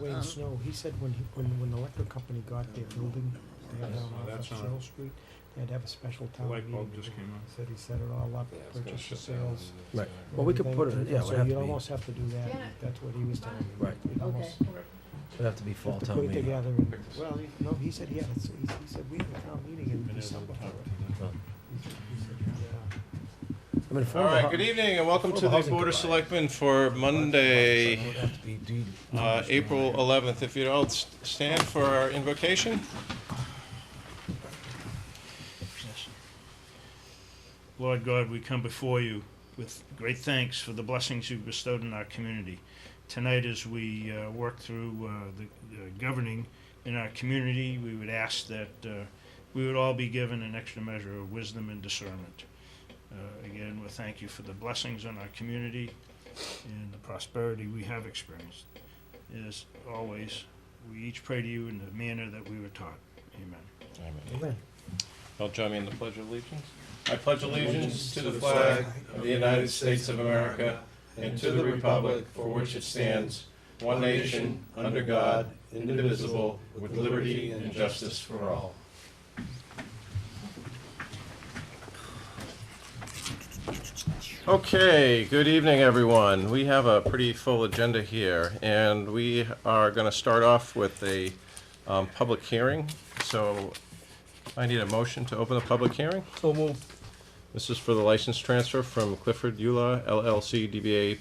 Wayne Snow, he said when the electric company got their building, they had on That's off not- Cheryl Street, they had to have a special town light meeting. bulb just came on. Said he set it all up, purchase the sales. Right. Well, we could put it, yeah, it So would have you'd to be, almost have to do that, that's what he was telling me. Right. You'd almost it'd have to be fall have to town put it meeting. together and, well, no, he said he had, he said we have a town meeting in December for it. Well, He said, yeah. I mean, All right, good evening and welcome to the Board of Selectmen for Monday, April 11th. If you'd all stand for our invocation. Lord God, we come before you with great thanks for the blessings you've bestowed in our community. Tonight, as we work through the governing in our community, we would ask that we would all be given an extra measure of wisdom and discernment. Again, we thank you for the blessings on our community and the prosperity we have experienced. As always, we each pray to you in the manner that we were taught. Amen. Amen. Y'all join me in the Pledge of Allegiance. I pledge allegiance to the flag of the United States of America and to the republic for which it stands, one nation, under God, indivisible, with liberty and justice for all. Okay, good evening, everyone. We have a pretty full agenda here, and we are going to start off with a public hearing. So I need a motion to open the public hearing. So moved. This is for the license transfer from Clifford Eula LLC DBA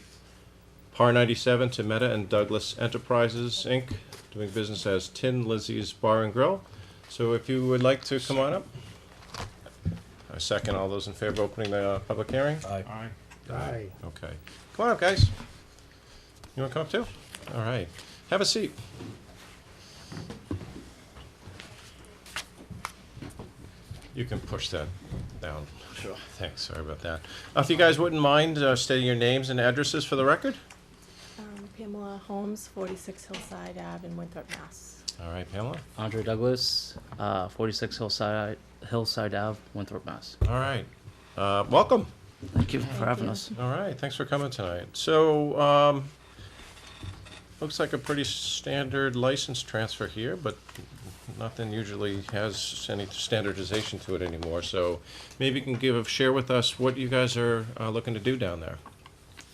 Par 97 to Meta and Douglas Enterprises, Inc., doing business as Tin Lizzie's Bar and Grill. So if you would like to come on up. I second. All those in favor of opening the public hearing? Aye. Aye. Aye. Okay. Come on up, guys. You want to come up too? All right. Have a seat. You can push that down. Sure. Thanks. Sorry about that. If you guys wouldn't mind stating your names and addresses for the record. Pamela Holmes, 46 Hillside Ave in Winthrop, Mass. All right, Pamela. Andre Douglas, 46 Hillside Ave, Winthrop, Mass. All right. Welcome. Thank you for having us. All right. Thanks for coming tonight. So, looks like a pretty standard license transfer here, but nothing usually has any standardization to it anymore. So maybe you can share with us what you guys are looking to do down there.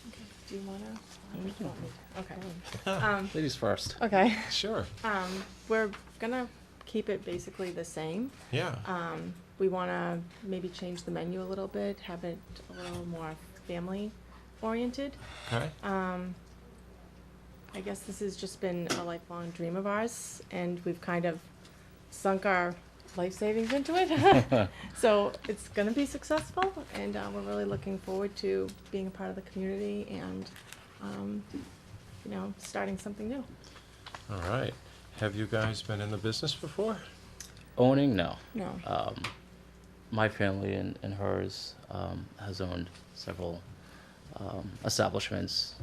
Okay. Do you want to? Okay. Ladies first. Okay. Sure. We're gonna keep it basically the same. Yeah. We want to maybe change the menu a little bit, have it a little more family oriented. Okay. I guess this has just been a lifelong dream of ours, and we've kind of sunk our life savings into it. So it's going to be successful, and we're really looking forward to being a part of the community and, starting something new. All right. Have you guys been in the business before? Owning? No. No. My family and hers has owned several establishments.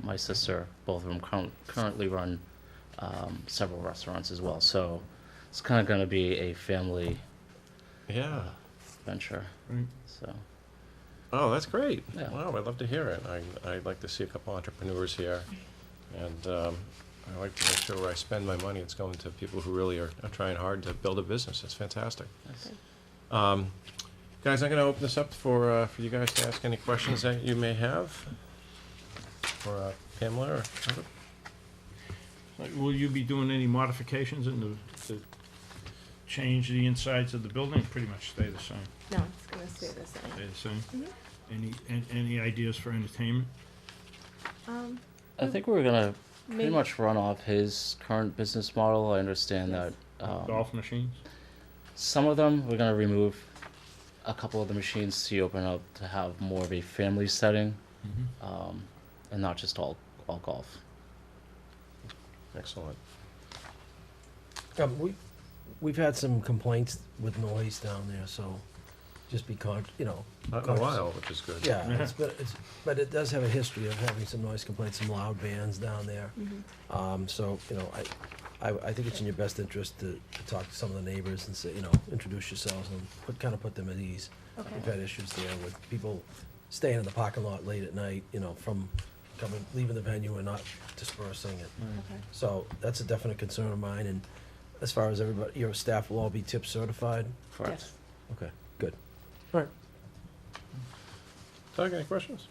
My sister, both of them currently run several restaurants as well. So it's kind of going to be a family Yeah. venture. Right. So Oh, that's great. Yeah. Wow, I'd love to hear it. I'd like to see a couple entrepreneurs here. And I like to make sure where I spend my money, it's going to people who really are trying hard to build a business. It's fantastic. yes. Guys, I'm going to open this up for you guys to ask any questions that you may have for Pamela or Robert. Will you be doing any modifications to change the insides of the building? Pretty much stay the same. No, it's going to stay the same. Stay the same. Mhm. Any ideas for entertainment? I think we're going to pretty Maybe- much run off his current business model. I understand Yes. that Golf machines? some of them we're going to remove a couple of the machines to open up to have more of a family setting, and not just all golf. Excellent. We've had some complaints with noise down there, so just be Not in a cautious. while, which is good. Yeah, but it does have a history of having some noise complaints, some loud bands down there. So, I think it's in your best interest to talk to some of the neighbors and say, introduce yourselves and put them at ease. Okay. We've had issues there with people staying in the parking lot late at night, from coming, leaving the venue and not dispersing it. Okay. So that's a definite concern of mine, and as far as everybody, your staff will all be tip certified? Correct. Yes. Okay, good. All right. Doug, any questions?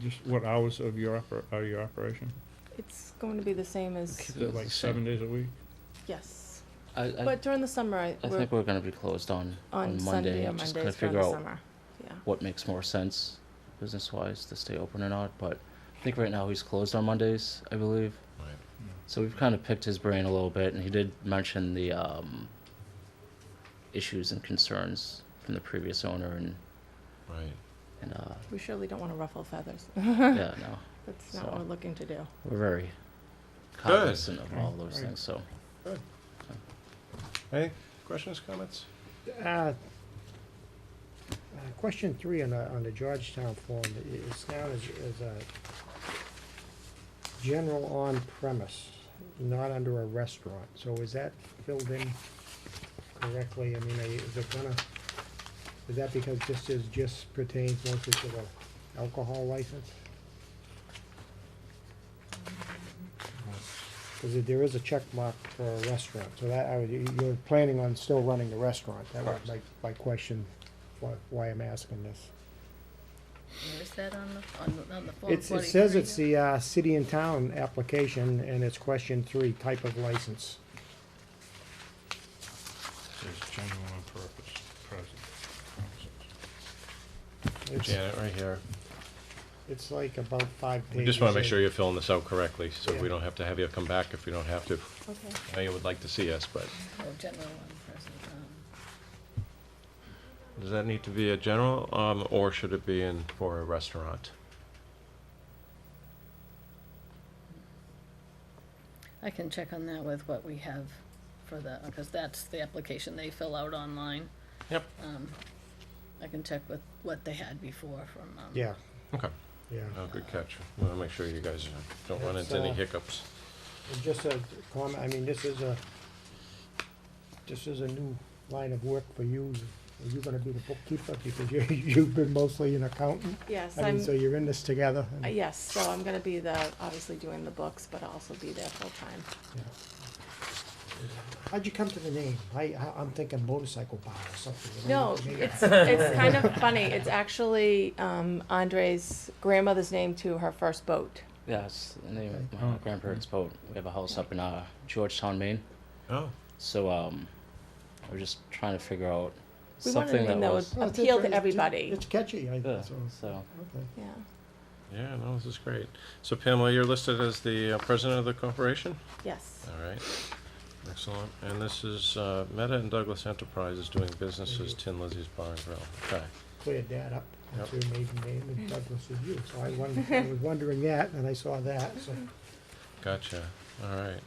Just what hours of your operation? It's going to be the same as, Is it like 7 days a week? yes. I But during the summer, I think we're gonna be closed on on Monday. Sunday or Just gonna Mondays during figure the out summer. Yeah. what makes more sense business-wise to stay open or not. But I think right now he's closed on Mondays, I believe. Right. So we've kind of picked his brain a little bit, and he did mention the issues and concerns from the previous owner, and Right. We surely don't want to ruffle feathers. yeah, no, That's not So- what we're looking to do. we're very cognizant of all those Right. things. So Any questions, comments? Question 3 on the Georgetown form is down as a general on-premise, not under a restaurant. So is that filled in correctly? I mean, is it gonna, is that because this is just pertains mostly to the alcohol license? Because there is a check mark for a restaurant, so that, you're planning on still running the restaurant. That was my question, why I'm asking this. Where is that on the form? It says it's the city and town application, and it's question 3, type of license. Says general on purpose, present. It's, Janet, right here. it's like about 5 pages. We just want to make in. sure you're filling this out correctly, so we Yeah. don't have to have you come back if you don't have to. Okay. I know you would like to see us, but Oh, general one, present, does that need to be a general, or should it be in for a restaurant? I can check on that with what we have for the, because that's the application they fill out online. Yep. I can check with what they had before from, Yeah, Okay. yeah. Oh, good catch. We want to make sure you guys don't run It's, into any uh, hiccups. And just a comment, I mean, this is a new line of work for you. Are you gonna be the bookkeeper, because you've been mostly an accountant? Yes, I mean, so you're in this together? and- yes, so I'm gonna be obviously doing the books, but I'll also be there full-time. Yeah. How'd you come to the name? I'm thinking motorcycle bar or something. you know, No, maybe- it's kind of funny. It's actually Andre's grandmother's name to her first boat. yes, the name of Okay. my grandparents' boat. We have a house up in Georgetown, Maine. Oh, So we're just trying to figure out We wanted a something name that that was would Well, it's appeal to it's- everybody. It's catchy, yeah. so, So okay. Yeah. yeah, no, this is great. So Pamela, you're listed as the president of the corporation? Yes. All right, excellent. And this is Meta and Douglas Enterprises doing business as Tin Lizzie's Bar and Grill. Okay. Cleared that up. That's Yep. your maiden name, and Douglas is you. So I was wondering that, and I saw that, so. Gotcha. All right.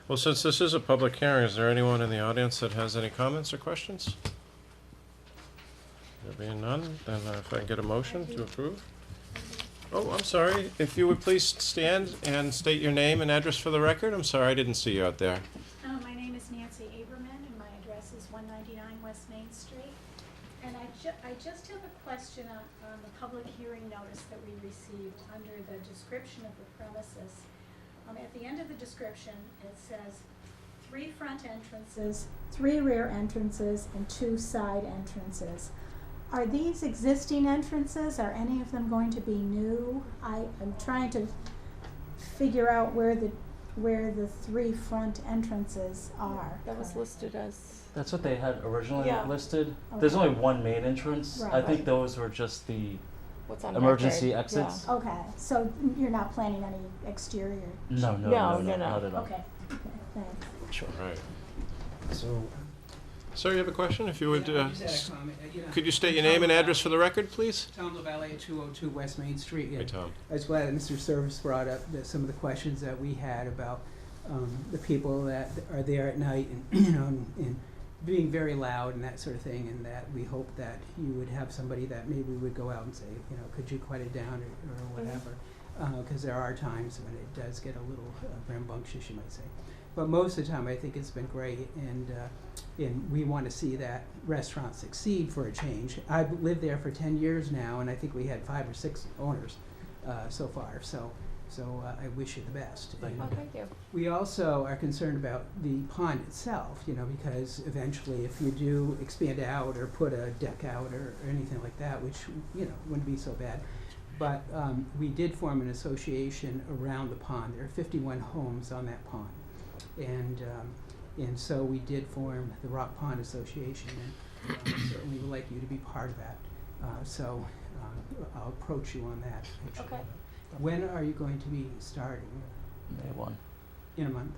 Well, since this is a public hearing, is there anyone in the audience that has any comments or questions? There being none, then if I can get a motion to approve? Oh, I'm sorry. If you would please stand and state your name and address for the record. I'm sorry, I didn't see you out there. My name is Nancy Aberman, and my address is 199 West Main Street. And I just have a question on the public hearing notice that we received under the description of the premises. At the end of the description, it says 3 front entrances, 3 rear entrances, and 2 side entrances. Are these existing entrances? Are any of them going to be new? I'm trying to figure out where the 3 front entrances are. That was listed as, that's what they had originally Yeah. listed. There's Okay. only one main entrance. I Right. think those were just the what's on emergency record. Yeah. exits. Okay, so you're not planning any exterior? No, No, not no. at all. Okay, thanks. Sure. All right. So, Sir, you have a question? If you would, Yeah, I just had a comment. could you state your name and address for the record, please? Tom LaValle at 202 West Main Street. Yeah. Hey, Tom. I was glad that Mr. Service brought up some of the questions that we had about the people that are there at night and, and being very loud and that sort of thing, and that we hope that you would have somebody that maybe would go out and say, could you quiet it down or whatever, because there are times when it does get a little rambunctious, you might say. But most of the time, I think it's been great, and we want to see that restaurant succeed for a change. I've lived there for 10 years now, and I think we had 5 or 6 owners. so far. So I wish you the best. Thank And Oh, thank you. we also are concerned about the pond itself, because eventually if you do expand out or put a deck out or anything like that, which, wouldn't be so bad. But we did form an association around the pond. There are 51 homes on that pond. And so we did form the Rock Pond Association, and certainly would like you to be part of that. So I'll approach you on that. Actually. Okay. When are you going to be starting? May 1. In a month?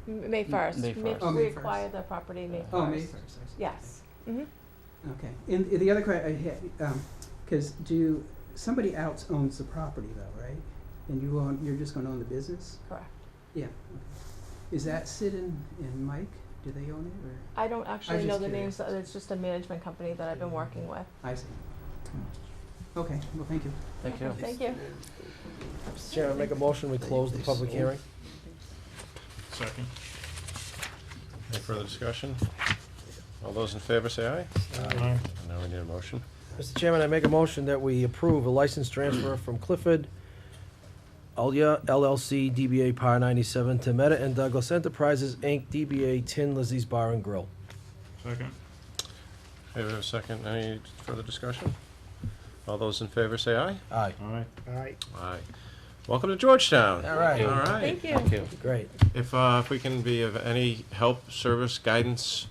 May 1st. May 1st. Oh, We May 1st. acquired the property May 1st. Oh, May 1st. I see. Yes. Mm-hmm. Okay. And the other question I had, because somebody else owns the property though, right? And you're just going to own the business? Correct. Yeah. Okay. Is that Sid and Mike? Do they own it, or? I don't actually just know the curious. names. It's just a management company that I've been working with. I see. Okay, well, thank you. Thank you. Thank you. Mr. Chairman, make a motion, we close the public hearing. Second. Any further discussion? All those in favor say aye. Aye. Now we need a motion. Mr. Chairman, I make a motion that we approve a license transfer from Clifford Ulya LLC DBA Par 97 to Meta and Douglas Enterprises Inc. DBA Tin Lizzie's Bar and Grill. Second. Okay, we have a second. Any further discussion? All those in favor say aye. Aye. Aye. Aye. Aye. Welcome to Georgetown. All right. All right. Thank you. Thank you. Great. If we can be of any help, service, guidance,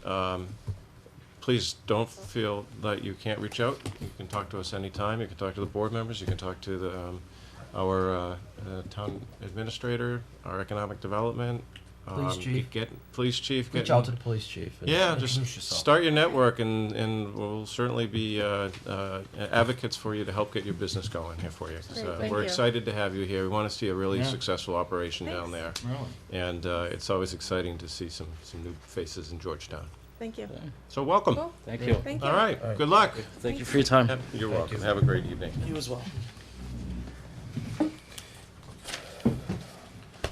please don't feel that you can't reach out. You can talk to us anytime. You can talk to the board members. You can talk to our town administrator, our economic development. Police chief. Police chief. Reach out to the police chief. And Yeah, introduce just yourself. start your network, and we'll certainly be advocates for you to help get your business going here for you. So thank we're you. excited to have you here. We want to see a really Yeah. successful operation down there, Thanks. Really? and it's always exciting to see some new faces in Georgetown. Thank you. So welcome. Cool. Thank you. Thank you. All right. All right. Good luck. Thank you for your time. You're Thank welcome. you. Have a great evening. You as well.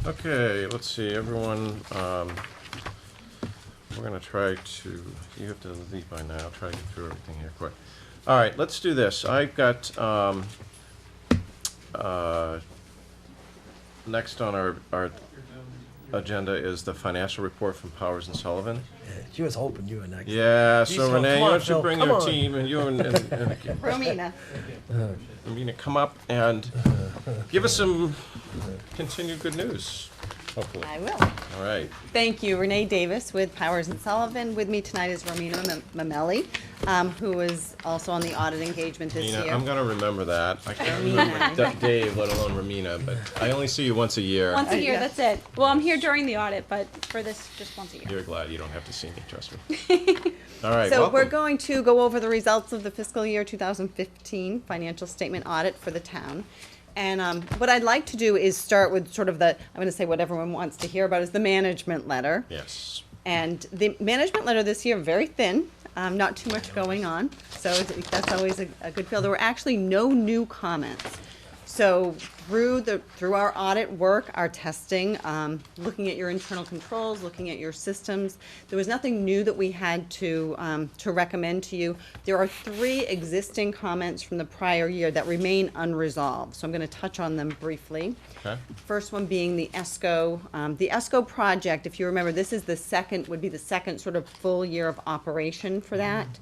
Okay, let's see, everyone, we're gonna try to, you have to leave by now, try to get through everything here quick. All right, let's do this. I've got, next on our agenda is the financial report from Powers and Sullivan. She was hoping you were next. Yeah, Geez, so Phil, Renee, come you on, want to Phil, bring come your on. team, and you and Romina. Amina, come up and give us some continued good news, hopefully. I will. All right. Thank you. Renee Davis with Powers and Sullivan. With me tonight is Romina Mamelli, who is also on the audit engagement this Ramina, year. I'm gonna remember that. I can't remember Ramina. Dave, let alone Ramina, but I only see you once a year. Once a year, Yeah. that's it. Well, I'm here during the audit, but for this, just once a year. You're glad you don't have to see me, trust me. All right, So we're welcome. going to go over the results of the fiscal year 2015 financial statement audit for the town. And what I'd like to do is start with sort of I'm going to say what everyone wants to hear about is the management letter. Yes. And the management letter this year, very thin, not too much going on. So that's always a good feel. There were actually no new comments. So through our audit work, our testing, looking at your internal controls, looking at your systems, there was nothing new that we had to recommend to you. There are 3 existing comments from the prior year that remain unresolved. So I'm going to touch on them briefly. Okay. First one being the ESCO. The ESCO project, if you remember, this is would be the second sort of full year of operation for that.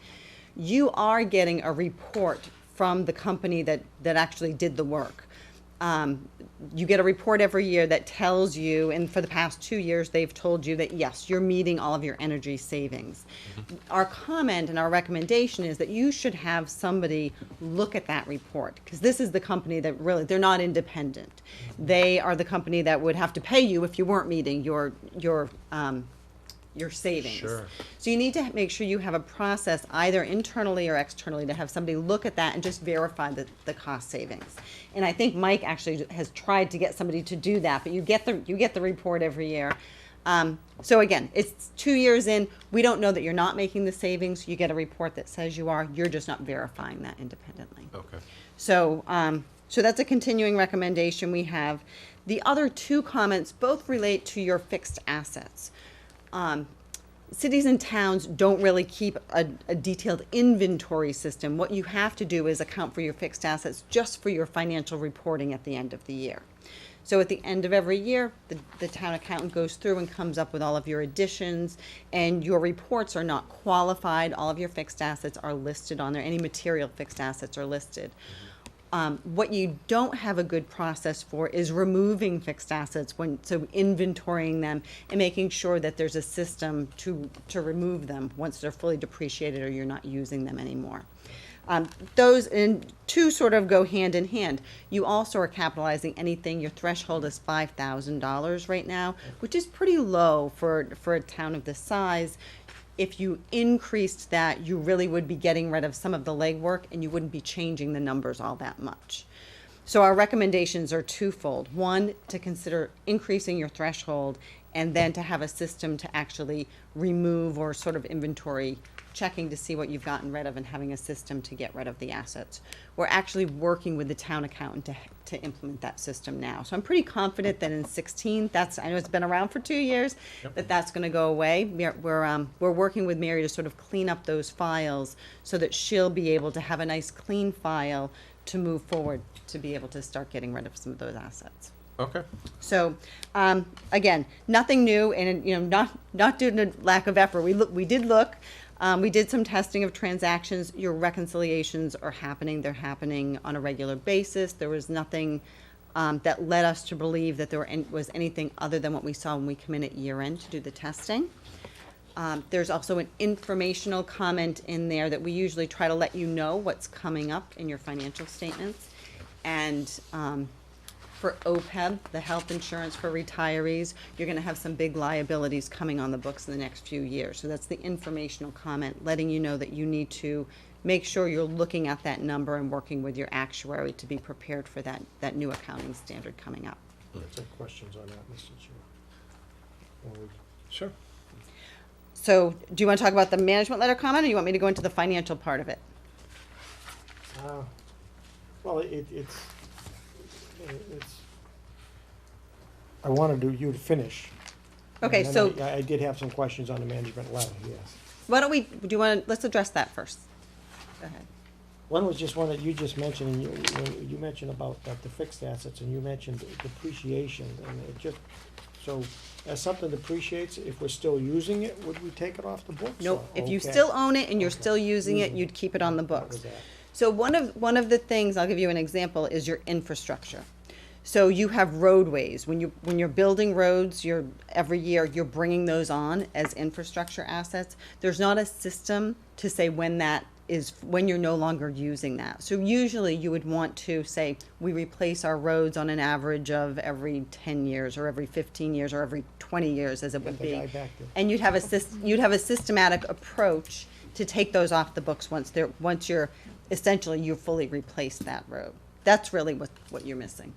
You are getting a report from the company that actually did the work. You get a report every year that tells you, and for the past 2 years, they've told you that yes, you're meeting all of your energy savings. Our comment and our recommendation is that you should have somebody look at that report, because this is the company that really, they're not independent. They are the company that would have to pay you if you weren't meeting your savings. Sure. So you need to make sure you have a process either internally or externally to have somebody look at that and just verify the cost savings. And I think Mike actually has tried to get somebody to do that, but you get the report every year. So again, it's 2 years in, we don't know that you're not making the savings, you get a report that says you are, you're just not verifying that independently. Okay. So, so that's a continuing recommendation we have. The other 2 comments both relate to your fixed assets. cities and towns don't really keep a detailed inventory system. What you have to do is account for your fixed assets just for your financial reporting at the end of the year. So at the end of every year, the town accountant goes through and comes up with all of your additions, and your reports are not qualified. All of your fixed assets are listed on there. Any material fixed assets are listed. What you don't have a good process for is removing fixed assets, so inventorying them and making sure that there's a system to remove them once they're fully depreciated or you're not using them anymore. Those two sort of go hand in hand. You also are capitalizing anything. Your threshold is $5,000 right now, which is pretty low for a town of this size. If you increased that, you really would be getting rid of some of the legwork and you wouldn't be changing the numbers all that much. So our recommendations are twofold. One, to consider increasing your threshold, and then to have a system to actually remove or sort of inventory, checking to see what you've gotten rid of and having a system to get rid of the assets. We're actually working with the town accountant to implement that system now. So I'm pretty confident that in 16, I know it's been around for 2 years, that's gonna go away. We're working with Mary to sort of clean up those files so that she'll be able to have a nice clean file to move forward, to be able to start getting rid of some of those assets. Okay. So, again, nothing new, and not due to lack of effort. We did look. We did some testing of transactions. Your reconciliations are happening. They're happening on a regular basis. There was nothing that led us to believe that there was anything other than what we saw when we come in at year end to do the testing. There's also an informational comment in there that we usually try to let you know what's coming up in your financial statements. And for OPEB, the health insurance for retirees, you're gonna have some big liabilities coming on the books in the next few years. So that's the informational comment, letting you know that you need to make sure you're looking at that number and working with your actuary to be prepared for that new accounting standard coming up. Some questions on that, Mr. Chair. Sure. So do you wanna talk about the management letter comment, or you want me to go into the financial part of it? Well, I wanted you to finish. Okay, And so then I did have some questions on the management letter, yes. why don't let's address that first. Go ahead. One was just one that you just mentioned, and you mentioned about the fixed assets, and you mentioned depreciation, and it just, so as something depreciates, if we're still using it, would we take it off the books? Nope, or- if you okay. still own it and you're Okay. still using it, Using you'd keep it on the That books. was that. So one of the things, I'll give you an example, is your infrastructure. So you have roadways. When you're building roads, every year you're bringing those on as infrastructure assets. There's not a system to say when you're no longer using that. So usually you would want to say, we replace our roads on an average of every 10 years or every 15 years or every 20 years, as it would Get the be. guy back there. And you'd have a systematic approach to take those off the books once you've fully replaced that road. That's really what you're missing.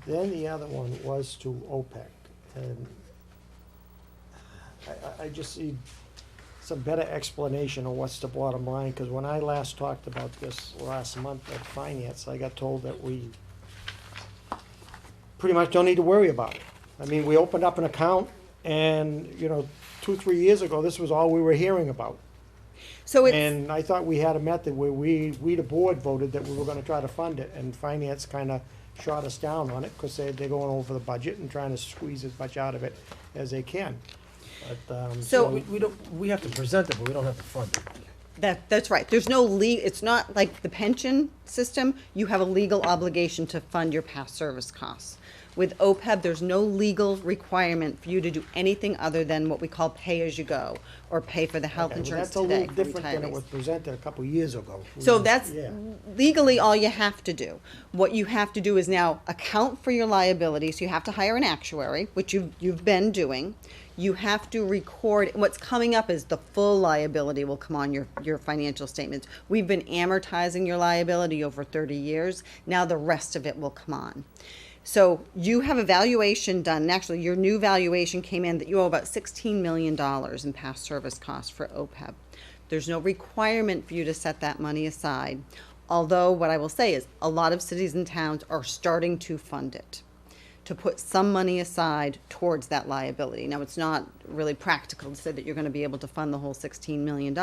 Then the other one was to OPEC, and I just need some better explanation of what's the bottom line, because when I last talked about this last month at finance, I got told that we pretty much don't need to worry about it. I mean, we opened up an account, and, 2-3 years ago, this was all we were hearing about. So And I thought we had a method where we the board voted that we were gonna try to fund it, and finance kinda shot us down on it, because they're going over the budget and trying to squeeze as much out of it as they can. But, So- We have to present it, but we don't have to fund it. That's right. There's no it's not like the pension system. You have a legal obligation to fund your past service costs. With OPEB, there's no legal requirement for you to do anything other than what we call pay-as-you-go, or pay for the health okay, well, insurance that's a today little for different than it retirees. was presented a couple years ago. So that's Yeah. legally all you have to do. What you have to do is now account for your liabilities. You have to hire an actuary, which you've been doing. You have to record, what's coming up is the full liability will come on your financial statements. We've been amortizing your liability over 30 years. Now the rest of it will come on. So you have a valuation done, and actually your new valuation came in that you owe about $16 million in past service costs for OPEB. There's no requirement for you to set that money aside, although what I will say is a lot of cities and towns are starting to fund it. to put some money aside towards that liability. Now, it's not really practical to say that you're gonna be able to fund the whole $16 million,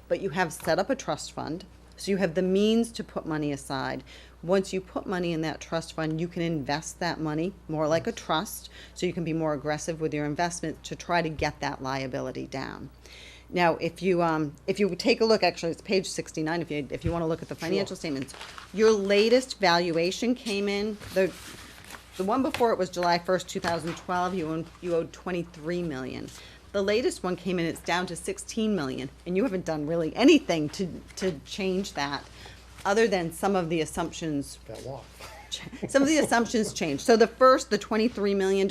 but you have set up a trust fund, so you have the means to put money aside. Once you put money in that trust fund, you can invest that money more like a trust, so you can be more aggressive with your investment to try to get that liability down. Now, if you take a look, actually, it's page 69, if you want to look at the financial statements, your latest valuation came in, the one before it was July 1st, 2012, you owed 23 million. The latest one came in, it's down to 16 million, and you haven't done really anything to change that, other than some of the assumptions. Fell off. Some of the assumptions changed. So the $23 million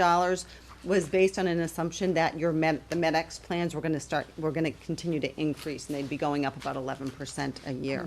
was based on an assumption that the MedX plans were gonna continue to increase, and they'd be going up about 11% a year.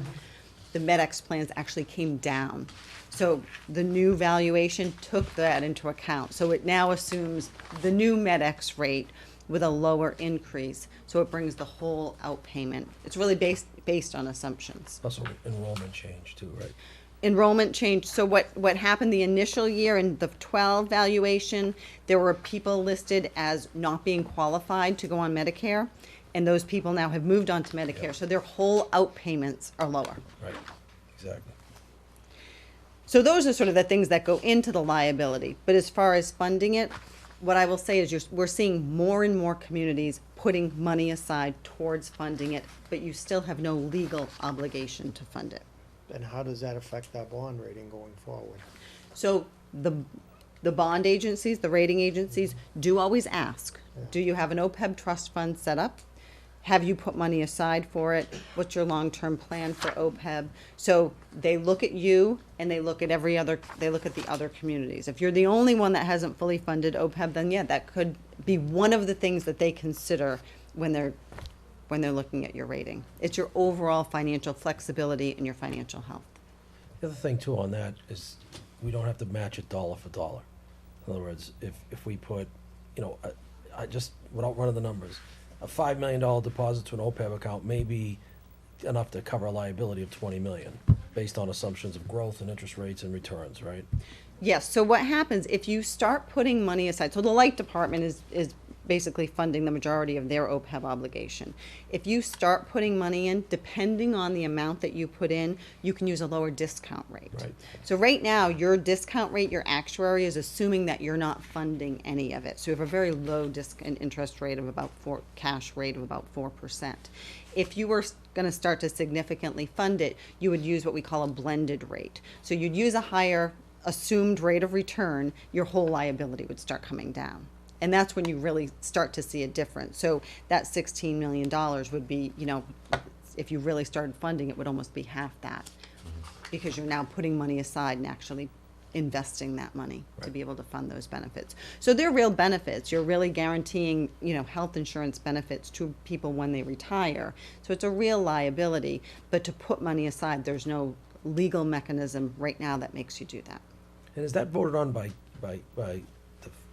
The MedX plans actually came down. So the new valuation took that into account. So it now assumes the new MedX rate with a lower increase. So it brings the whole outpayment. It's really based on assumptions. Also, enrollment change too, right? Enrollment change. So what happened the initial year in the 12 valuation, there were people listed as not being qualified to go on Medicare, and those people now have moved on to Medicare, so their whole outpayments are lower. Right, exactly. So those are sort of the things that go into the liability. But as far as funding it, what I will say is we're seeing more and more communities putting money aside towards funding it, but you still have no legal obligation to fund it. And how does that affect our bond rating going forward? So the bond agencies, the rating agencies, do always ask, do you have an OPEB trust fund set up? Have you put money aside for it? What's your long-term plan for OPEB? So they look at you and they look at the other communities. If you're the only one that hasn't fully funded OPEB, then yeah, that could be one of the things that they consider when they're looking at your rating. It's your overall financial flexibility and your financial health. The other thing too on that is we don't have to match it dollar for dollar. In other words, if we put, I just, without running the numbers, a $5 million deposit to an OPEB account may be enough to cover a liability of 20 million, based on assumptions of growth and interest rates and returns, right? Yes, so what happens if you start putting money aside, so the light department is basically funding the majority of their OPEB obligation. If you start putting money in, depending on the amount that you put in, you can use a lower discount rate. Right. So right now, your discount rate, your actuary is assuming that you're not funding any of it. So you have a very low interest rate of about cash rate of about 4%. If you were going to start to significantly fund it, you would use what we call a blended rate. So you'd use a higher assumed rate of return, your whole liability would start coming down. And that's when you really start to see a difference. So that $16 million would be, if you really started funding, it would almost be half that, because you're now putting money aside and actually investing that money to be able to fund those benefits. So they're real benefits. You're really guaranteeing, health insurance benefits to people when they retire. So it's a real liability, but to put money aside, there's no legal mechanism right now that makes you do that. And is that voted on by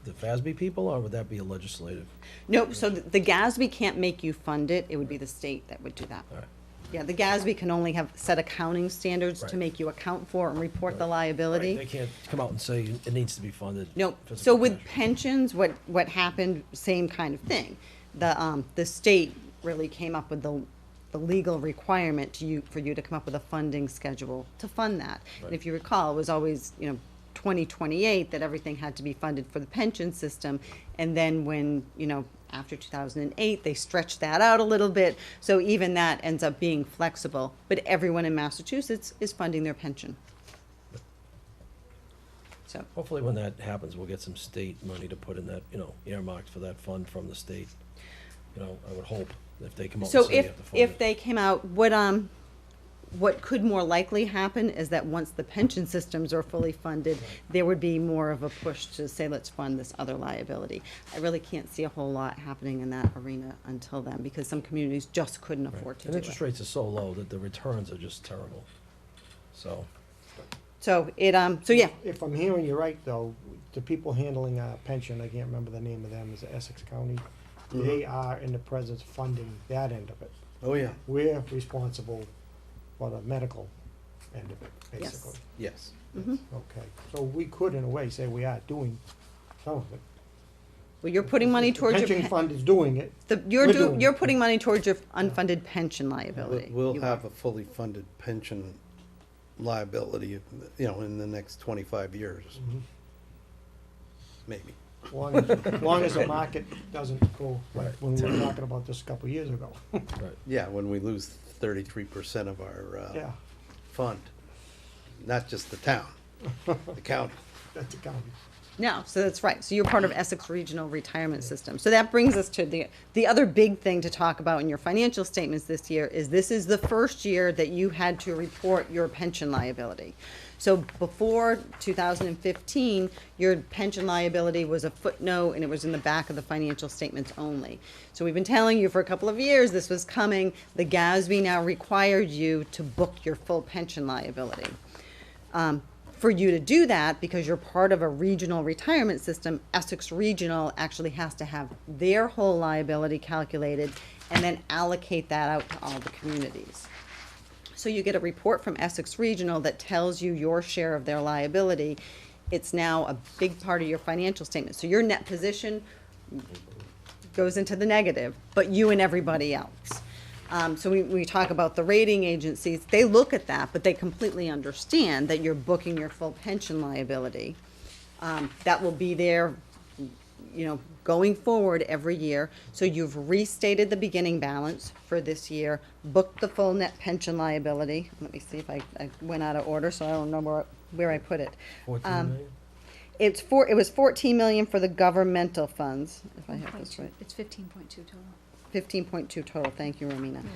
the FASB people, or would that be a legislative? Nope, so the GASB can't make you fund it, it would be the state that would do that. All right. Yeah, the GASB can only have set accounting standards to Right. make you account for and report the Right. liability. They can't come out and say it needs to be funded. Nope, physical so with cash. pensions, what happened, same kind of thing. The state really came up with the legal requirement for you to come up with a funding schedule to fund that. And Right. if you recall, it was always, 2028 that everything had to be funded for the pension system. And then when, after 2008, they stretched that out a little bit. So even that ends up being flexible. But everyone in Massachusetts is funding their pension. So, Hopefully when that happens, we'll get some state money to put in that, earmarked for that fund from the state. I would hope if they come out and so say you have to fund if it. they came out, what could more likely happen is that once the pension systems are fully funded, there would be more of a push to say, let's fund this other liability. I really can't see a whole lot happening in that arena until then, because some communities just couldn't afford to And do interest it. rates are so low that the returns are just terrible. So, So yeah, If I'm hearing you right, though, the people handling our pension, I can't remember the name of them, is it Essex County? They are in the presence funding that end of it. oh yeah, We're responsible for the medical end of it, Yes. basically. Yes. Mhm. Okay, so we could in a way say we are doing some of it. Well, you're putting money If the towards your, pension fund is doing it. you're we're doing you're it. putting money towards your unfunded pension liability. We'll You have are. a fully funded pension liability, you know, in the next 25 years, Mhm. maybe. Long as the market doesn't go like when we were talking about this a couple of years ago. Yeah, when we lose 33% of our Yeah, fund, not just the town, the county. that's accounting. No, so that's right. So you're part of Essex Regional Retirement System. So that brings us to the other big thing to talk about in your financial statements this year is this is the first year that you had to report your pension liability. So before 2015, your pension liability was a footnote and it was in the back of the financial statements only. So we've been telling you for a couple of years this was coming. The GASB now required you to book your full pension liability. For you to do that, because you're part of a regional retirement system, Essex Regional actually has to have their whole liability calculated and then allocate that out to all the communities. So you get a report from Essex Regional that tells you your share of their liability. It's now a big part of your financial statement. So your net position goes into the negative, but you and everybody else. So we talk about the rating agencies, they look at that, but they completely understand that you're booking your full pension liability. That will be there, you know, going forward every year. So you've restated the beginning balance for this year, booked the full net pension liability. Let me see if I went out of order, so I don't know where I put it. 14 million? It was 14 million for the governmental funds, if I have this right. It's 15.2 total. 15.2 total, thank you, Romina. You're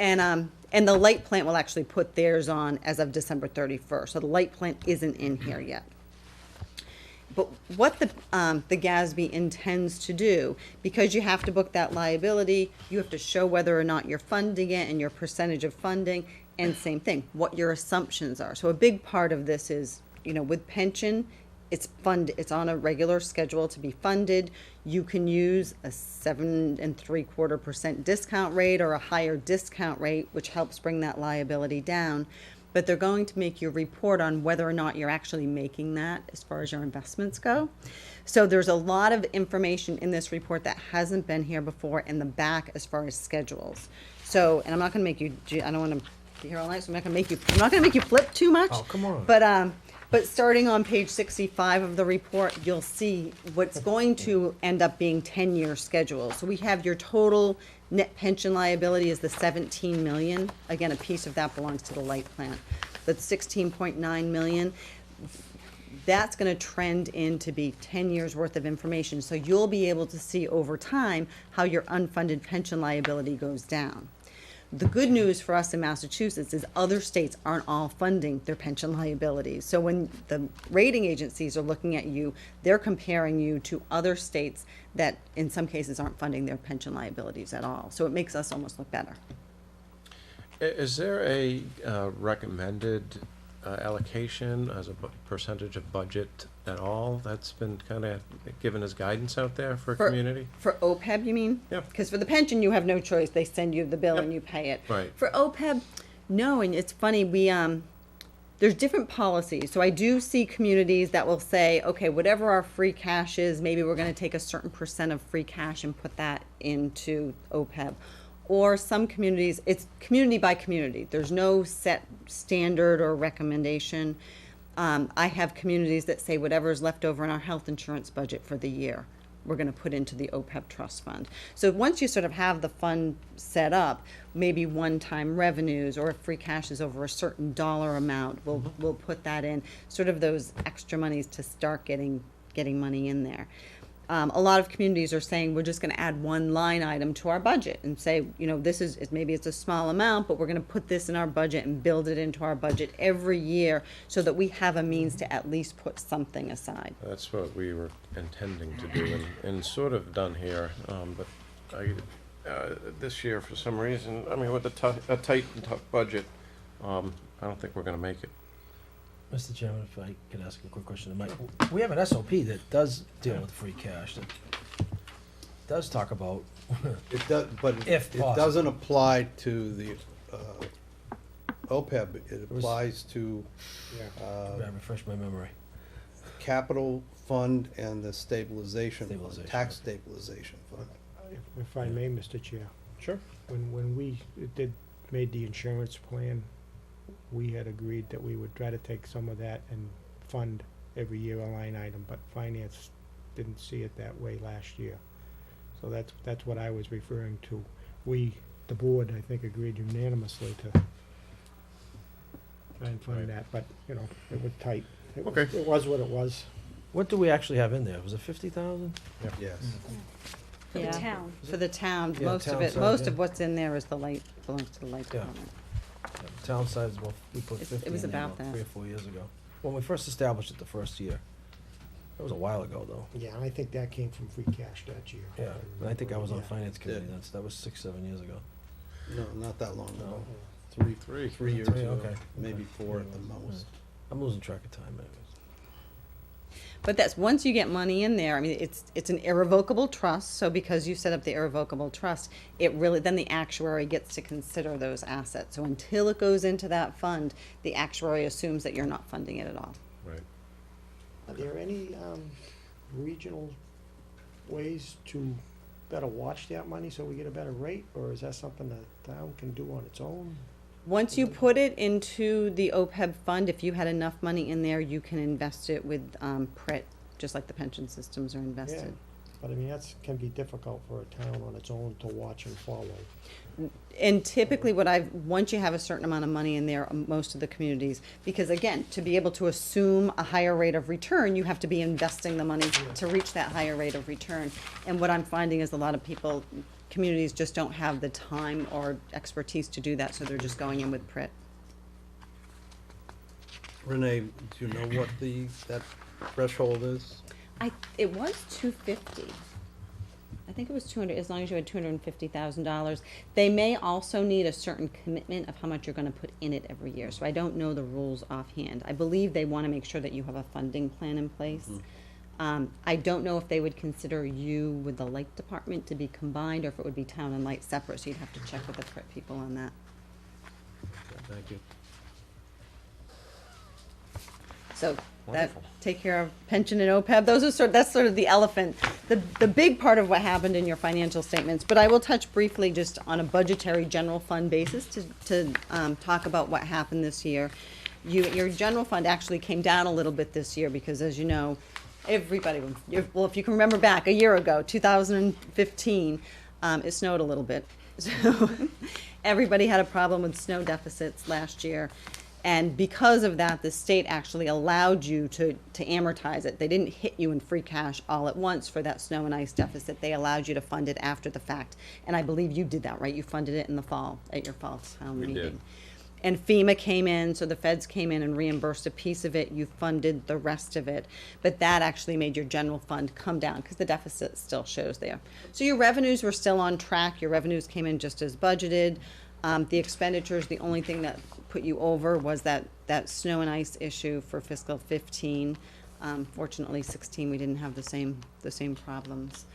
welcome. And the light plant will actually put theirs on as of December 31st, so the light plant isn't in here yet. But what the GASB intends to do, because you have to book that liability, you have to show whether or not you're funding it and your percentage of funding, and same thing, what your assumptions are. So a big part of this is, you know, with pension, it's on a regular schedule to be funded. You can use a 7.75% discount rate or a higher discount rate, which helps bring that liability down. But they're going to make you report on whether or not you're actually making that as far as your investments go. So there's a lot of information in this report that hasn't been here before in the back as far as schedules. So, and I'm not gonna make you, I don't wanna be here all night, so I'm not gonna make you flip too much. Oh, come on. But starting on page 65 of the report, you'll see what's going to end up being 10-year schedules. So we have your total net pension liability is the 17 million. Again, a piece of that belongs to the light plant. That's 16.9 million. That's gonna trend in to be 10 years worth of information. So you'll be able to see over time how your unfunded pension liability goes down. The good news for us in Massachusetts is other states aren't all funding their pension liabilities. So when the rating agencies are looking at you, they're comparing you to other states that in some cases aren't funding their pension liabilities at all. So it makes us almost look better. Is there a recommended allocation as a percentage of budget at all that's been kind of given as guidance out there for community? For OPEB, you mean? Yep. Because for the pension, you have no choice. They send you the bill Yep. and you pay it. Right. For OPEB, no, and it's funny, there's different policies. So I do see communities that will say, okay, whatever our free cash is, maybe we're gonna take a certain percent of free cash and put that into OPEB. Or some communities, it's community by community. There's no set standard or recommendation. I have communities that say whatever's left over in our health insurance budget for the year, we're gonna put into the OPEB trust fund. So once you sort of have the fund set up, maybe one-time revenues or if free cash is over a certain dollar amount, we'll put that in, sort of those extra monies to start getting money in there. A lot of communities are saying we're just gonna add one line item to our budget and say, you know, this is, maybe it's a small amount, but we're gonna put this in our budget and build it into our budget every year so that we have a means to at least put something aside. That's what we were intending to do and sort of done here, but this year, for some reason, I mean, with a tight and tough budget, I don't think we're gonna make it. Mr. Chairman, if I could ask a quick question to Mike. We have an SOP that does deal with free cash, that does talk about, It does, but If it possible. doesn't apply to the OPEB, it was- applies to, Yeah, refresh my memory. capital fund and the stabilization fund, Stabilization. tax stabilization fund. If I may, Mr. Chair, Sure. when we made the insurance plan, we had agreed that we would try to take some of that and fund every year a line item, but finance didn't see it that way last year. So that's what I was referring to. The board, I think, agreed unanimously to try and Right. fund that, but, it was tight. Okay. It was what it was. What do we actually have in there? Was it 50,000? Yes. For the Yeah. town. For the town, Yeah, most of town it, side, most yeah. of what's in there is belongs to the light Yeah. department. Town side is, well, we put It 50 was in there about that. 3 or 4 years ago. When we first established it the first year. That was a while ago, though. Yeah, and I think that came from free cash that year. Yeah, and I think I was on Yeah. finance committee Yeah. then, so that was 6, 7 years ago. No, not that long No. ago. Three. Three years Three, ago, okay. maybe Okay. 4 at the most. I'm losing track of time anyways. But that's, once you get money in there, I mean, it's an irrevocable trust, so because you set up the irrevocable trust, it really, then the actuary gets to consider those assets. So until it goes into that fund, the actuary assumes that you're not funding it at all. Right. Are there any regional ways to better watch that money so we get a better rate, or is that something the town can do on its own? Once you put it into the OPEB fund, if you had enough money in there, you can invest it with PRIT, just like the pension systems are Yeah, invested. but I mean, can be difficult for a town on its own to watch and follow. And typically once you have a certain amount of money in there, most of the communities, because again, to be able to assume a higher rate of return, you have to be investing the money to reach that higher rate of return. And what I'm finding is a lot of communities just don't have the time or expertise to do that, so they're just going in with PRIT. Renee, do you know what that threshold is? It was $250. I think it was 200, as long as you had $250,000. They may also need a certain commitment of how much you're gonna put in it every year, so I don't know the rules offhand. I believe they wanna make sure that you have a funding plan in place. I don't know if they would consider you with the light department to be combined, or if it would be town and light separate, so you'd have to check with the PRIT people on that. Thank you. So that, Wonderful. take care of pension and OPEB, that's sort of the elephant, the big part of what happened in your financial statements. But I will touch briefly just on a budgetary general fund basis to talk about what happened this year. Your general fund actually came down a little bit this year because, as you know, everybody, well, if you can remember back a year ago, 2015, it snowed a little bit. So everybody had a problem with snow deficits last year. And because of that, the state actually allowed you to amortize it. They didn't hit you in free cash all at once for that snow and ice deficit. They allowed you to fund it after the fact. And I believe you did that, right? You funded it in the fall at your fall town meeting. did. And FEMA came in, so the feds came in and reimbursed a piece of it. You funded the rest of it. But that actually made your general fund come down because the deficit still shows there. So your revenues were still on track. Your revenues came in just as budgeted. The expenditures, the only thing that put you over was that snow and ice issue for fiscal 15. Fortunately, 16, we didn't have the same problems.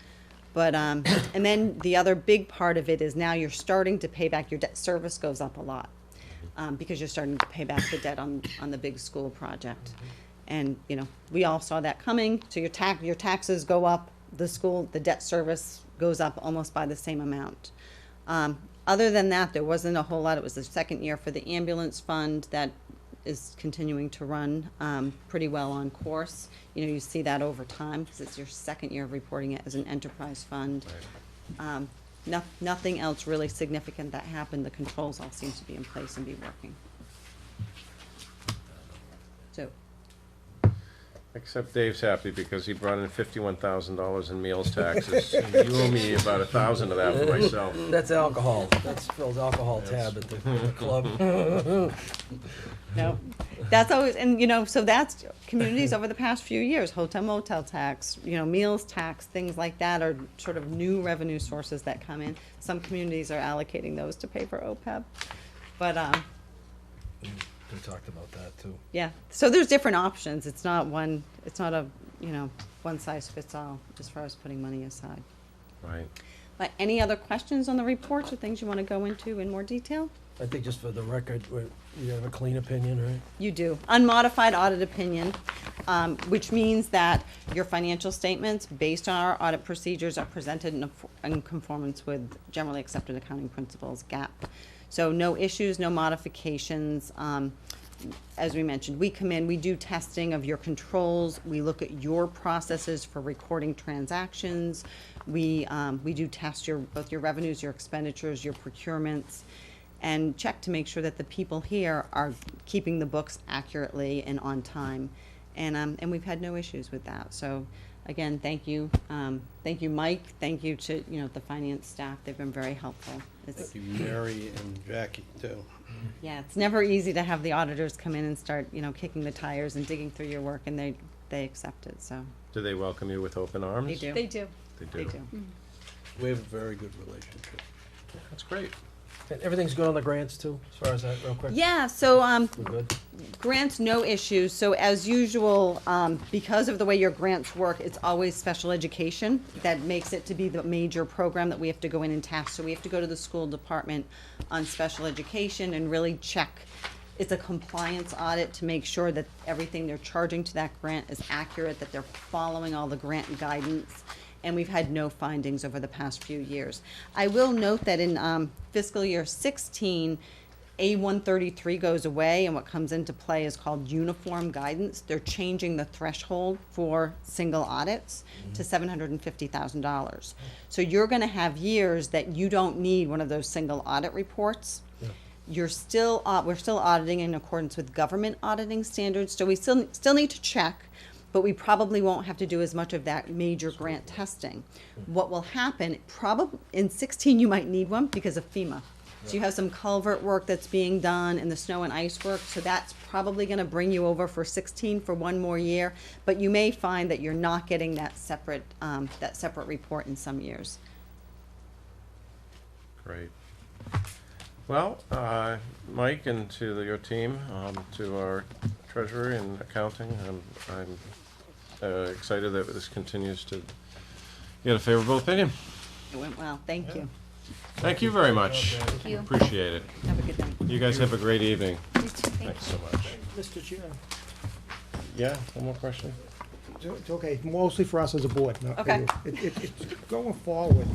But, and then the other big part of it is now you're starting to pay back, your debt service goes up a lot. Because you're starting to pay back the debt on the big school project. And, we all saw that coming, so your taxes go up, the debt service goes up almost by the same amount. Other than that, there wasn't a whole lot. It was the second year for the ambulance fund that is continuing to run pretty well on course. You see that over time because it's your second year of reporting it as an enterprise fund. Nothing else really significant that happened. The controls all seem to be in place and be working. So, Except Dave's happy because he brought in $51,000 in meals taxes. And you owe me about 1,000 of that for myself. That's alcohol. That's Phil's alcohol tab at the club. no, that's always, and so that's communities over the past few years, hotel motel tax, meals tax, things like that are sort of new revenue sources that come in. Some communities are allocating those to pay for OPEB. But, We talked about that too. yeah, so there's different options. It's not a, one size fits all as far as putting money aside. Right. But any other questions on the reports or things you want to go into in more detail? I think just for the record, you have a clean opinion, right? You do. Unmodified audit opinion, which means that your financial statements, based on our audit procedures, are presented in conformance with generally accepted accounting principles, GAAP. So no issues, no modifications. As we mentioned, we come in, we do testing of your controls, we look at your processes for recording transactions. We do test both your revenues, your expenditures, your procurements, and check to make sure that the people here are keeping the books accurately and on time. And we've had no issues with that. So again, thank you. Thank you, Mike. Thank you to, the finance staff. They've been very helpful. It's, Thank you, Mary and Jackie, too. yeah, it's never easy to have the auditors come in and start, kicking the tires and digging through your work, and they accept it, so Do they welcome you with open arms? they do. They do. They They do. do. We have a very good relationship. That's great. And everything's good on the grants too, as far as that, real quick? Yeah, so, We're good? grants, no issues. So as usual, because of the way your grants work, it's always special education that makes it to be the major program that we have to go in and test. So we have to go to the school department on special education and really check. It's a compliance audit to make sure that everything they're charging to that grant is accurate, that they're following all the grant guidance. And we've had no findings over the past few years. I will note that in fiscal year 16, A133 goes away, and what comes into play is called uniform guidance. They're changing the threshold for single audits to $750,000. So you're gonna have years that you don't need one of those single audit reports. Yeah. We're still auditing in accordance with government auditing standards, so we still need to check, but we probably won't have to do as much of that major grant testing. What will happen, probably in 16 you might need one because of FEMA. So you have some culvert work that's being done and the snow and ice work, so that's probably gonna bring you over for 16 for one more year. But you may find that you're not getting that separate report in some years. Great. Well, Mike, and to your team, to our treasurer and accounting, I'm excited that this continues to get a favorable opinion. It went well, thank you. Thank you very much. Thank you. Appreciate it. Have a good night. You guys have a great evening. You too. Thank Thanks so much. Mr. Chair, Yeah, one more question? it's okay, mostly for us as a board, not for Okay. you. It's going forward.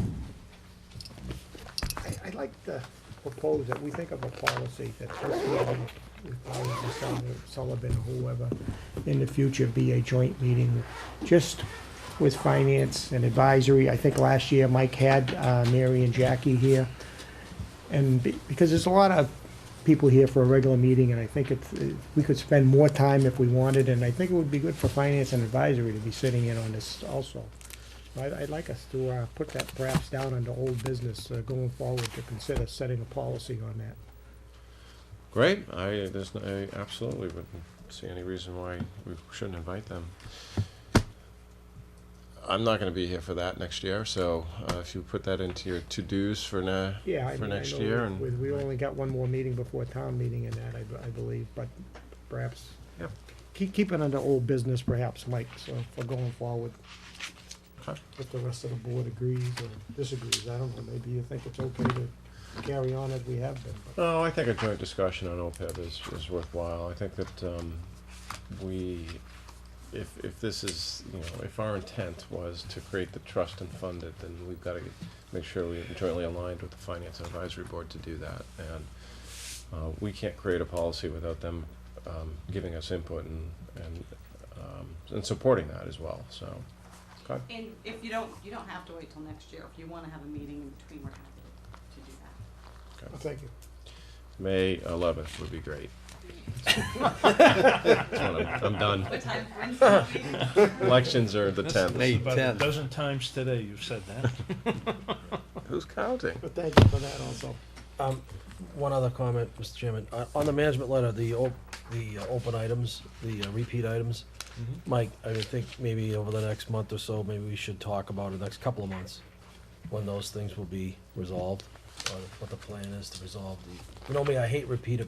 I'd like to propose that we think of a policy that this meeting with Mr. Sullivan or whoever in the future be a joint meeting just with finance and advisory. I think last year Mike had Mary and Jackie here. And because there's a lot of people here for a regular meeting, and I think we could spend more time if we wanted, and I think it would be good for finance and advisory to be sitting in on this also. I'd like us to put that perhaps down under old business going forward, to consider setting a policy on that. Great. I absolutely wouldn't see any reason why we shouldn't invite them. I'm not going to be here for that next year, so if you put that into your to-dos for Yeah, I for mean, I next know year, and we only got one more meeting before town meeting in that, I believe, but perhaps Yep. keep it under old business perhaps, Mike, so for going forward. Okay. If the rest of the board agrees or disagrees, I don't know, maybe you think it's okay to carry on as we have been. But Oh, I think a joint discussion on OPEB is worthwhile. I think that if this is, if our intent was to create the trust and fund it, then we've got to make sure we're jointly aligned with the Finance and Advisory Board to do that. And we can't create a policy without them giving us input and supporting that as well, so. Okay. And if you don't have to wait till next year. If you wanna have a meeting in between, we're happy to do that. well, thank you. May 11th would be great. That's what I'm done. What time, when's Elections are the That's 10th. May about a 10th. dozen times today you've said that. Who's counting? But thank you for that also. One other comment, Mr. Chairman. On the management letter, the open items, the repeat items, Mike, I would think maybe over the next month or so, maybe we should talk about it, next couple of months, when those things will be resolved, or what the plan is to resolve the, you know me, I hate repeat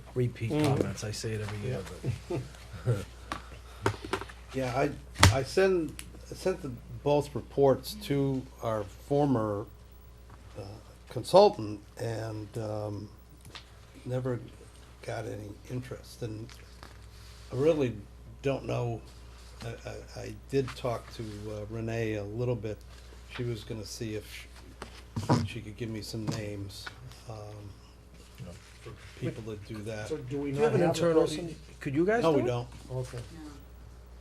comments, I say it every year, but. Yeah, I sent both reports to our former consultant, and never got any interest, and I really don't know. I did talk to Renee a little bit. She was gonna see if she could give me some names, for people that do that. So do we Do not you have an a internal, person? could you guys do No, it? we don't. Okay,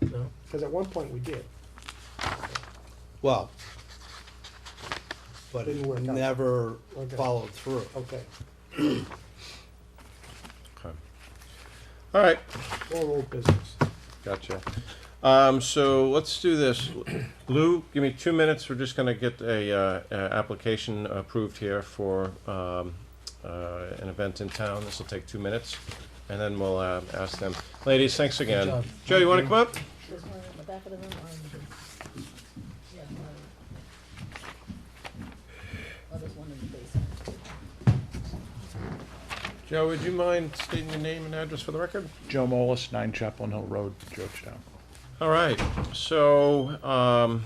No? because at one point we did. Well, but Didn't work out. never Okay. followed through. Okay, Okay. All right, more old business. gotcha. So let's do this. Lou, give me 2 minutes. We're just gonna get a application approved here for an event in town. This will take 2 minutes, and then we'll ask them. Ladies, thanks again. job. Joe, you wanna come up? There's one in the back of the room, yeah, there's one in the basement. Joe, would you mind stating your name and address for the record? Joe Molis, 9 Chaplain Hill Road, Georgetown. All right, so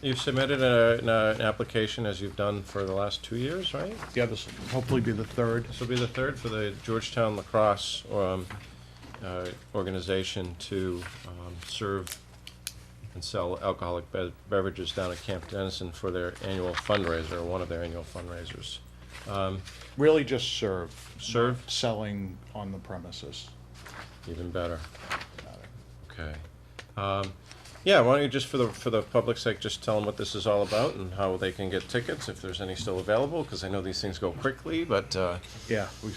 you've submitted an application, as you've done for the last 2 years, right? Yeah, this will hopefully be the third. This will be the third for the Georgetown Lacrosse organization to serve and sell alcoholic beverages down at Camp Dennison for their annual fundraiser, or one of their annual fundraisers. Really just serve. Serve? Not selling on the premises. Even better. Got it. Okay. Yeah, why don't you just, for the public's sake, just tell them what this is all about and how they can get tickets, if there's any still available, because I know these things go quickly, but, Yeah, we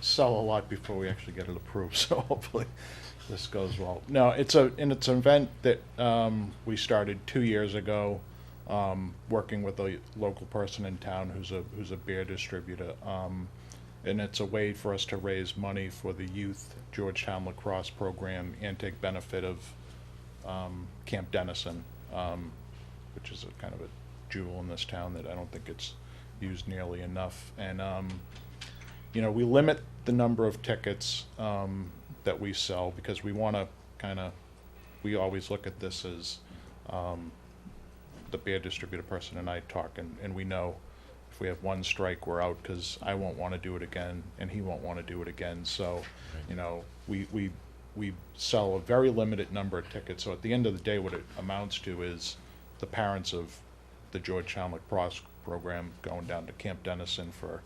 sell a lot before we actually get it approved, so hopefully this goes well. No, it's an event that we started 2 years ago, working with a local person in town who's a beer distributor. And it's a way for us to raise money for the youth Georgetown lacrosse program and take benefit of Camp Dennison, which is a kind of a jewel in this town that I don't think it's used nearly enough. And we limit the number of tickets that we sell because we want to we always look at this as the beer distributor person and I talk, and we know if we have one strike, we're out, because I won't want to do it again, and he won't want to do it again. So, we sell a very limited number of tickets. So at the end of the day, what it amounts to is the parents of the Georgetown lacrosse program going down to Camp Dennison for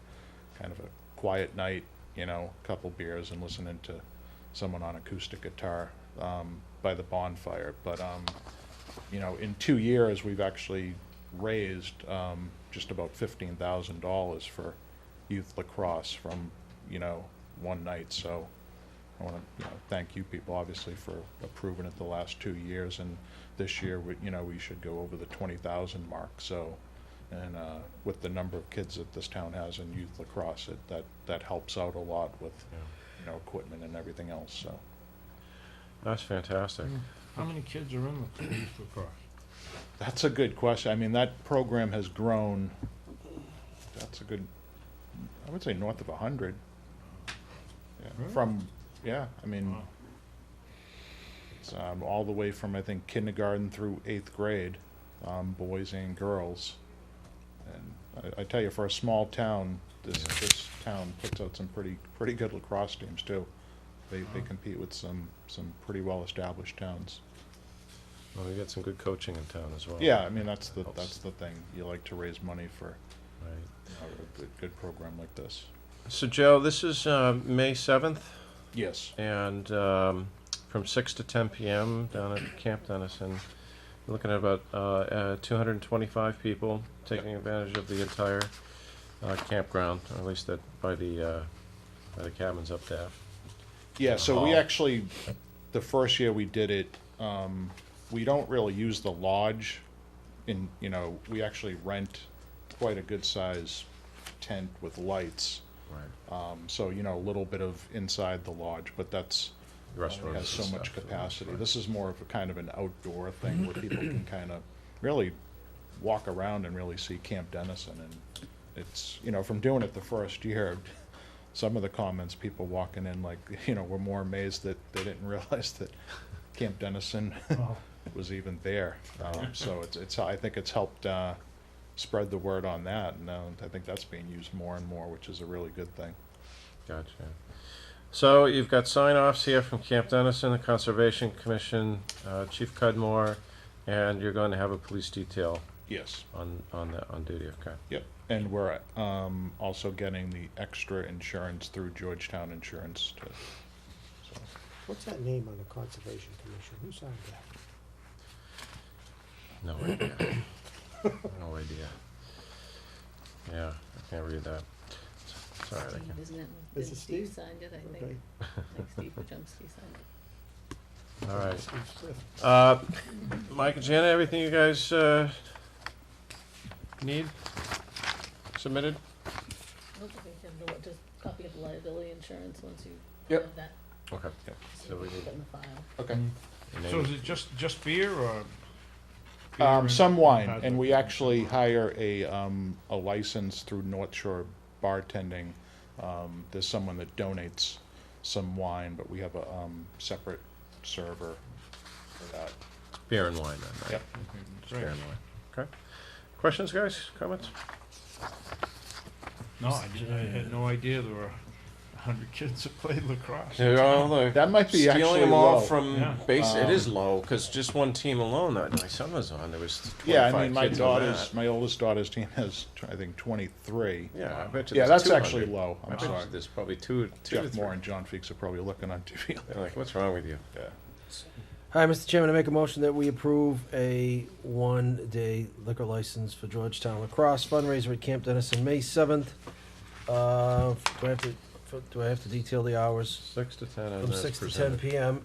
kind of a quiet night, a couple beers and listening to someone on acoustic guitar by the bonfire. But in 2 years, we've actually raised just about $15,000 for youth lacrosse from one night. So I want to thank you people obviously for approving it the last 2 years, and this year we should go over the 20,000 mark. So, and with the number of kids that this town has in youth lacrosse, that helps out a lot with equipment and everything else. So that's fantastic. How many kids are in the youth lacrosse? that's a good question. I mean, that program has grown. That's a good, I would say north of 100. Yeah, Really? I mean, Wow. it's all the way from I think kindergarten through 8th grade, boys and girls. And I tell you, for a small town, this town puts out some pretty good lacrosse teams too. They compete with some pretty well established towns. Well, we got some good coaching in town as well. Yeah, I mean that's the Helps. thing. You like to raise money for Right. a good program like this. So Joe, this is May 7th, Yes. and from 6 to 10 p.m. down at Camp Dennison. You're looking at about 225 people taking advantage of the entire campground, or at least that by the cabins up there. Yeah, so we Hall. actually, the first year we did it, we don't really use the lodge. We actually rent quite a good size tent with lights. Right. So, a little bit of inside the lodge, but that's Restaurants has so and much stuff, capacity. right. This is more of a kind of an outdoor thing where people can kind of really walk around and really see Camp Dennison. And it's, from doing it the first year, some of the comments, people walking in were more amazed that they didn't realize that Camp Dennison was even there. So I think it's helped spread the word on that, and I think that's being used more and more, which is a really good thing. Gotcha. So you've got sign-offs here from Camp Dennison, the Conservation Commission, Chief Cudmore, and you're going to have a police detail Yes. on duty. Okay. Yep. And we're also getting the extra insurance through Georgetown Insurance. So. What's that name on the Conservation Commission? Who signed that? No idea. No idea. Yeah, I can't read that. Sorry, I Steve, can't. isn't it? Is Didn't it Steve Steve? signed it, I Okay. think. Like Steve Wojcicki signed it. All right. Steve Smith. Mike and Janet, everything you guys need submitted? I don't think we have the, just copy of the liability insurance once you Yep. have that. Okay. So we need. Put in the file. Okay. and So then- is it just beer or? beer and Some wine, hard and we liquor? actually hire a license through North Shore Bartending. There's someone that donates some wine, but we have a separate server for that. beer and wine then, right? Yep. Just beer and wine. Okay. Questions, guys? Comments? No, I had no idea there were 100 kids that played lacrosse. That might be stealing actually them all low. from Yeah. base. It is low because just one team alone that my son was on, there was 25 Yeah, I mean, kids on my oldest daughter's team has, I think, 23. that. Yeah, I bet you. Yeah, there's that's actually 200. low. I I'm bet you sorry. there's probably two to Jeff three. Moore and John Feeks are probably looking on TV. They're like, what's wrong with you? Yeah. Hi, Mr. Chairman, I make a motion that we approve a one-day liquor license for Georgetown Lacrosse fundraiser at Camp Dennison, May 7th. Do I have to detail the hours? 6 to 10. From 6 to 10 p.m.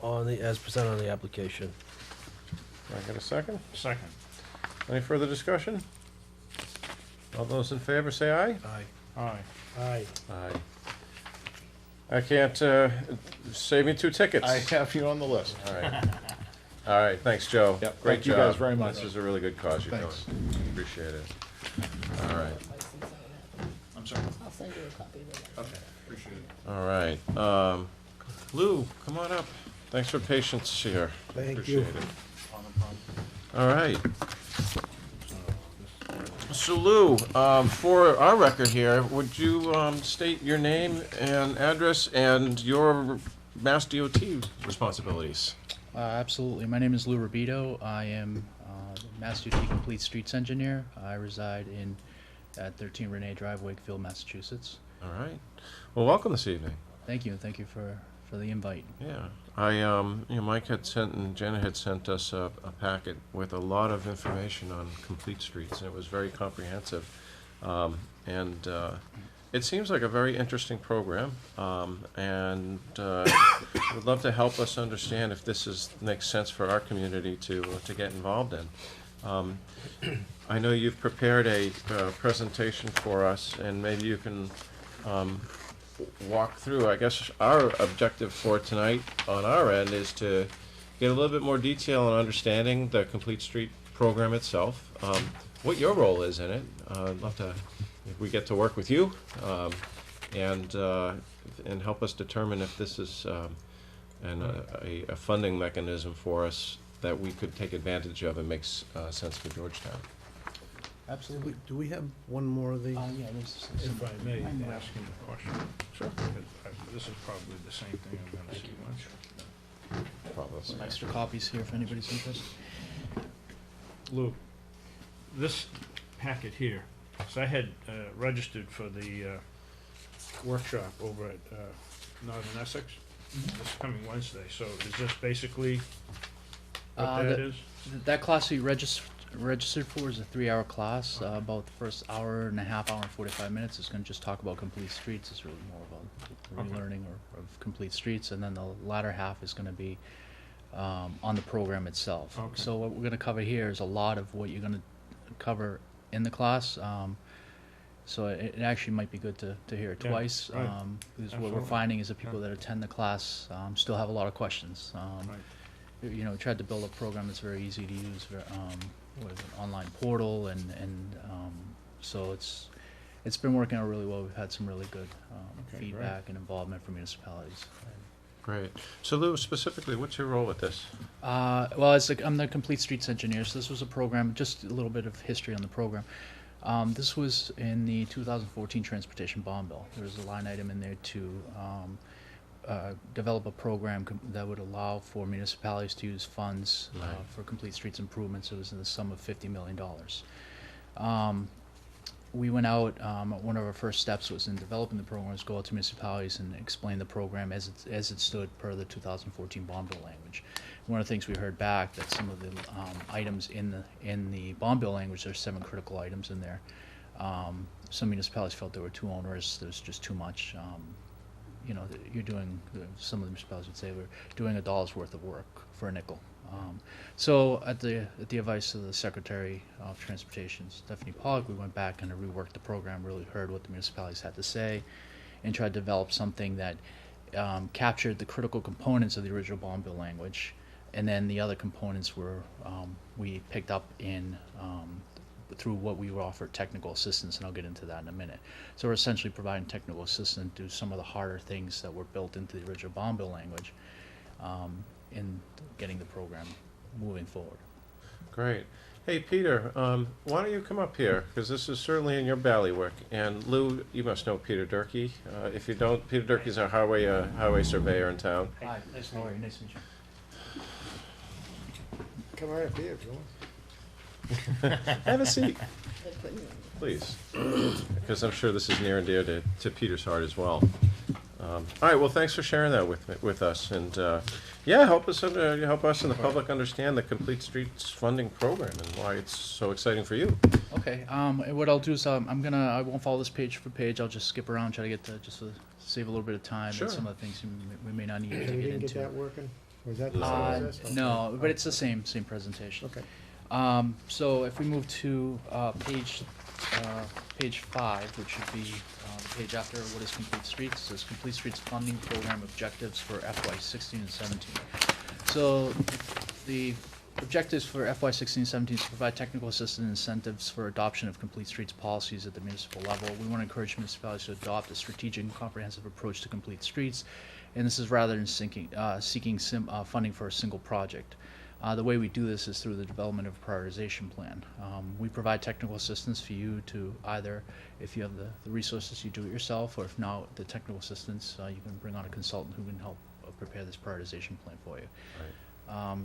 as presented on the application. I got a second? Second. Any further discussion? All those in favor say aye. Aye. Aye. Aye. Aye. I can't save me 2 tickets. I have you on the list. All right. All right. Thanks, Joe. Yep, Great thank job. you guys very much. This is a really good cause you're Thanks. doing. Appreciate it. All right. I'm sorry. I'll send you a copy of the Okay, appreciate it. All right. Lou, come on up. Thanks for patience here. Thank you. Appreciate it. All right. So Lou, for our record here, would you state your name and address and your Mass DOT responsibilities? Absolutely. My name is Lou Rubito. I am the Mass DOT Complete Streets Engineer. I reside at 13 Renee Drive, Wakefield, Massachusetts. All right. Well, welcome this evening. Thank you, and thank you for the invite. Yeah, Mike had sent and Jenna had sent us a packet with a lot of information on complete streets, and it was very comprehensive. It seems like a very interesting program, and would love to help us understand if this makes sense for our community to get involved in. I know you've prepared a presentation for us, and maybe you can walk through. I guess our objective for tonight on our end is to get a little bit more detail and understanding the Complete Street program itself, what your role is in it. I'd love to, if we get to work with you, and help us determine if this is a funding mechanism for us that we could take advantage of and makes sense for Georgetown. Absolutely. Do we have one more of these? Yeah, If I may ask him a question. Sure. This is probably the same thing I'm gonna see once. Probably. some extra copies here if anybody's interested. Lou, this packet here, so I had registered for the workshop over at Northern Essex. This coming Wednesday, so is this basically what that is? That class you registered for is a 3-hour class. About the first hour and a half, hour and 45 minutes is going to just talk about complete streets. It's really more about relearning of complete streets, and then the latter half is going to be on the program itself. Okay. So what we're going to cover here is a lot of what you're going to cover in the class. So it actually might be good to hear it Yeah, twice, right. because what we're Absolutely. finding is that people that attend the class still have a lot of questions. Right. You know, we tried to build a program that's very easy to use, with an online portal, and so it's been working out really well. We've had some really good Okay, feedback and involvement from municipalities. Great. So Lou, specifically, what's your role with this? Well, I'm the Complete Streets Engineer, so this was a program, just a little bit of history on the program. This was in the 2014 transportation bond bill. There was a line item in there to develop a program that would allow for municipalities to use funds for complete streets improvements. It was in the sum of $50 million. We went out, one of our first steps was in developing the program was go out to municipalities and explain the program as it stood per the 2014 bond bill language. One of the things we heard back that some of the items in the bond bill language, there's 7 critical items in there. Some municipalities felt they were too onerous, there was just too much. You know, you're doing, some of the municipalities would say we're doing $1 worth of work for a nickel. So at the advice of the Secretary of Transportation, Stephanie Pollock, we went back and reworked the program, really heard what the municipalities had to say, and tried to develop something that captured the critical components of the original bond bill language, and then the other components were we picked up in through what we offer technical assistance, and I'll get into that in a minute. So we're essentially providing technical assistance to do some of the harder things that were built into the original bond bill language in getting the program moving forward. Great. Hey, Peter, why don't you come up here? Because this is certainly in your bailiwick. And Lou, you must know Peter Durkee. If you don't, Peter Durkee's our highway surveyor in town. Hi, nice to meet you. Nice to meet you. Come right up here if you want. Have a seat, please, because I'm sure this is near and dear to Peter's heart as well. All right, well, thanks for sharing that with us, and yeah, help us and the public understand the Complete Streets funding program and why it's so exciting for you. Okay. And what I'll do is I won't follow this page for page. I'll just skip around, try to get to just to save a little bit of time. Sure. And some of the things we may not need to You get didn't into. get that working? Was that the same as this? No, but it's the same presentation. Okay. So if we move to page 5, which should be the page after what is Complete Streets, it says Complete Streets Funding Program Objectives for FY16 and 17. So the objectives for FY16 and 17 is to provide technical assistance and incentives for adoption of Complete Streets policies at the municipal level. We want to encourage municipalities to adopt a strategic and comprehensive approach to complete streets, and this is rather than seeking funding for a single project. The way we do this is through the development of a prioritization plan. We provide technical assistance for you to either, if you have the resources, you do it yourself, or if not, the technical assistance, you can bring on a consultant who can help prepare this prioritization plan for you. Right.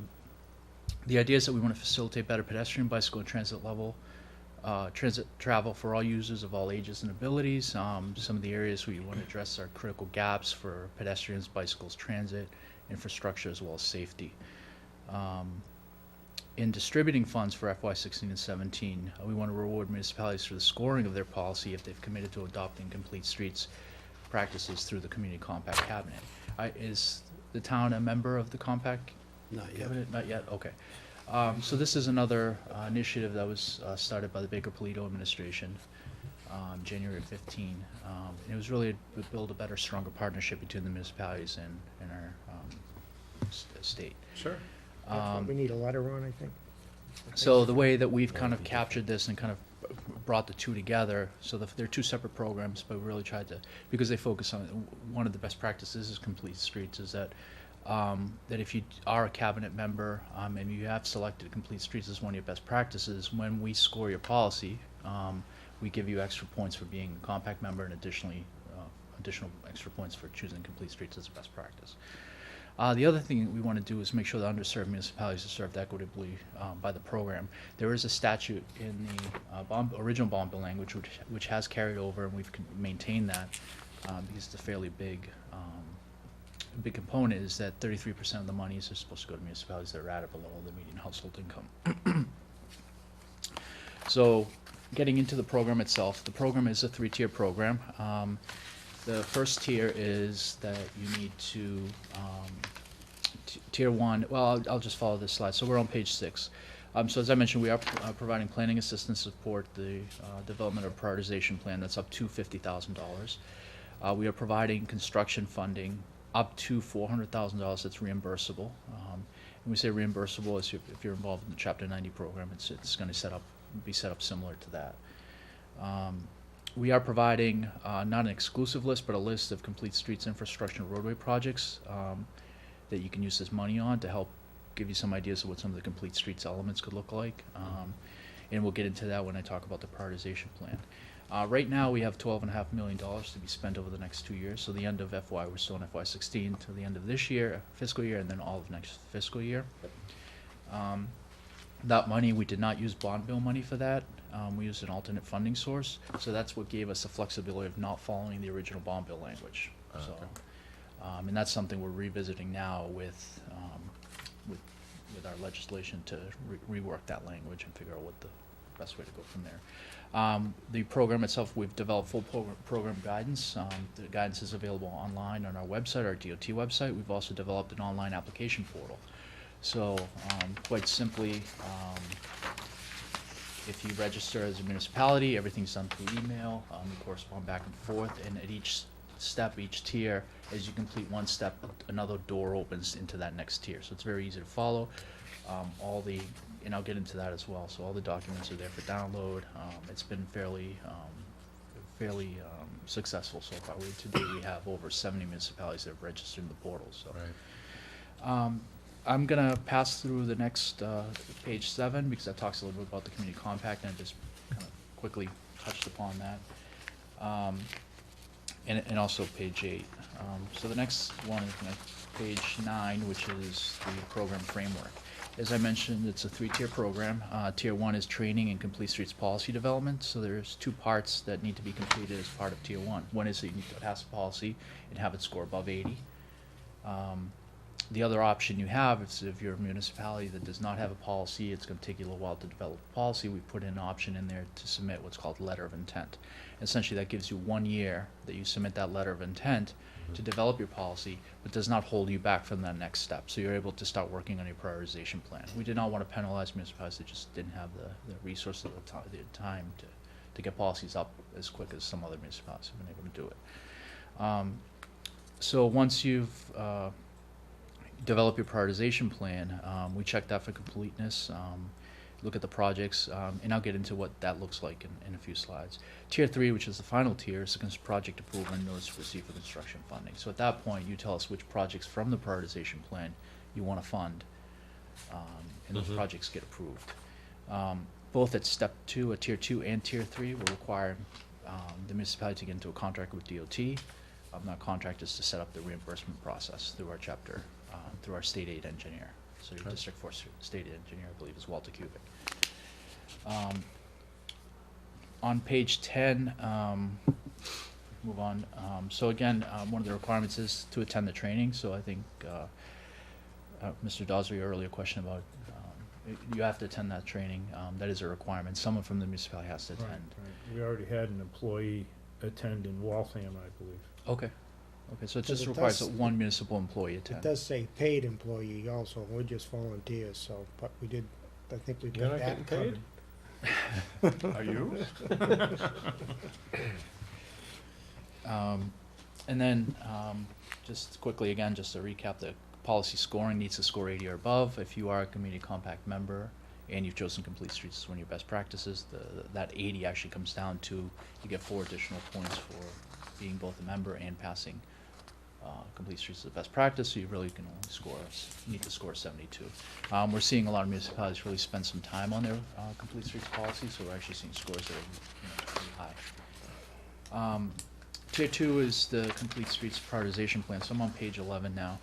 The idea is that we want to facilitate better pedestrian, bicycle, and transit travel for all users of all ages and abilities. Some of the areas we want to address are critical gaps for pedestrians, bicycles, transit, infrastructure, as well as safety. In distributing funds for FY16 and 17, we want to reward municipalities for the scoring of their policy if they've committed to adopting Complete Streets practices through the Community Compact Cabinet. Is the town a member of the Compact Not yet. Cabinet? Not yet, okay. So this is another initiative that was started by the Baker-Polito administration January of 15. It was really to build a better, stronger partnership between the municipalities and our state. Sure. That's what we need a letter on, I think. So the way that we've kind of captured this and kind of brought the two together, so they're two separate programs, but we really tried to, because they focus on, one of the best practices is Complete Streets, is that that if you are a cabinet member and you have selected Complete Streets as one of your best practices, when we score your policy, we give you extra points for being a compact member and additional extra points for choosing Complete Streets as a best practice. The other thing we want to do is make sure that underserved municipalities are served equitably by the program. There is a statute in the original bond bill language which has carried over, and we've maintained that because it's a fairly big component, is that 33% of the monies are supposed to go to municipalities that are at or below the median household income. So getting into the program itself, the program is a 3-tier program. The first tier is that you need to, tier 1, well, I'll just follow this slide. So we're on page 6. So as I mentioned, we are providing planning assistance support, the development of a prioritization plan that's up to $50,000. We are providing construction funding up to $400,000 that's reimbursable. And we say reimbursable as if you're involved in the Chapter 90 program, it's going to be set up similar to that. We are providing not an exclusive list, but a list of Complete Streets infrastructure and roadway projects that you can use this money on to help give you some ideas of what some of the Complete Streets elements could look like. and we'll get into that when I talk about the prioritization plan. Right now, we have $12.5 million to be spent over the next 2 years. So the end of FY, we're still in FY16 to the end of this year, fiscal year, and then all of next fiscal year. That money, we did not use bond bill money for that. We used an alternate funding source. So that's what gave us the flexibility of not following the original bond bill language. So, and that's something we're revisiting now with our legislation to rework that language and figure out what the best way to go from there. The program itself, we've developed full program guidance. The guidance is available online on our website, our DOT website. We've also developed an online application portal. So quite simply, if you register as a municipality, everything's done through email. We correspond back and forth, and at each step, each tier, as you complete one step, another door opens into that next tier. So it's very easy to follow. And I'll get into that as well. So all the documents are there for download. It's been fairly successful so far. Today we have over 70 municipalities that have registered in the portal. So. Right. I'm gonna pass through the next page 7 because that talks a little bit about the community compact, and I just kind of quickly touched upon that. And also page 8. So the next one is page 9, which is the program framework. As I mentioned, it's a 3-tier program. Tier 1 is training and complete streets policy development. So there's 2 parts that need to be completed as part of Tier 1. One is that you need to pass a policy and have it score above 80. The other option you have is if you're a municipality that does not have a policy, it's going to take you a little while to develop a policy. We put an option in there to submit what's called letter of intent. Essentially, that gives you 1 year that you submit that letter of intent to develop your policy, but does not hold you back from that next step. So you're able to start working on your prioritization plan. We did not want to penalize municipalities that just didn't have the resources or the time to get policies up as quick as some other municipalities have been able to do it. So once you've developed your prioritization plan, we check that for completeness, look at the projects, and I'll get into what that looks like in a few slides. Tier 3, which is the final tier, is the project approval and notice to proceed for construction funding. So at that point, you tell us which projects from the prioritization plan you want to fund, and those projects get approved. Both at step 2, at tier 2 and tier 3, will require the municipality to get into a contract with DOT. That contract is to set up the reimbursement process through our chapter, through our state aid engineer. So your District 4 state aid engineer, I believe, is Walter Kubik. On page 10, move on. So again, one of the requirements is to attend the training. So I think Mr. Dawes, your earlier question about you have to attend that training. That is a requirement. Someone from the municipality has to attend. Right. We already had an employee attend in Waltham, I believe. Okay. Okay, so it But just it requires does- that one municipal employee attend. It does say paid employee also, we're just volunteers, so, but we did, I think we You're got not that getting covered. paid? Are you? And then, just quickly again, just to recap, the policy scoring needs to score 80 or above. If you are a community compact member and you've chosen complete streets as one of your best practices, that 80 actually comes down to you get 4 additional points for being both a member and passing complete streets as a best practice. So you really can only need to score 72. We're seeing a lot of municipalities really spend some time on their complete streets policy, so we're actually seeing scores that are pretty high. Tier 2 is the complete streets prioritization plan. So I'm on page 11 now.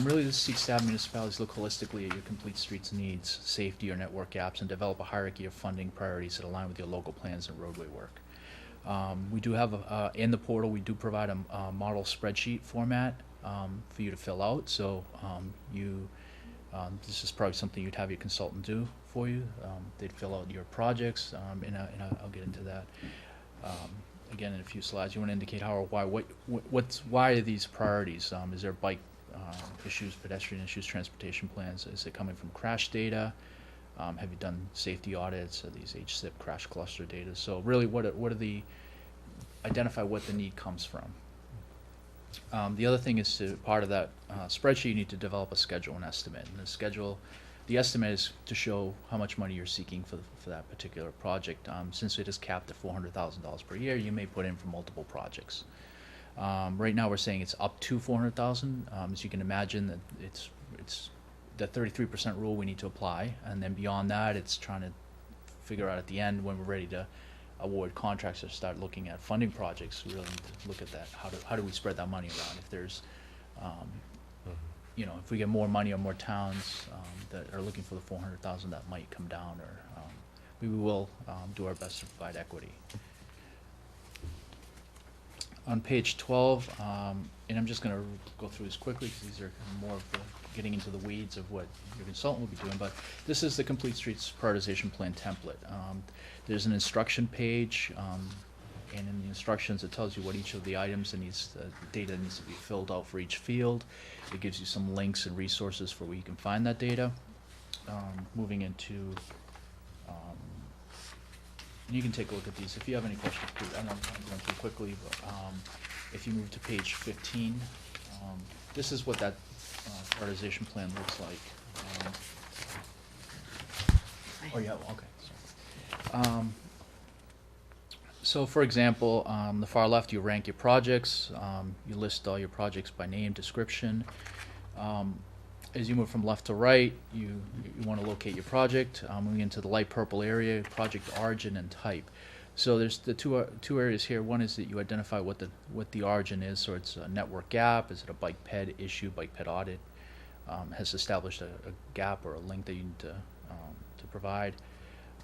Really, this seeks to have municipalities look holistically at your complete streets needs, safety or network gaps, and develop a hierarchy of funding priorities that align with your local plans and roadway work. We do have, in the portal, we do provide a model spreadsheet format for you to fill out. So this is probably something you'd have your consultant do for you. They'd fill out your projects, and I'll get into that. Again, in a few slides, you want to indicate how or why. Why are these priorities? Is there bike issues, pedestrian issues, transportation plans? Is it coming from crash data? Have you done safety audits? Are these HSIP crash cluster data? So really, what are the identify what the need comes from? The other thing is part of that spreadsheet, you need to develop a schedule and estimate. And the estimate is to show how much money you're seeking for that particular project. Since it is capped at $400,000 per year, you may put in for multiple projects. Right now, we're saying it's up to $400,000. As you can imagine, that it's the 33% rule we need to apply, and then beyond that, it's trying to figure out at the end when we're ready to award contracts or start looking at funding projects, we really need to look at that. How do we spread that money around? If there's, you know, if we get more money or more towns that are looking for the 400,000, that might come down, or we will do our best to provide equity. On page 12, and I'm just going to go through this quickly because these are more of the getting into the weeds of what your consultant will be doing, but this is the Complete Streets Prioritization Plan template. There's an instruction page, and in the instructions it tells you what each of the items that the data needs to be filled out for each field. It gives you some links and resources for where you can find that data. Moving into, you can take a look at these. If you have any questions, please. I know I'm going through quickly, but if you move to page 15, this is what that prioritization plan looks like. Oh yeah, okay. Sorry. So for example, the far left, you rank your projects. You list all your projects by name, description. As you move from left to right, you want to locate your project. Moving into the light purple area, project origin and type. So there's the two areas here. One is that you identify what the origin is. So it's a network gap. Is it a bike ped issue, bike ped audit? Has established a gap or a link that you need to provide.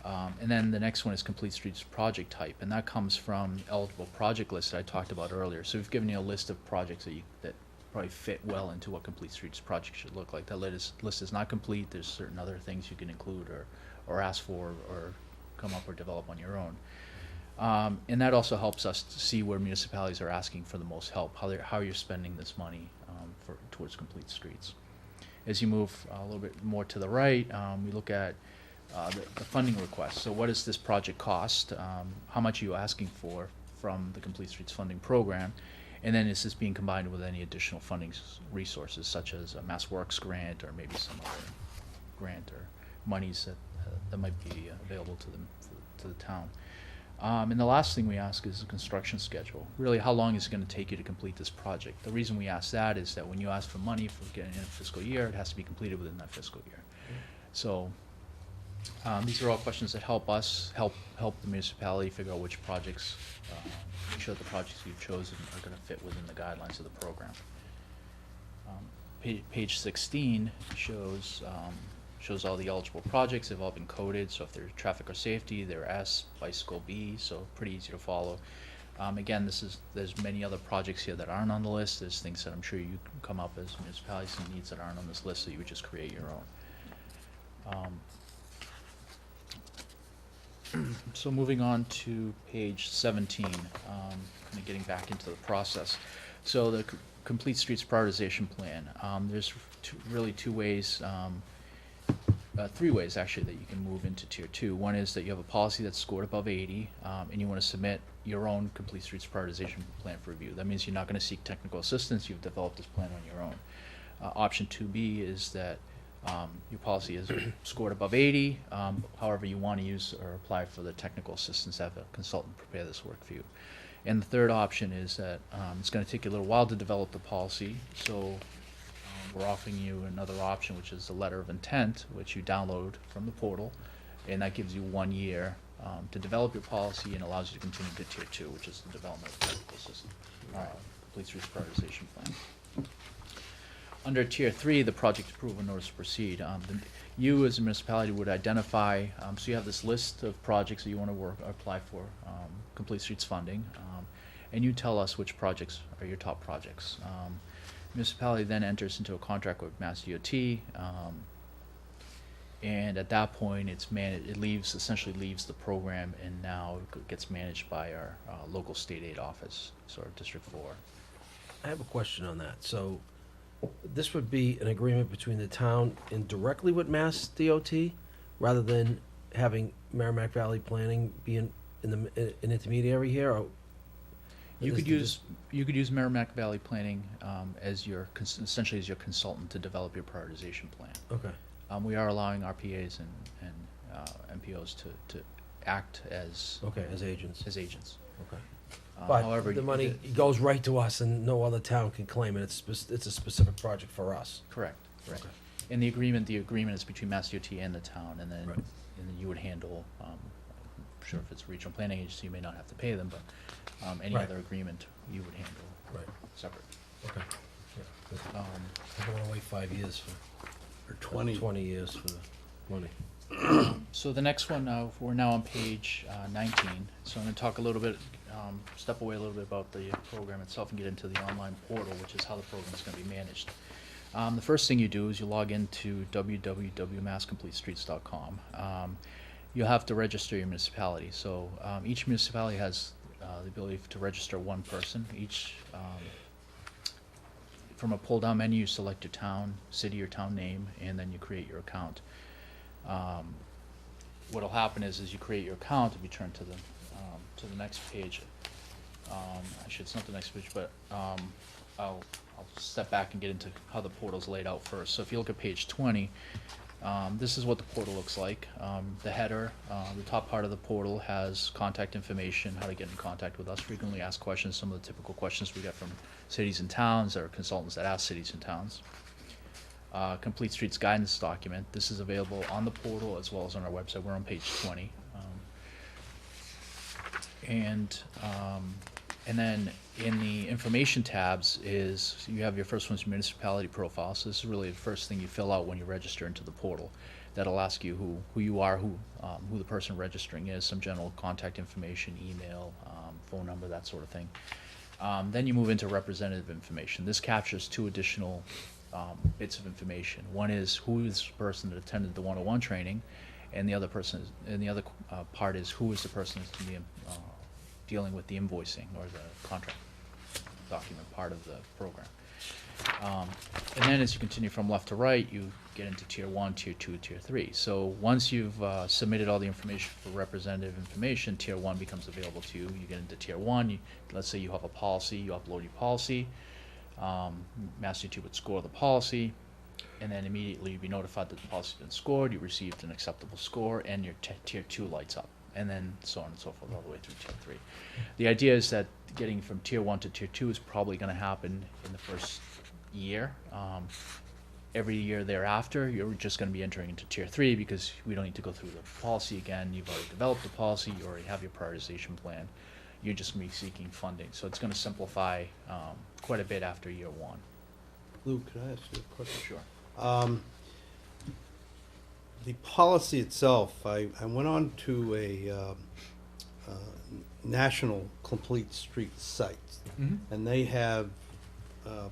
And then the next one is Complete Streets project type, and that comes from eligible project list that I talked about earlier. So we've given you a list of projects that probably fit well into what Complete Streets project should look like. That list is not complete. There's certain other things you can include or ask for or come up or develop on your own. And that also helps us to see where municipalities are asking for the most help, how you're spending this money towards Complete Streets. As you move a little bit more to the right, we look at the funding request. So what does this project cost? How much are you asking for from the Complete Streets funding program? And then is this being combined with any additional funding resources, such as a Mass Works grant or maybe some other grant or monies that might be available to the town? And the last thing we ask is the construction schedule. Really, how long is it going to take you to complete this project? The reason we ask that is that when you ask for money for getting in a fiscal year, it has to be completed within that fiscal year. So these are all questions that help us help the municipality figure out which projects, make sure that the projects you've chosen are going to fit within the guidelines of the program. Page 16 shows all the eligible projects. They've all been coded, so if they're traffic or safety, they're S, bicycle B, so pretty easy to follow. Again, there's many other projects here that aren't on the list. There's things that I'm sure you can come up as municipalities and needs that aren't on this list, so you would just create your own. So moving on to page 17, kind of getting back into the process. So the Complete Streets Prioritization Plan. There's really three ways actually that you can move into Tier 2. One is that you have a policy that's scored above 80, and you want to submit your own Complete Streets Prioritization Plan for review. That means you're not going to seek technical assistance. You've developed this plan on your own. Option 2B is that your policy is scored above 80. However, you want to use or apply for the technical assistance, have a consultant prepare this work for you. And the third option is that it's going to take you a little while to develop the policy, so we're offering you another option, which is a letter of intent, which you download from the portal, and that gives you 1 year to develop your policy and allows you to continue to Tier 2, which is the development of the technical assistance, Complete Streets Prioritization Plan. Under Tier 3, the project approval notice to proceed. You as a municipality would identify, so you have this list of projects that you want to apply for Complete Streets funding, and you tell us which projects are your top projects. Municipality then enters into a contract with Mass DOT, and at that point it essentially leaves the program and now gets managed by our local state aid office, so our District 4. I have a question on that. So this would be an agreement between the town and directly with Mass DOT, rather than having Merrimack Valley Planning be an intermediary here, or you could use Merrimack Valley Planning as essentially as your consultant to develop your prioritization plan. Okay. We are allowing RPAs and MPOs to act as agents. Okay. But however, the money goes right to us, and no other town can claim it. It's a specific project for us. Correct. Okay. In the agreement is between Mass DOT and the town, and then, Right. and then you would handle, I'm sure if it's a regional planning agency, you may not have to pay them, but, any Right. other agreement you would handle Right. separate. Okay. Yeah. Um, I don't wanna wait 5 years Or 20. 20 years for the money. So the next one, we're now on page 19. So I'm going to talk a little bit, step away a little bit about the program itself and get into the online portal, which is how the program is going to be managed. The first thing you do is you log into www.masscompletestreets.com. You'll have to register your municipality. So each municipality has the ability to register one person. From a pull-down menu, you select your town, city or town name, and then you create your account. What'll happen is you create your account, if you turn to the next page, actually it's not the next page, but I'll step back and get into how the portal's laid out first. So if you look at page 20, this is what the portal looks like. The header, the top part of the portal has contact information, how to get in contact with us, frequently asked questions, some of the typical questions we get from cities and towns or consultants that ask cities and towns. Complete Streets guidance document. This is available on the portal as well as on our website. We're on page 20. And then in the information tabs is, you have your first one's municipality profile. So this is really the first thing you fill out when you register into the portal. That'll ask you who you are, who the person registering is, some general contact information, email, phone number, that sort of thing. Then you move into representative information. This captures two additional bits of information. One is who is the person that attended the 101 training, and the other part is who is the person that's going to be dealing with the invoicing or the contract document part of the program. And then as you continue from left to right, you get into tier 1, tier 2, tier 3. So once you've submitted all the information for representative information, tier 1 becomes available to you. You get into tier 1, let's say you have a policy, you upload your policy, Mass DOT would score the policy, and then immediately you'd be notified that the policy's been scored, you received an acceptable score, and your tier 2 lights up, and then so on and so forth all the way through tier 3. The idea is that getting from tier 1 to tier 2 is probably going to happen in the first year. Every year thereafter, you're just going to be entering into tier 3 because we don't need to go through the policy again. You've already developed the policy, you already have your prioritization plan. You're just going to be seeking funding. So it's going to simplify quite a bit after year 1. Lou, could I ask you a question? Sure. The policy itself, I went on to a national complete street site, and they have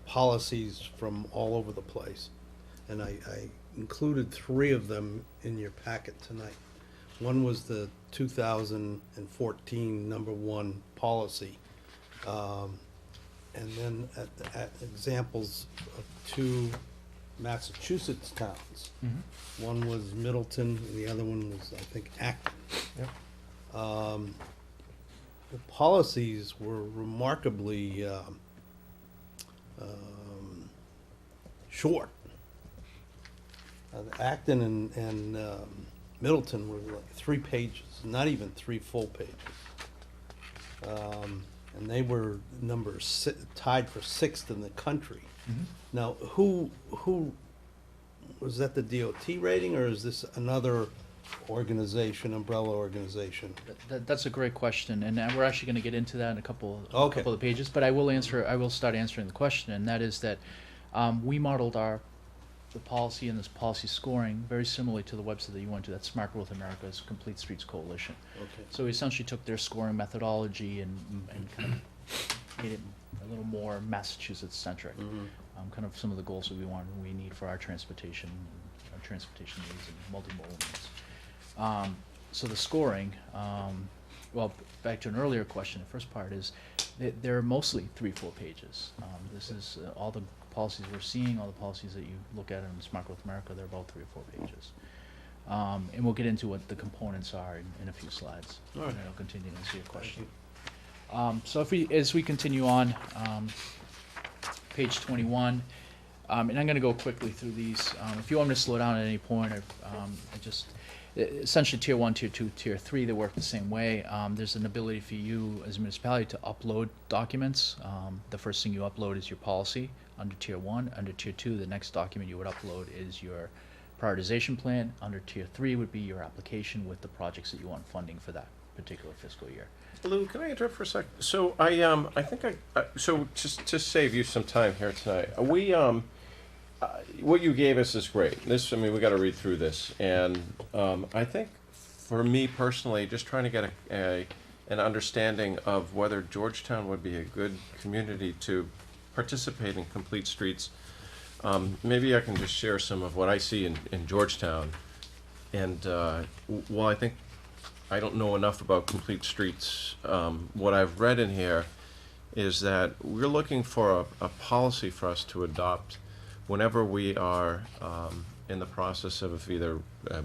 policies from all over the place. And I included 3 of them in your packet tonight. One was the 2014 #1 policy. And then at examples of 2 Massachusetts towns. One was Middleton, and the other one was, I think, Acton. Yep. The policies were remarkably short. Acton and Middleton were like 3 pages, not even 3 full pages. And they were tied for 6th in the country. Now, who was that, the DOT rating, or is this another organization, umbrella organization? That's a great question, and we're actually going to get into that in a couple Okay. of pages. But I will start answering the question, and that is that we modeled the policy and this policy scoring very similarly to the website that you went to. That's Smart Growth America's Complete Streets Coalition. Okay. So we essentially took their scoring methodology and kind of made it a little more Massachusetts-centric. Kind of some of the goals that we need for our transportation needs and multimodal needs. So the scoring, well, back to an earlier question, the first part is they're mostly 3-4 pages. This is all the policies we're seeing, all the policies that you look at in Smart Growth America, they're about 3 or 4 pages. And we'll get into what the components are in a few slides. All right. And I'll continue to answer your question. So as we continue on, page 21, and I'm going to go quickly through these. If you want me to slow down at any point, essentially tier 1, tier 2, tier 3, they work the same way. There's an ability for you as a municipality to upload documents. The first thing you upload is your policy. under tier 1. Under tier 2, the next document you would upload is your prioritization plan. Under tier 3 would be your application with the projects that you want funding for that particular fiscal year. Lou, can I interrupt for a second? So I think so just to save you some time here tonight, what you gave us is great. This, I mean, we got to read through this, and I think for me personally, just trying to get an understanding of whether Georgetown would be a good community to participate in Complete Streets. Maybe I can just share some of what I see in Georgetown, and while I don't know enough about Complete Streets, what I've read in here is that we're looking for a policy for us to adopt whenever we are in the process of either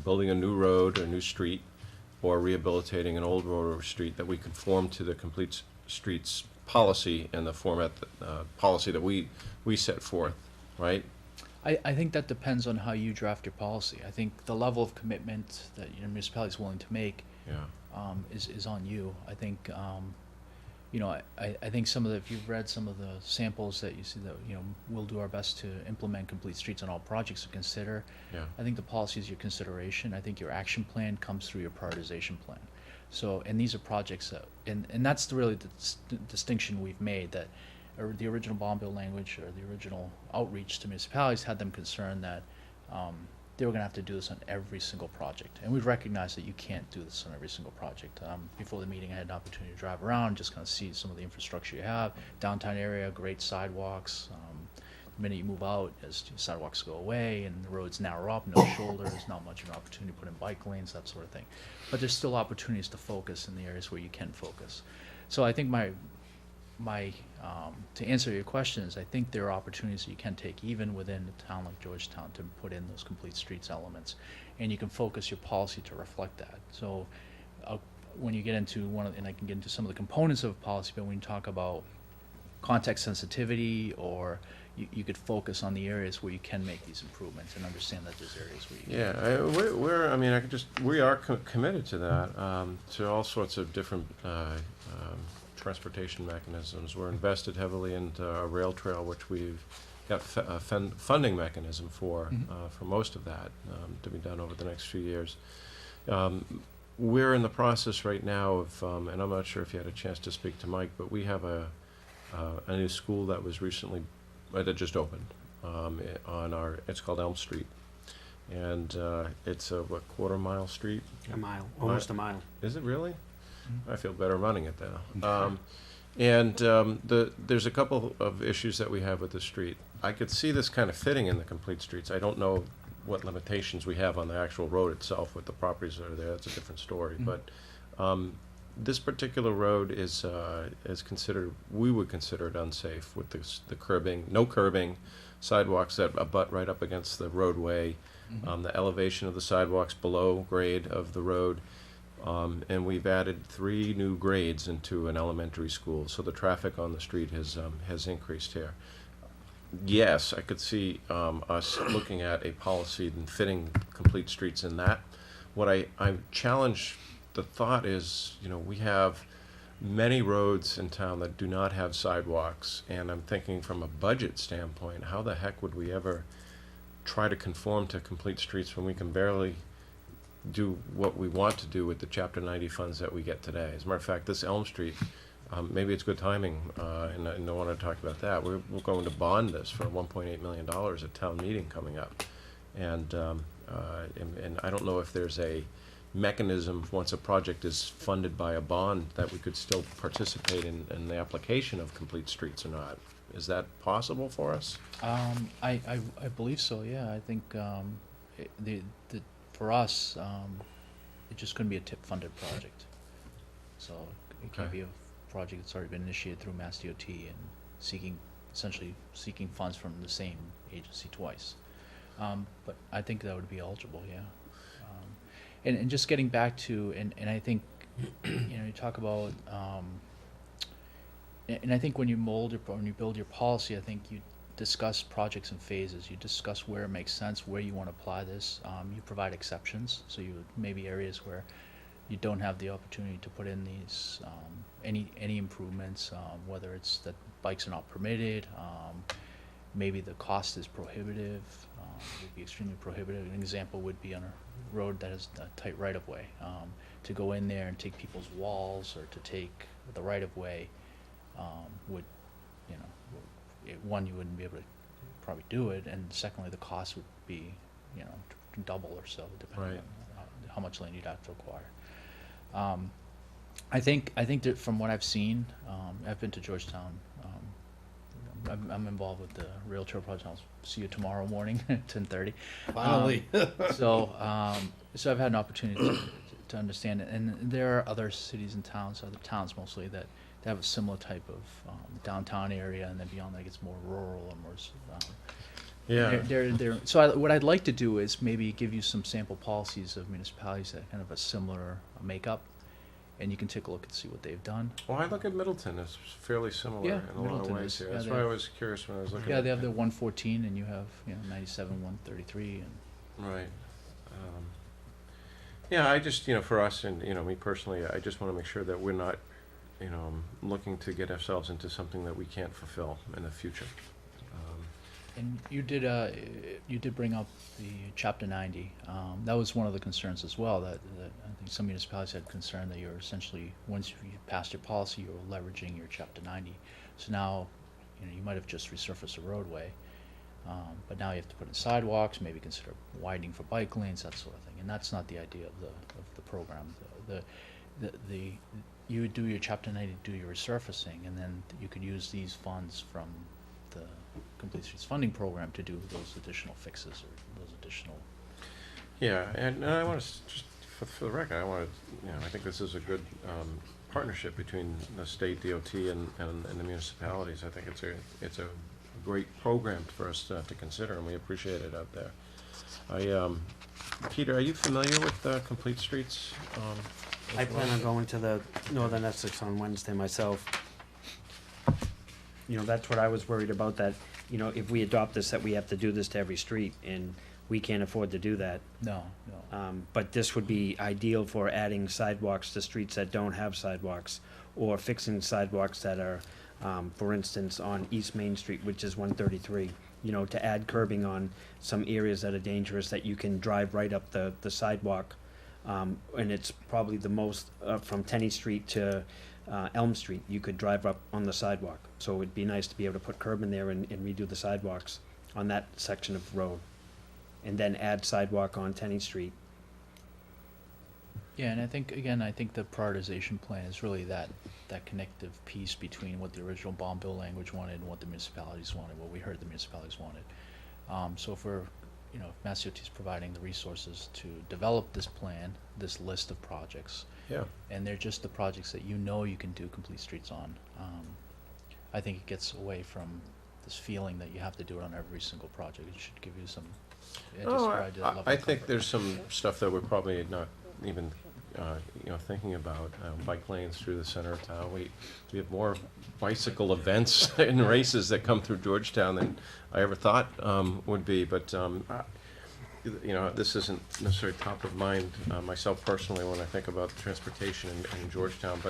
building a new road or new street or rehabilitating an old road or street, that we conform to the Complete Streets policy and the format policy that we set forth, right? I think that depends on how you draft your policy. I think the level of commitment that your municipality is willing to make is on you. I think I think if you've read some of the samples that you see that we'll do our best to implement Complete Streets on all projects to consider. Yeah. I think the policy is your consideration. I think your action plan comes through your prioritization plan. So, and these are projects that, and that's really the distinction we've made, that the original bond bill language or the original outreach to municipalities had them concerned that they were going to have to do this on every single project. And we've recognized that you can't do this on every single project. Before the meeting, I had an opportunity to drive around, just kind of see some of the infrastructure you have. Downtown area, great sidewalks. The minute you move out, as sidewalks go away and the roads narrow up, no shoulders, not much of an opportunity to put in bike lanes, that sort of thing. But there's still opportunities to focus in the areas where you can focus. So I think to answer your questions, I think there are opportunities that you can take even within a town like Georgetown to put in those Complete Streets elements, and you can focus your policy to reflect that. So when you get into and I can get into some of the components of policy, but when you talk about context sensitivity, or you could focus on the areas where you can make these improvements and understand that there's areas where you can. We are committed to that, to all sorts of different transportation mechanisms. We're invested heavily into a rail trail, which we've got a funding mechanism for most of that to be done over the next few years. We're in the process right now of, and I'm not sure if you had a chance to speak to Mike, but we have a new school that was recently, that just opened it's called Elm Street. And it's a quarter-mile street? A mile, almost a mile. Is it really? I feel better running it now. There's a couple of issues that we have with the street. I could see this kind of fitting in the Complete Streets. I don't know what limitations we have on the actual road itself with the properties that are there. That's a different story. But this particular road is considered, we would consider it unsafe with the curbing, no curbing, sidewalks that abut right up against the roadway, the elevation of the sidewalks below grade of the road. And we've added 3 new grades into an elementary school, so the traffic on the street has increased here. Yes, I could see us looking at a policy and fitting Complete Streets in that. What I challenge the thought is, we have many roads in town that do not have sidewalks, and I'm thinking from a budget standpoint, how the heck would we ever try to conform to Complete Streets when we can barely do what we want to do with the Chapter 90 funds that we get today? As a matter of fact, this Elm Street, maybe it's good timing, and I don't want to talk about that. We're going to bond this for $1.8 million at town meeting coming up, and I don't know if there's a mechanism once a project is funded by a bond that we could still participate in the application of Complete Streets or not. Is that possible for us? I believe so. Yeah, I think for us, it's just going to be a tip-funded project. So it can be a project that's already been initiated through Mass DOT and essentially seeking funds from the same agency twice. But I think that would be eligible, yeah. And just getting back to, and I think, you talk about, and I think when you build your policy, I think you discuss projects in phases. You discuss where it makes sense, where you want to apply this. You provide exceptions, so you maybe areas where you don't have the opportunity to put in these any improvements, whether it's that bikes are not permitted, maybe the cost is prohibitive, would be extremely prohibitive. An example would be on a road that has a tight right-of-way. To go in there and take people's walls or to take the right-of-way would, you know, one, you wouldn't be able to probably do it, and secondly, the cost would be, you know, double or so, depending Right. on how much land you'd have to acquire. I think that from what I've seen, I've been to Georgetown. I'm involved with the rail trail project. I'll see you tomorrow morning, 10:30. Finally. So I've had an opportunity to understand it, and there are other cities and towns, other towns mostly, that have a similar type of downtown area, and then beyond that, it's more rural and more. Yeah. So what I'd like to do is maybe give you some sample policies of municipalities that kind of a similar makeup, and you can take a look and see what they've done. Well, I look at Middleton as fairly similar Yeah, in a lot of Middleton ways is- here. yeah, That's they why I have- was curious when I was looking Yeah, at they have the 114, and you have 97, 133, and Right. Yeah, I just, for us and, me personally, I just want to make sure that we're not, looking to get ourselves into something that we can't fulfill in the future. And you did bring up the Chapter 90. That was one of the concerns as well, that I think some municipalities had concern that you're essentially, once you passed your policy, you're leveraging your Chapter 90. So now, you might have just resurfaced a roadway, but now you have to put in sidewalks, maybe consider widening for bike lanes, that sort of thing. And that's not the idea of the program. You would do your Chapter 90, do your resurfacing, and then you could use these funds from the Complete Streets funding program to do those additional fixes or those additional. Yeah, and I want to just, for the record, I think this is a good partnership between the state DOT and the municipalities. I think it's a great program for us to consider, and we appreciate it out there. Peter, are you familiar with Complete Streets? I plan on going to the Northern Essex on Wednesday myself. That's what I was worried about, that, if we adopt this, that we have to do this to every street, and we can't afford to do that. No. But this would be ideal for adding sidewalks to streets that don't have sidewalks, or fixing sidewalks that are, for instance, on East Main Street, which is 133. To add curbing on some areas that are dangerous, that you can drive right up the sidewalk. And it's probably the most, from Tenney Street to Elm Street, you could drive up on the sidewalk. So it'd be nice to be able to put curb in there and redo the sidewalks on that section of road. And then add sidewalk on Tenney Street. Yeah, and I think the prioritization plan is really that connective piece between what the original bond bill language wanted and what the municipalities wanted, what we heard the municipalities wanted. So if Mass DOT is providing the resources to develop this plan, this list of projects, Yeah. and they're just the projects that you can do Complete Streets on, I think it gets away from this feeling that you have to do it on every single project. It should give you some. I think there's some stuff that we're probably not even, thinking about. Bike lanes through the center of town. We have more bicycle events and races that come through Georgetown than I ever thought would be. But this isn't necessarily top of mind myself personally when I think about transportation in Georgetown.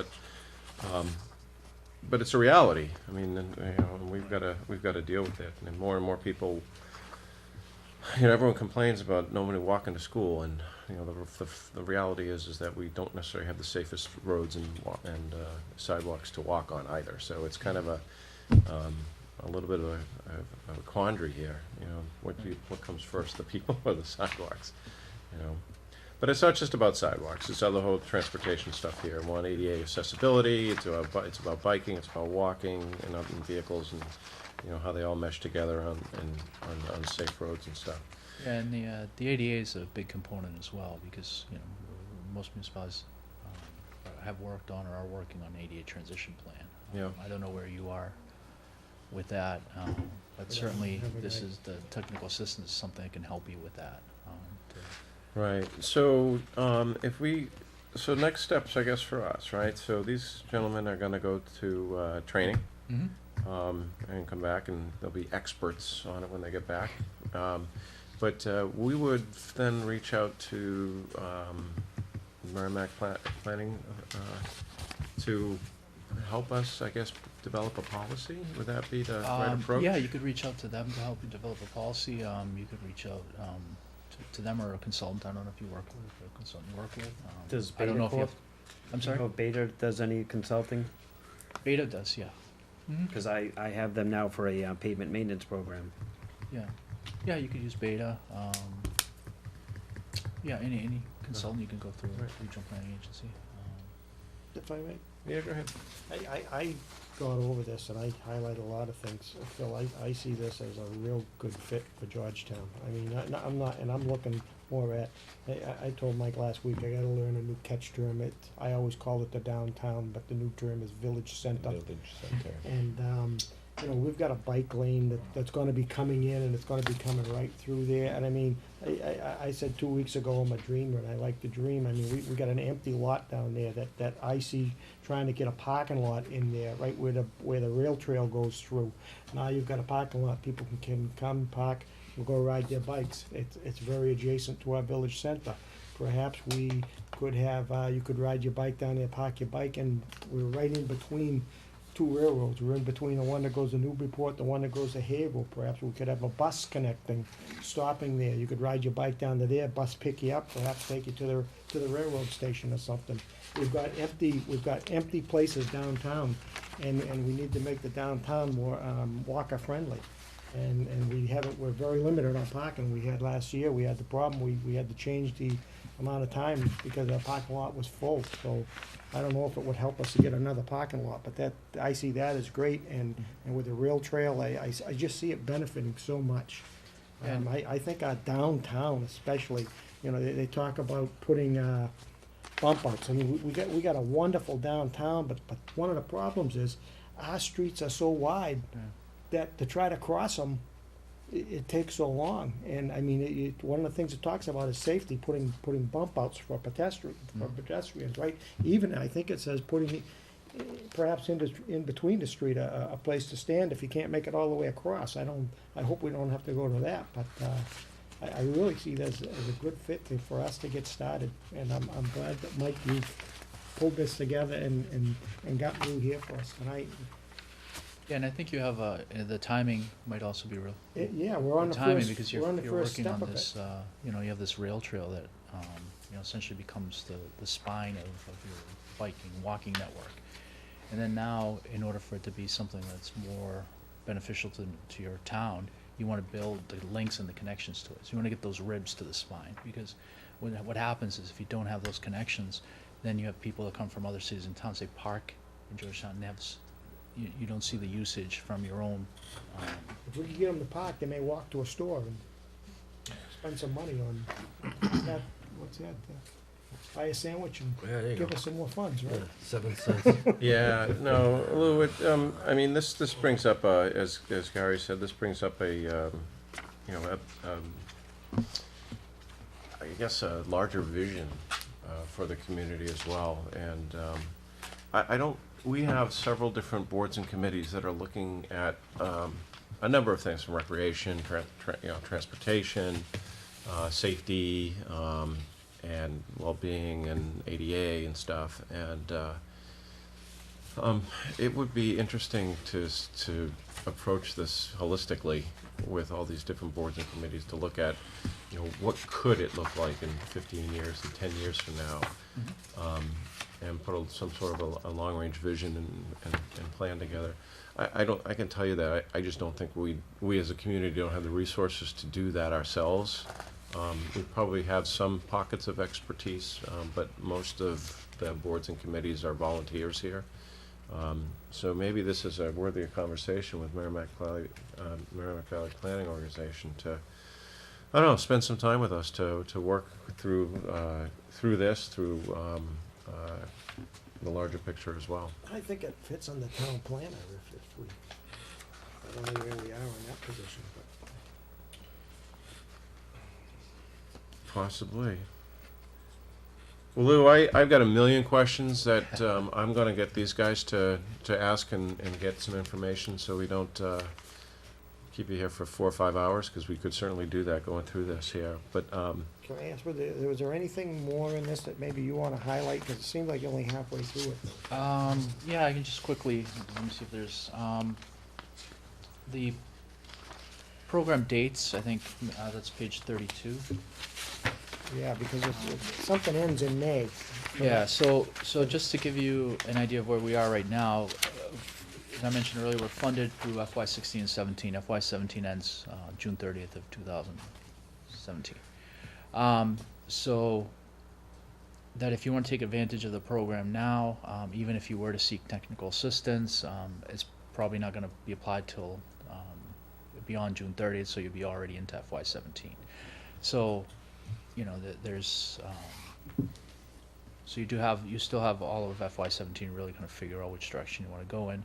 But it's a reality. I mean, and we've got to deal with it. And more people. Everyone complains about nobody walking to school, and the reality is that we don't necessarily have the safest roads and sidewalks to walk on either. So it's kind of a little bit of a quandary here. What comes first, the people or the sidewalks? But it's not just about sidewalks. It's other whole transportation stuff here. One, ADA accessibility. It's about biking. It's about walking and other vehicles, and how they all mesh together on safe roads and stuff. Yeah, and the ADA is a big component as well, because most municipalities have worked on or are working on an ADA transition plan. Yeah. I don't know where you are with that, but certainly this is the technical assistance is something that can help you with that. Right. So so next steps, I guess, for us, right? So these gentlemen are going to go to training. Mm-hmm. And come back, and they'll be experts on it when they get back. But we would then reach out to Merrimack Planning to help us, I guess, develop a policy? Would that be the right approach? Yeah, you could reach out to them to help you develop a policy. You could reach out to them or a consultant. I don't know if you work with a consultant you work with. Does I don't Beta know if you Corp? have. I'm Do you sorry. know if Beta does any consulting? Beta does, yeah. Because I have them now for a pavement maintenance program. Yeah, yeah. You could use Beta. Yeah, any consultant you can go through a regional planning agency. If I may, Yeah, go ahead. I gone over this and I highlight a lot of things. Phil, I see this as a real good fit for Georgetown. I mean, I'm not, and I'm looking more at, I told Mike last week, I gotta learn a new catch term. I always call it the downtown, but the new term is village center. Village center. And, you know, we've got a bike lane that's gonna be coming in and it's gonna be coming right through there. And I mean, I said 2 weeks ago, I'm a dreamer and I like to dream. I mean, we got an empty lot down there that I see trying to get a parking lot in there, right where the rail trail goes through. Now you've got a parking lot, people can come, park, and go ride their bikes. It's very adjacent to our village center. Perhaps we could have, you could ride your bike down there, park your bike, and we're right in between two railroads. We're in between the one that goes to Newburyport, the one that goes to Haverhill. Perhaps we could have a bus connecting, stopping there. You could ride your bike down to there, bus pick you up, perhaps take you to the railroad station or something. We've got empty places downtown, and we need to make the downtown more walker friendly. And we're very limited on parking. We had last year, we had the problem, we had to change the amount of time because our parking lot was full. So I don't know if it would help us to get another parking lot, but I see that as great, and with the rail trail, I just see it benefiting so much. I think our downtown especially, you know, they talk about putting bump outs. I mean, we got a wonderful downtown, but one of the problems is our streets are so wide that to try to cross them, it takes so long. And I mean, one of the things it talks about is safety, putting bump outs for pedestrians, right? Even, I think it says putting, perhaps in between the street, a place to stand if you can't make it all the way across. I hope we don't have to go to that, but I really see that as a good fit for us to get started. And I'm glad that, Mike, you've pulled this together and got Lou here for us tonight. Yeah, and I think you have the timing might also be real. Yeah, we're on the timing first, because we're on the you're first working step on of this. it. You know, you have this rail trail that you know, essentially becomes the spine of your biking walking network. And then now, in order for it to be something that's more beneficial to your town, you want to build the links and the connections to it. So you want to get those ribs to the spine, because what happens is if you don't have those connections, then you have people that come from other cities and towns. They park in Georgetown and have you don't see the usage from your own. If we could get them to park, they may walk to a store and spend some money on that, what's that? Buy a sandwich and Yeah, there you give go. us some more funds, right? 7 cents. Yeah, no, Lou, I mean, this brings up, as Gary said, this brings up I guess a larger vision for the community as well. And we have several different boards and committees that are looking at a number of things, from recreation, transportation, safety, and well-being, and ADA and stuff. And it would be interesting to approach this holistically with all these different boards and committees to look at, you know, what could it look like in 15 years and 10 years from now, and put some sort of a long-range vision and plan together. I can tell you that I just don't think we as a community don't have the resources to do that ourselves. We probably have some pockets of expertise, but most of the boards and committees are volunteers here. So maybe this is a worthy conversation with Merrimack Valley Planning Organization to, I don't know, spend some time with us to work through this, through the larger picture as well. I think it fits on the town planner if we, I don't know where we are in that position, but. Possibly. Well, Lou, I've got a million questions that I'm going to get these guys to ask and get some information so we don't keep you here for 4 or 5 hours, because we could certainly do that going through this here. But Can I ask, was there anything more in this that maybe you wanna highlight, because it seems like you're only halfway through it. Yeah, I can just quickly, let me see if there's, the program dates, I think, that's page 32. Yeah, because something ends in May. Yeah, so just to give you an idea of where we are right now, as I mentioned earlier, we're funded through FY 16 and 17. FY 17 ends June 30th of 2017. So that if you want to take advantage of the program now, even if you were to seek technical assistance, it's probably not going to be applied till beyond June 30th, so you'll be already into FY 17. So, you know, there's so you still have all of FY 17 really kind of figure out which direction you want to go in.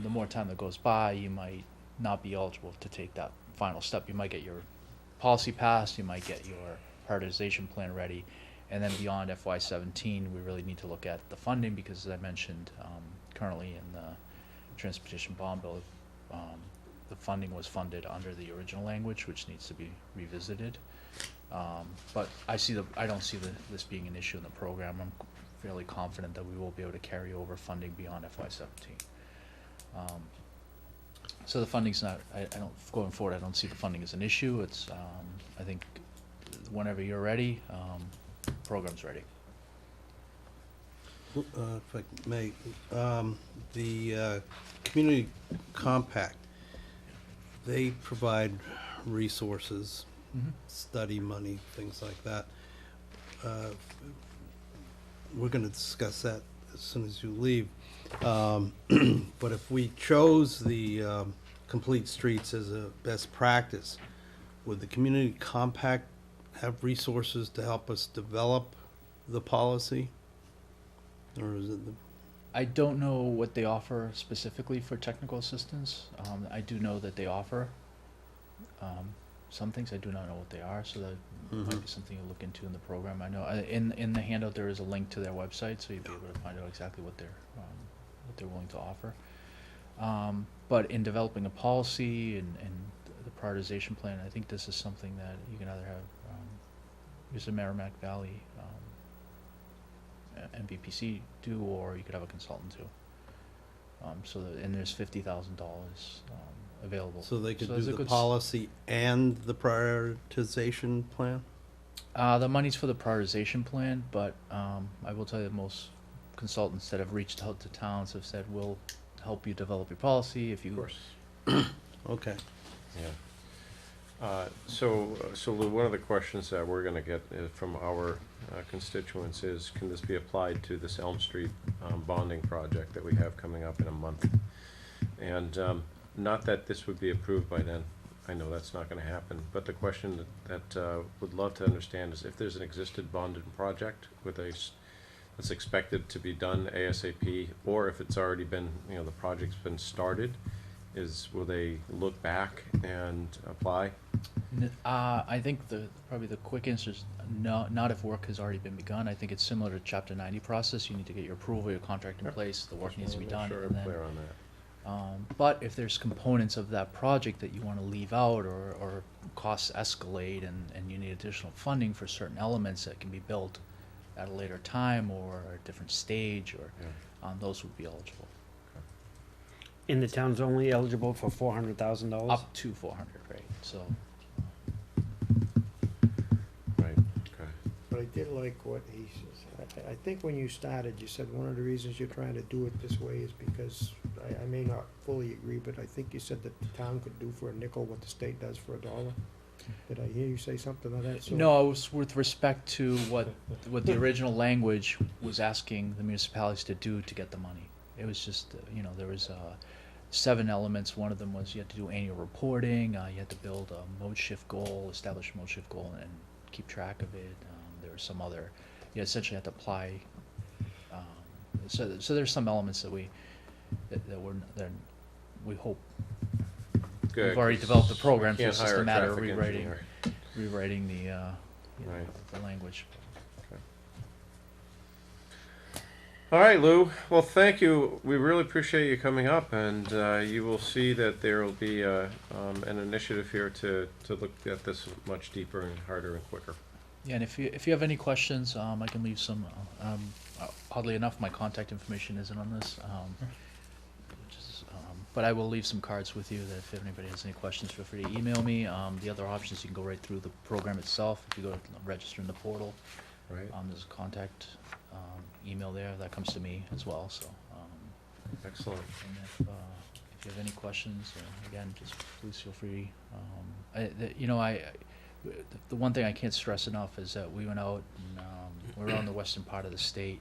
The more time that goes by, you might not be eligible to take that final step. You might get your policy passed, you might get your prioritization plan ready, and then beyond FY 17, we really need to look at the funding, because as I mentioned, currently in the transportation bond bill, the funding was funded under the original language, which needs to be revisited. But I don't see this being an issue in the program. I'm fairly confident that we will be able to carry over funding beyond FY 17. So the funding's not, I don't, going forward, I don't see the funding as an issue. It's, I think whenever you're ready, program's ready. If I may, the community compact, they provide resources, study money, things like that. We're going to discuss that as soon as you leave. But if we chose the complete streets as a best practice, would the community compact have resources to help us develop the policy? Or is it the... I don't know what they offer specifically for technical assistance. I do know that they offer some things. I do not know what they are, so that might be something you'll look into in the program. I know in the handout there is a link to their website, so you'll be able to find out exactly what they're willing to offer. But in developing a policy and the prioritization plan, I think this is something that you can either have use the Merrimack Valley MVPC do, or you could have a consultant do. And there's $50,000 available. So they could there's do a the good policy and the prioritization plan? The money's for the prioritization plan, but I will tell you that most consultants that have reached out to towns have said, we'll help you develop your policy if you... Of course. Okay. Yeah. So Lou, one of the questions that we're going to get from our constituents is, can this be applied to this Elm Street bonding project that we have coming up in a month? And not that this would be approved by then. I know that's not going to happen. But the question that would love to understand is, if there's an existed bonded project with that's expected to be done ASAP, or if it's already been, the project's been started, will they look back and apply? I think probably the quick answer is no, not if work has already been begun. I think it's similar to Chapter 90 process. You need to get your approval, your contract in place, the work needs to be done. Sure, and I'm then, clear on that. but if there's components of that project that you want to leave out, or costs escalate and you need additional funding for certain elements that can be built at a later time or a different stage, or those would be eligible. And the town's only eligible for $400,000? Up to 400, right? So. Right. Okay. But I did like what he says. I think when you started, you said one of the reasons you're trying to do it this way is because, I may not fully agree, but I think you said that the town could do for a nickel what the state does for $1. Did I hear you say something of that sort? No, it was with respect to what the original language was asking the municipalities to do to get the money. It was just, there was 7 elements. One of them was you had to do annual reporting, you had to build a mode shift goal, establish a mode shift goal, and keep track of it. There were some other, you essentially had to apply. So there's some elements that we hope. Good, We've already 'cause developed the program, so can't it's just hire a a matter of traffic rewriting the Right. the language. All right, Lou. Well, thank you. We really appreciate you coming up, and you will see that there will be an initiative here to look at this much deeper and harder and quicker. Yeah, and if you have any questions, I can leave some. Oddly enough, my contact information isn't on this. But I will leave some cards with you that if anybody has any questions, feel free to email me. The other options, you can go right through the program itself. If you go to register in the portal, Right. there's a contact email there that comes to me as well. So, Excellent. and if you have any questions, again, just please feel free. The one thing I can't stress enough is that we went out and we're on the western part of the state.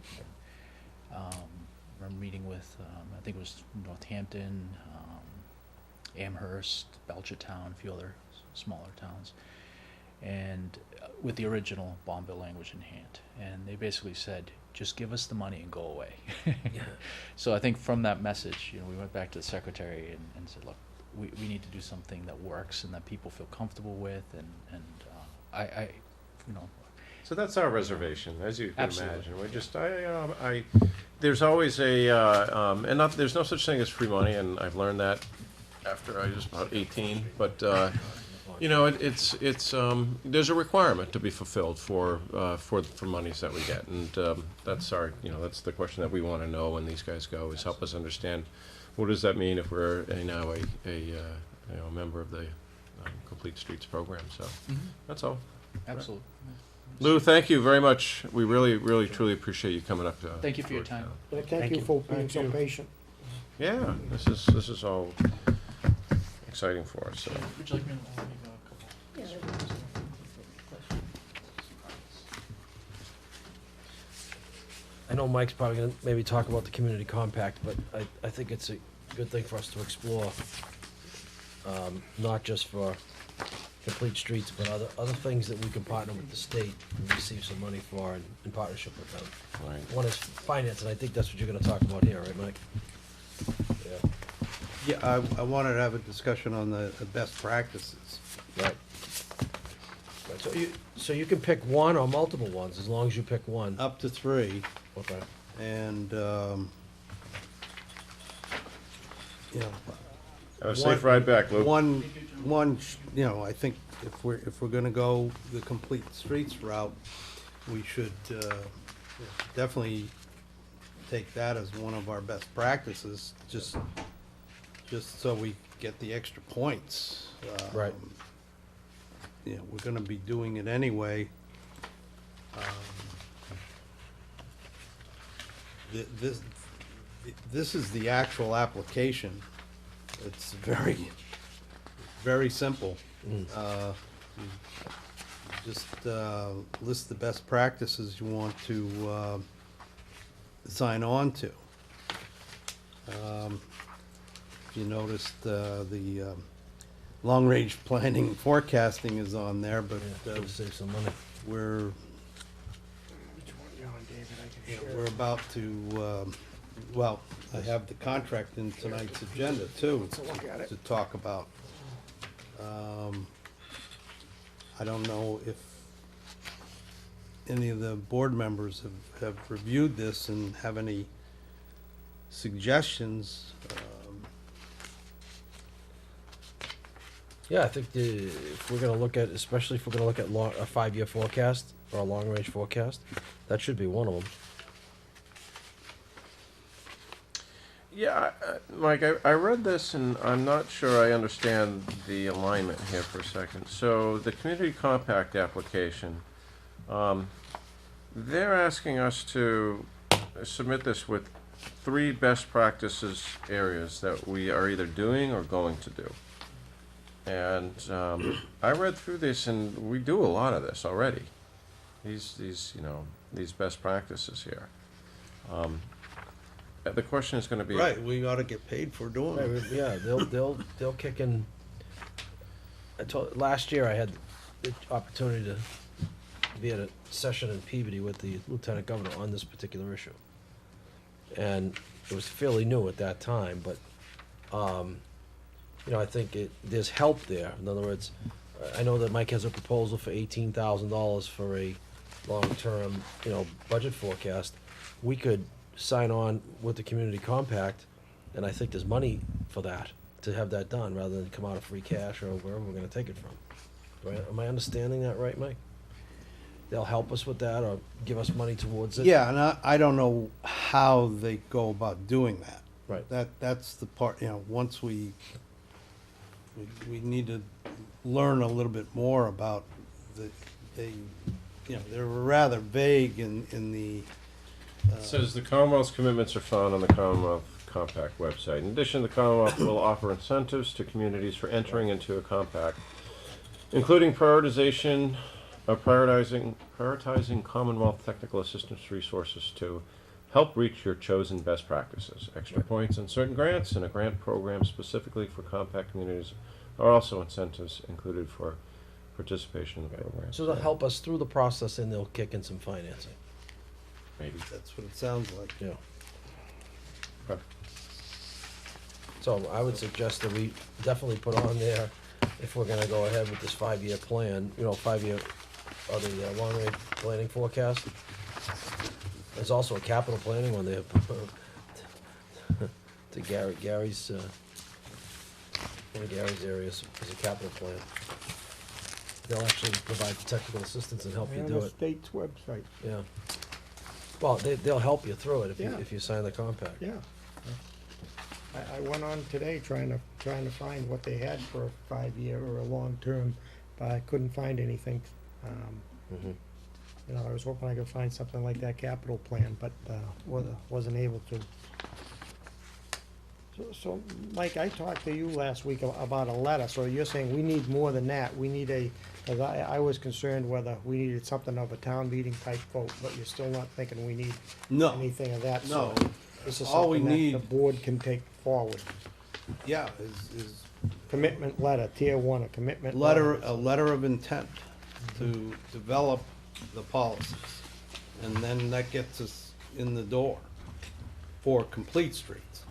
We're meeting with, I think it was Northampton, Amherst, Belchertown, a few other smaller towns, and with the original bomb bill language in hand. And they basically said, just give us the money and go away. So I think from that message, we went back to the secretary and said, look, we need to do something that works and that people feel comfortable with, and I So that's our reservation, as you can Absolutely. imagine. We just, there's always there's no such thing as free money, and I've learned that after I was about 18. But there's a requirement to be fulfilled for monies that we get, and that's that's the question that we want to know when these guys go, is help us understand what does that mean if we're now a member of the Complete Streets program. So that's all. absolutely. Lou, thank you very much. We really, really, truly appreciate you coming up. Thank you for your time. Thank you for being so patient. Yeah, this is all exciting for us. So. Would you like me to leave a couple? I know Mike's probably gonna maybe talk about the community compact, but I think it's a good thing for us to explore, not just for Complete Streets, but other things that we can partner with the state and receive some money for in partnership with them. Right. One is finance, and I think that's what you're gonna talk about here, right, Mike? Yeah. Yeah, I wanted to have a discussion on the best practices. Right. So you can pick one or multiple ones, as long as you pick one. Up to 3. Okay. And, Have a safe ride back, Lou. One, I think if we're gonna go the Complete Streets route, we should definitely take that as one of our best practices, just so we get the extra points. Right. We're gonna be doing it anyway. This is the actual application. It's very, very simple. Just list the best practices you want to sign on to. If you noticed, the long-range planning and forecasting is on there, but Gotta save some money. we're about to, well, I have the contract in tonight's agenda too, to talk about. I don't know if any of the board members have reviewed this and have any suggestions. Yeah, I think if we're gonna look at, especially if we're gonna look at a 5-year forecast or a long-range forecast, that should be one of them. Yeah, Mike, I read this and I'm not sure I understand the alignment here for a second. So the community compact application, they're asking us to submit this with 3 best practices areas that we are either doing or going to do. And I read through this, and we do a lot of this already. These best practices here. The question is going to be Right, we ought to get paid for doing it. Yeah, they'll kick in. Last year I had the opportunity to be at a session in Peabody with the Lieutenant Governor on this particular issue. And it was fairly new at that time, but, I think there's help there. In other words, I know that Mike has a proposal for $18,000 for a long-term, budget forecast. We could sign on with the community compact, and I think there's money for that, to have that done, rather than come out of free cash or wherever we're gonna take it from. Am I understanding that right, Mike? They'll help us with that, or give us money towards it? Yeah, and I don't know how they go about doing that. Right. That's the part, once we need to learn a little bit more about they're rather vague in the. It says the Commonwealth's commitments are found on the Commonwealth Compact website. In addition, the Commonwealth will offer incentives to communities for entering into a compact, including prioritizing Commonwealth technical assistance resources to help reach your chosen best practices. Extra points in certain grants and a grant program specifically for compact communities are also incentives included for participation in the program. So they'll help us through the process, and they'll kick in some financing. Maybe. That's what it sounds like. Yeah. Okay. So I would suggest that we definitely put on there, if we're gonna go ahead with this 5-year plan, 5-year, or the long-range planning forecast. There's also a capital planning one there, to Gary's, one of Gary's areas is a capital plan. They'll actually provide technical assistance and help you On do the it. state's website, Yeah. Well, they'll help you through it Yeah. if you sign the compact. yeah. I went on today trying to find what they had for a 5-year or a long term, but I couldn't find anything. Mhm. I was hoping I could find something like that capital plan, but wasn't able to. So, Mike, I talked to you last week about a letter, so you're saying we need more than that. We need because I was concerned whether we needed something of a town meeting type vote, but you're still not thinking we need No. anything of that No. sort. This is All we something that need- the board can take forward. Yeah, is Commitment letter, tier 1, a commitment a letter. letter of intent to develop the policies. And then that gets us in the door for complete streets.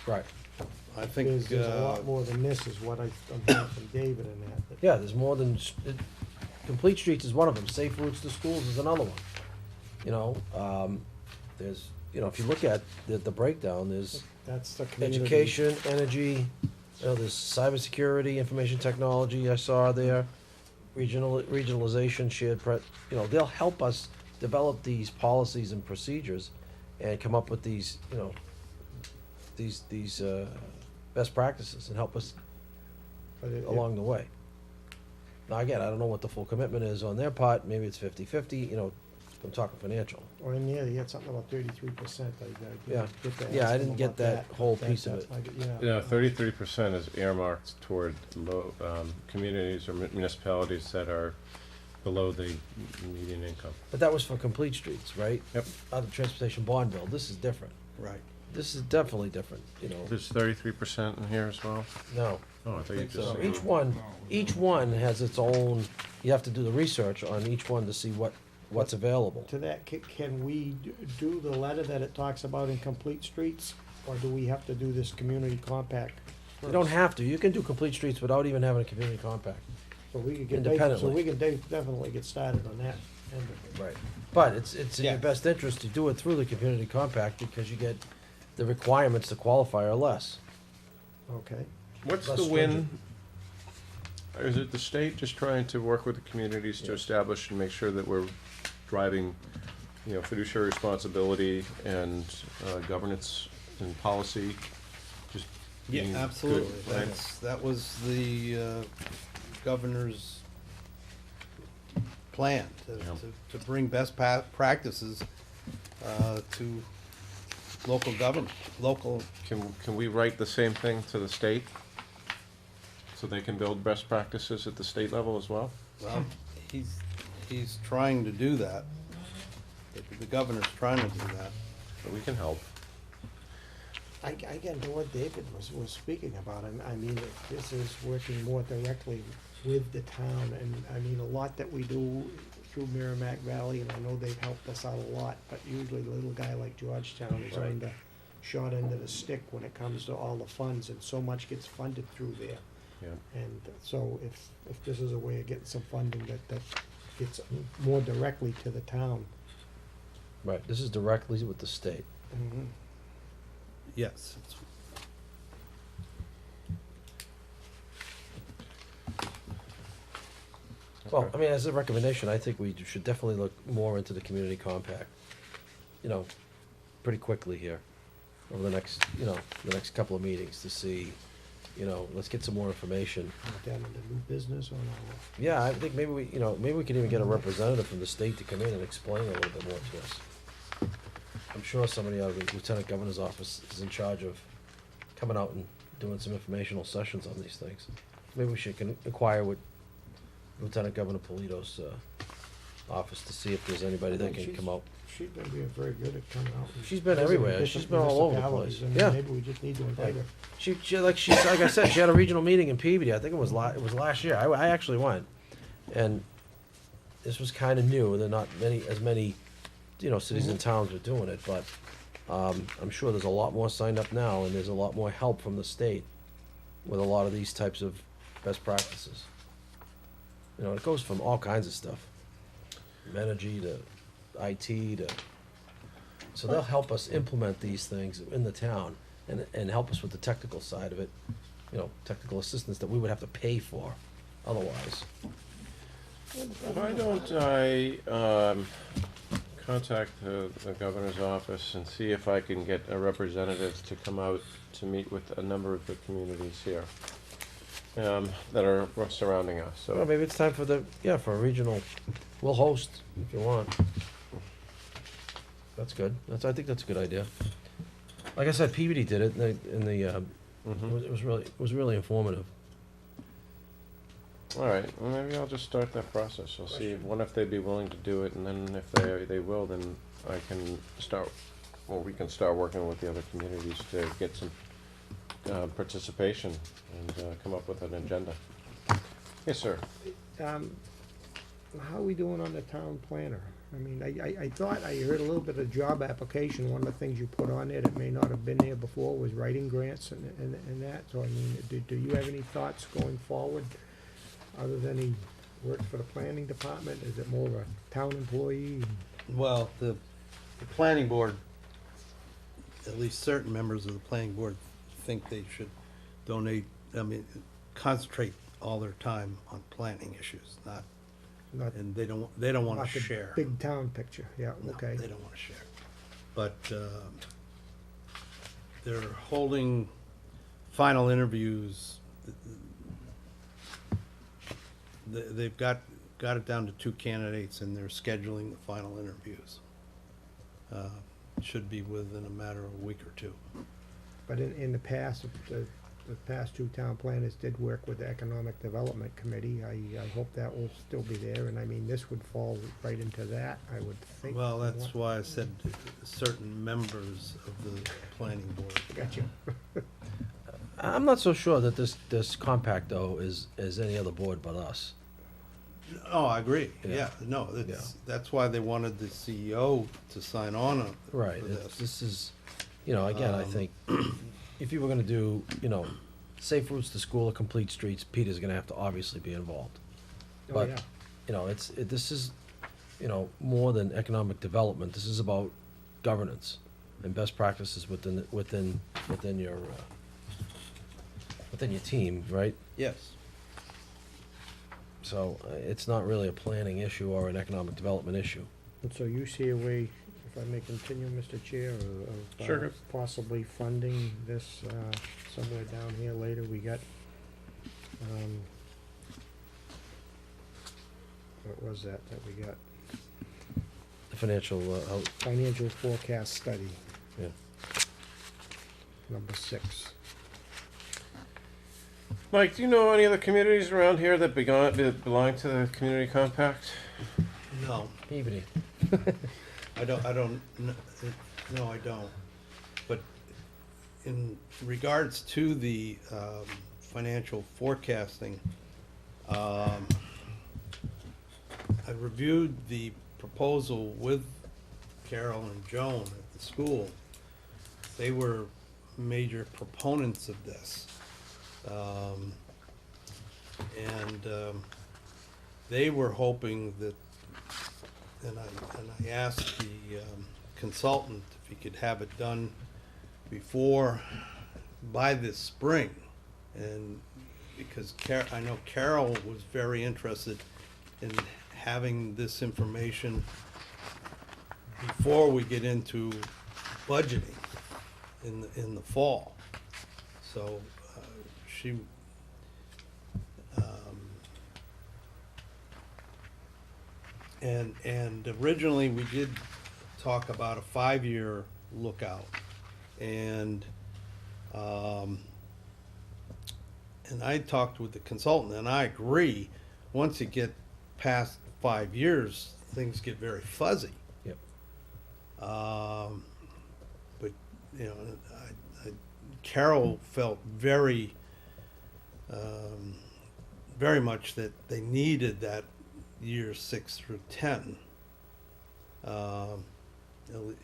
Right. I think, There's a lot more than this, is what I'm hearing from David in that. Yeah, there's more than, complete streets is one of them, safe routes to schools is another one. There's, if you look at the breakdown, there's That's the community. education, energy, there's cybersecurity, information technology I saw there, regionalization, they'll help us develop these policies and procedures and come up with these, these best practices and help us But it- along the way. Now, again, I don't know what the full commitment is on their part, maybe it's 50-50, I'm talking financial. Or in there, you had something about 33%. Yeah. Get to Yeah, ask I them didn't get about that whole but piece of that's it. my- Yeah, 33% is earmarked toward low, communities or municipalities that are below the median income. But that was for complete streets, right? Yep. Out of transportation bond bill, this is different. right. This is definitely different, There's 33% in here as well? No. Oh, I thought you just So said. each one has its own, you have to do the research on each one to see what's available. To that, can we do the letter that it talks about in complete streets? Or do we have to do this community compact You don't first? have to, you can do complete streets without even having a community compact. So we could get, independently. so we can definitely get started on that end of it. Right. But it's in your Yeah. best interest to do it through the community compact because you get, the requirements to qualify are less. Okay. What's less the win? stringent. Is it the state just trying to work with the communities to establish and make sure that we're driving, fiduciary responsibility and governance and policy? Just Yeah, being absolutely. good, right? That was the governor's plan, to bring best practices to local government, local. Can we write the same thing to the state? So they can build best practices at the state level as well? Well, he's trying to do that. The governor's trying to do that. But we can help. I get to what David was speaking about. I mean, this is working more directly with the town, and I mean, a lot that we do through Merrimack Valley, and I know they've helped us out a lot, but usually a little guy like Georgetown is on the short end of the stick when it comes to all the funds, and so much gets funded through there. Yeah. And so if this is a way of getting some funding that gets more directly to the town. Right, this is directly with the state. Yes, it's, Well, I mean, as a recommendation, I think we should definitely look more into the community compact, you know, pretty quickly here, over the next, you know, the next couple of meetings to see, you know, let's get some more information. Put that into new business or not? Yeah, I think maybe we, you know, maybe we could even get a representative from the state to come in and explain a little bit more to us. I'm sure somebody out of the Lieutenant Governor's office is in charge of coming out and doing some informational sessions on these things. Maybe we should inquire with Lieutenant Governor Polito's office to see if there's anybody that can come out. She's been being very good at coming out. and She's been visiting everywhere. different She's been all over the municipalities, place. and Yeah. Maybe we just need to invite her. She like I said, she had a regional meeting in Peabody. I think it was last year. I actually went, and this was kind of new. There are not as many, you know, cities and towns are doing it, but I'm sure there's a lot more signed up now, and there's a lot more help from the state with a lot of these types of best practices. You know, it goes from all kinds of stuff, from energy to IT to. So they'll help us implement these things in the town and help us with the technical side of it, you know, technical assistance that we would have to pay for otherwise. Why don't I contact the governor's office and see if I can get a representative to come out to meet with a number of the communities here that are surrounding us, Well, so. maybe it's time for for a regional, we'll host if you want. That's good. I think that's a good idea. Like I said, Peabody did it Mhm. it was really informative. All right, well, maybe I'll just start that process. I'll see if they'd be willing to do it, and then if they will, then I can start, well, we can start working with the other communities to get some participation and come up with an agenda. Yes, sir. How are we doing on the town planner? I mean, I thought I heard a little bit of job application. One of the things you put on there that may not have been there before was writing grants and that. So, I mean, do you have any thoughts going forward, other than he works for the planning department? Is it more of a town employee? well, the planning board, at least certain members of the planning board think they should concentrate all their time on planning issues, not, Not, and they don't wanna not the share. big town picture, yeah, No, okay. they don't wanna share. But, they're holding final interviews. They've got it down to 2 candidates, and they're scheduling the final interviews. Should be within a matter of a week or two. But in the past, the past 2 town planners did work with the Economic Development Committee. I hope that will still be there, and I mean, this would fall right into that, I would think. Well, that's why I said certain members of the planning board. Gotcha. I'm not so sure that this compact though is any other board but us. Oh, I agree, Yeah. yeah, no, that's why they wanted the CEO to sign on Right. for this. This is, you know, again, I Um, think if you were gonna do, you know, safe routes to school or complete streets, Peter's gonna have to obviously be involved. Oh, But, yeah. you know, this is, you know, more than economic development. This is about governance and best practices within your team, right? Yes. So it's not really a planning issue or an economic development issue. And so you see a way, if I may continue, Mr. Chair, of Sure. possibly funding this somewhere down here later? We got, what was that we got? The financial, Financial forecast study, yeah. number 6. Mike, do you know any other communities around here that belong to the community compact? No, Peabody. I don't, no, I don't. But in regards to the financial forecasting, I reviewed the proposal with Carol and Joan at the school. They were major proponents of this. They were hoping that, and I asked the consultant if he could have it done by this spring. And because I know Carol was very interested in having this information before we get into budgeting in the fall. So she and originally we did talk about a 5-year lookout, and I talked with the consultant, and I agree, once you get past 5 years, things get very fuzzy. Yep. But, you know, Carol felt very much that they needed that years 6 through 10.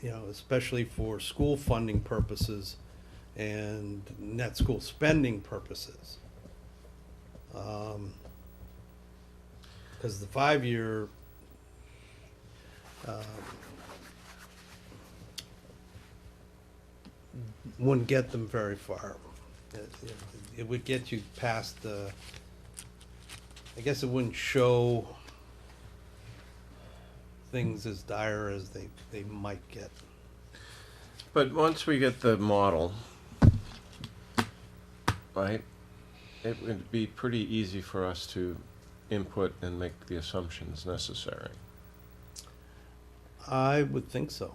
You know, especially for school funding purposes and net school spending purposes. Because the 5-year wouldn't get them very far. It would get you past the, I guess it wouldn't show things as dire as they might get. But once we get the model, right, it would be pretty easy for us to input and make the assumptions necessary. I would think so.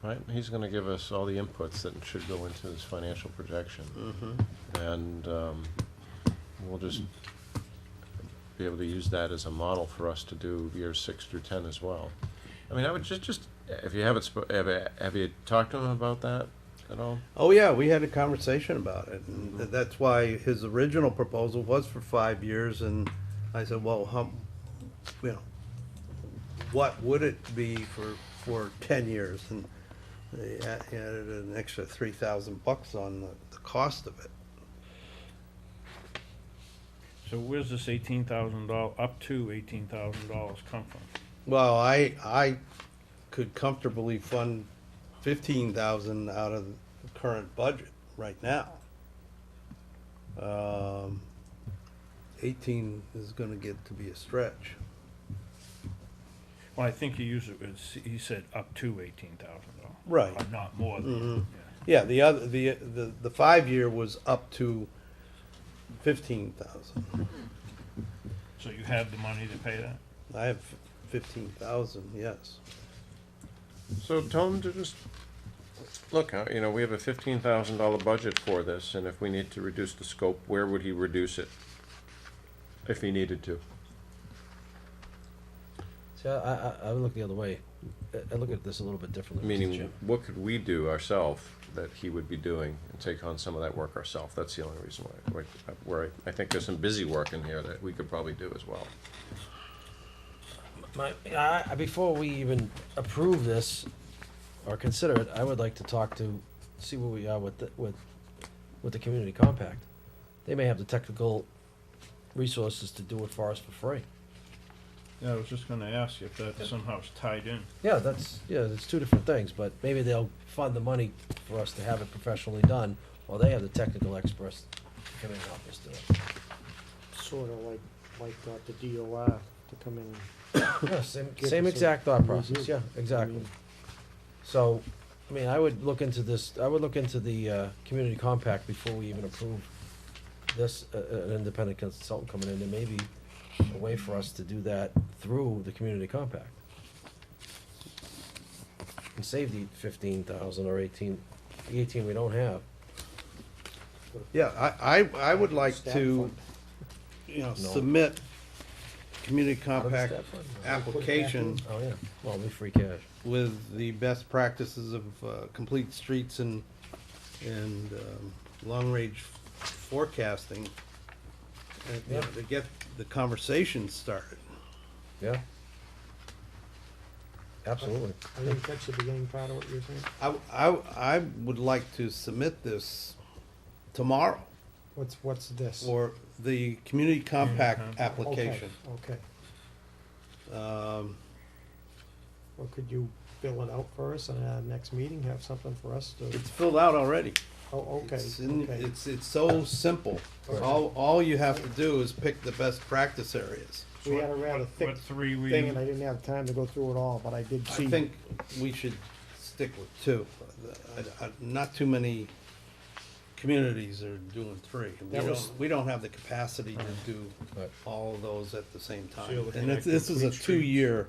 Right? He's going to give us all the inputs that should go into his financial projection. Mm-hmm. And we'll just be able to use that as a model for us to do years 6 through 10 as well. I mean, I would just if you haven't, have you talked to him about that at all? Oh yeah, we had a conversation about it, and that's why his original proposal was for 5 years, and I said, well, you know, what would it be for 10 years? And they added an extra $3,000 on the cost of it. So where's this $18,000, up to $18,000 come from? Well, I could comfortably fund 15,000 out of the current budget right now. 18 is going to get to be a stretch. Well, I think he said up to $18,000. Right. Or not more than. Mm-hmm. Yeah, the 5-year was up to 15,000. So you have the money to pay that? I have 15,000, yes. So tell him to just look. You know, we have a $15,000 budget for this, and if we need to reduce the scope, where would he reduce it if he needed to? See, I would look the other way. I look at this a little bit differently. Mr. Meaning, Chairman. what could we do ourselves that he would be doing and take on some of that work ourselves? That's the only reason why I think there's some busy work in here that we could probably do as well. Before we even approve this or consider it, I would like to see where we are with the community compact. They may have the technical resources to do it for us for free. Yeah, I was just gonna ask you if that somehow is tied in. Yeah, it's two different things, but maybe they'll fund the money for us to have it professionally done, or they have the technical experts to come in and help us do it. Sort of like the DOR to come in and Yeah, Give same us a exact thought process, review. yeah, exactly. I mean- So, I mean, I would look into this, I would look into the, community compact before we even approve this, an independent consultant coming in. There may be a way for us to do that through the community compact. And save the 15,000 or 18, the 18 we don't have. Yeah, I would like Staff to, fund. you know, submit community Out of the compact staff fund? application Oh, yeah, well, we free cash. with the best practices of complete streets and long-range forecasting, and, you know, to get the conversation started. Yeah. Absolutely. I think that's the beginning part of what you're saying. I would like to submit this tomorrow What's this? for the community compact application. Okay. Or could you fill it out for us and our next meeting, have something for us to, It's filled out already. oh, okay, okay. It's so simple. All you have to do is pick the best practice areas. We had a rather What thick three were thing you? and I didn't have time to go through it all, but I did see. I think we should stick with two. Not too many communities are doing three. We don't have the capacity to do Right. all of those at the same So time. you're looking And at this is a complete streets. 2-year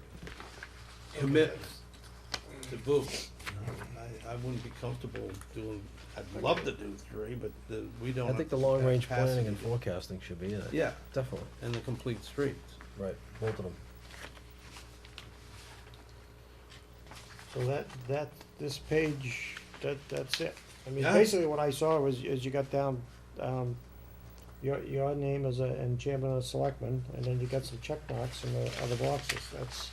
commitment to boot. I wouldn't be comfortable doing, I'd love to do three, but we don't I have think the the long-range capacity planning and to do it. forecasting should be in it. Yeah, Definitely, and the complete streets. right, both of them. So this page, that's it. I mean, Yeah. basically what I saw was, is you got down, your name as and chairman of the selectmen, and then you got some check marks in the other boxes, that's.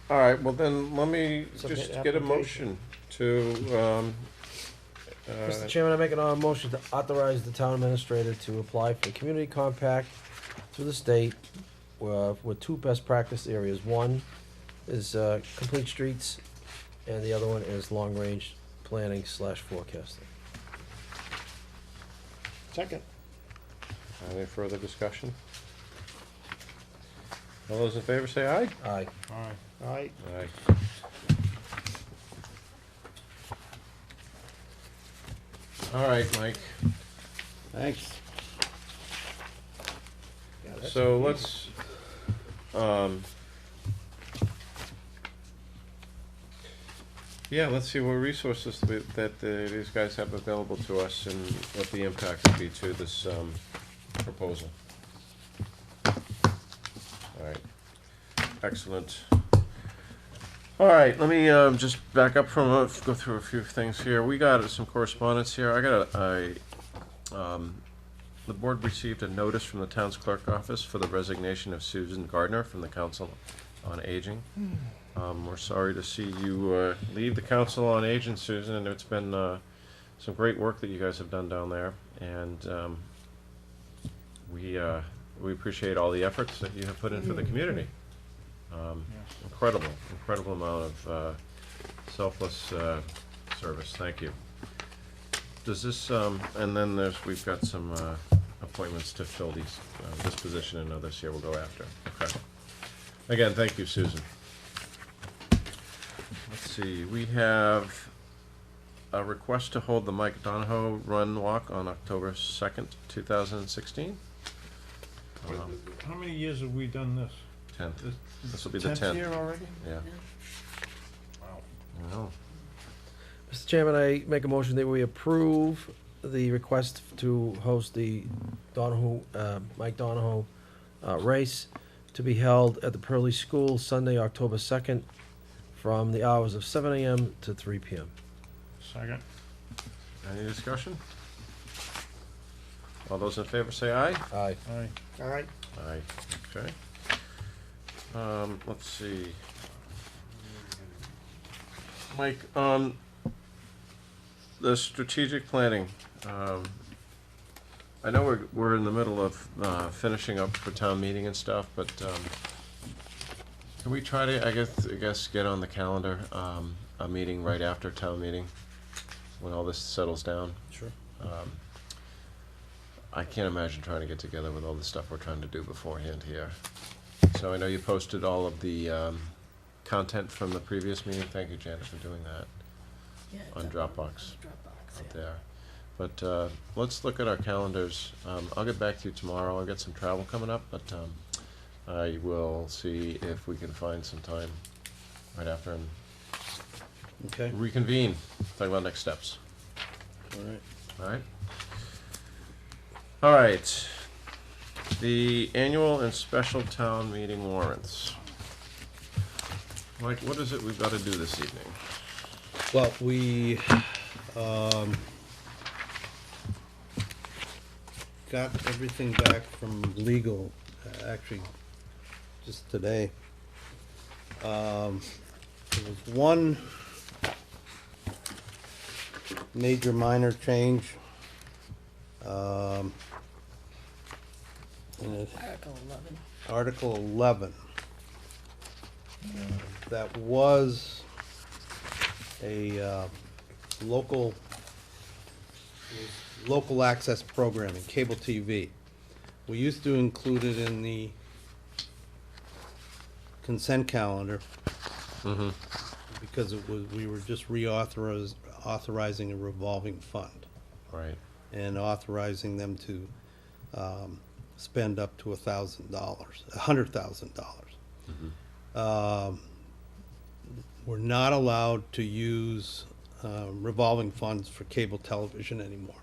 All right, well then, let me Submit just get a application. motion to, Mr. Chairman, I make a motion to authorize the town administrator to apply for a community compact through the state with two best practice areas. One is complete streets, and the other one is long-range planning / forecasting. Second. any further discussion? All those in favor say aye? Aye. Aye. Alright, Aye. All right, Mike, Thanks. yeah, that's. so easy. let's, let's see what resources that these guys have available to us and what the impact would be to this, proposal. All right, excellent. All right, let me just back up from, go through a few things here. We got some correspondence here. I got the board received a notice from the town's clerk office for the resignation of Susan Gardner from the Council on Aging. We're sorry to see you leave the Council on Aging, Susan, and it's been some great work that you guys have done down there, and we appreciate all the efforts that you have put in for the community. Incredible amount of selfless service. Thank you. Does this, and then we've got some appointments to fill this position and others here we'll go after. Okay. Again, thank you, Susan. Let's see, we have a request to hold the Mike Donahoe Run Walk on October 2nd, 2016. How many years have we done this? 10th. This will be the 10th. year already? Yeah. Wow. I know. Mr. Chairman, I make a motion that we approve the request to host the Mike Donahoe race to be held at the Pearly School Sunday, October 2nd, from the hours of 7 a.m. to 3 p.m. Second. Any discussion? All those in favor say aye. Aye. Aye. Alright, Aye. Okay. Let's see. Mike, the strategic planning, I know we're in the middle of finishing up for town meeting and stuff, but can we try to, I guess get on the calendar a meeting right after town meeting when all this settles down? Sure. I can't imagine trying to get together with all the stuff we're trying to do beforehand here. So I know you posted all of the content from the previous meeting. Thank you, Janet, for doing that on Dropbox out there. But let's look at our calendars. I'll get back to you tomorrow. I've got some travel coming up, but I will see if we can find some time right after and Okay, reconvene, talk about next steps. all right. All right? All right. The annual and special town meeting warrants. Mike, what is it we've got to do this evening? Well, we got everything back from legal, actually, just today. There was one major minor change. And it, Article 11. Article 11. that was a local access programming, cable TV. We used to include it in the consent calendar because we were just authorizing a revolving fund. Right. And authorizing them to spend up to $100,000. We're not allowed to use revolving funds for cable television anymore.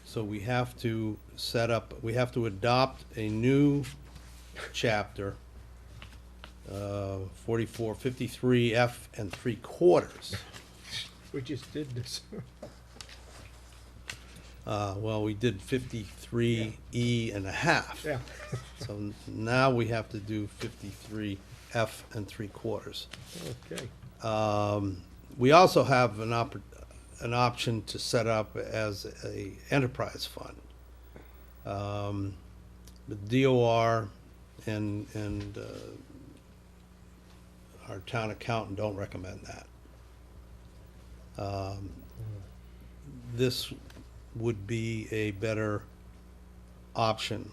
So we have to adopt a new chapter, 53F and 3/4. We just did this. Well, we did 53E and a half. Yeah. So now we have to do 53F and 3/4. Okay. We also have an option to set up as a enterprise fund. The DOR and our town accountant don't recommend that. This would be a better option.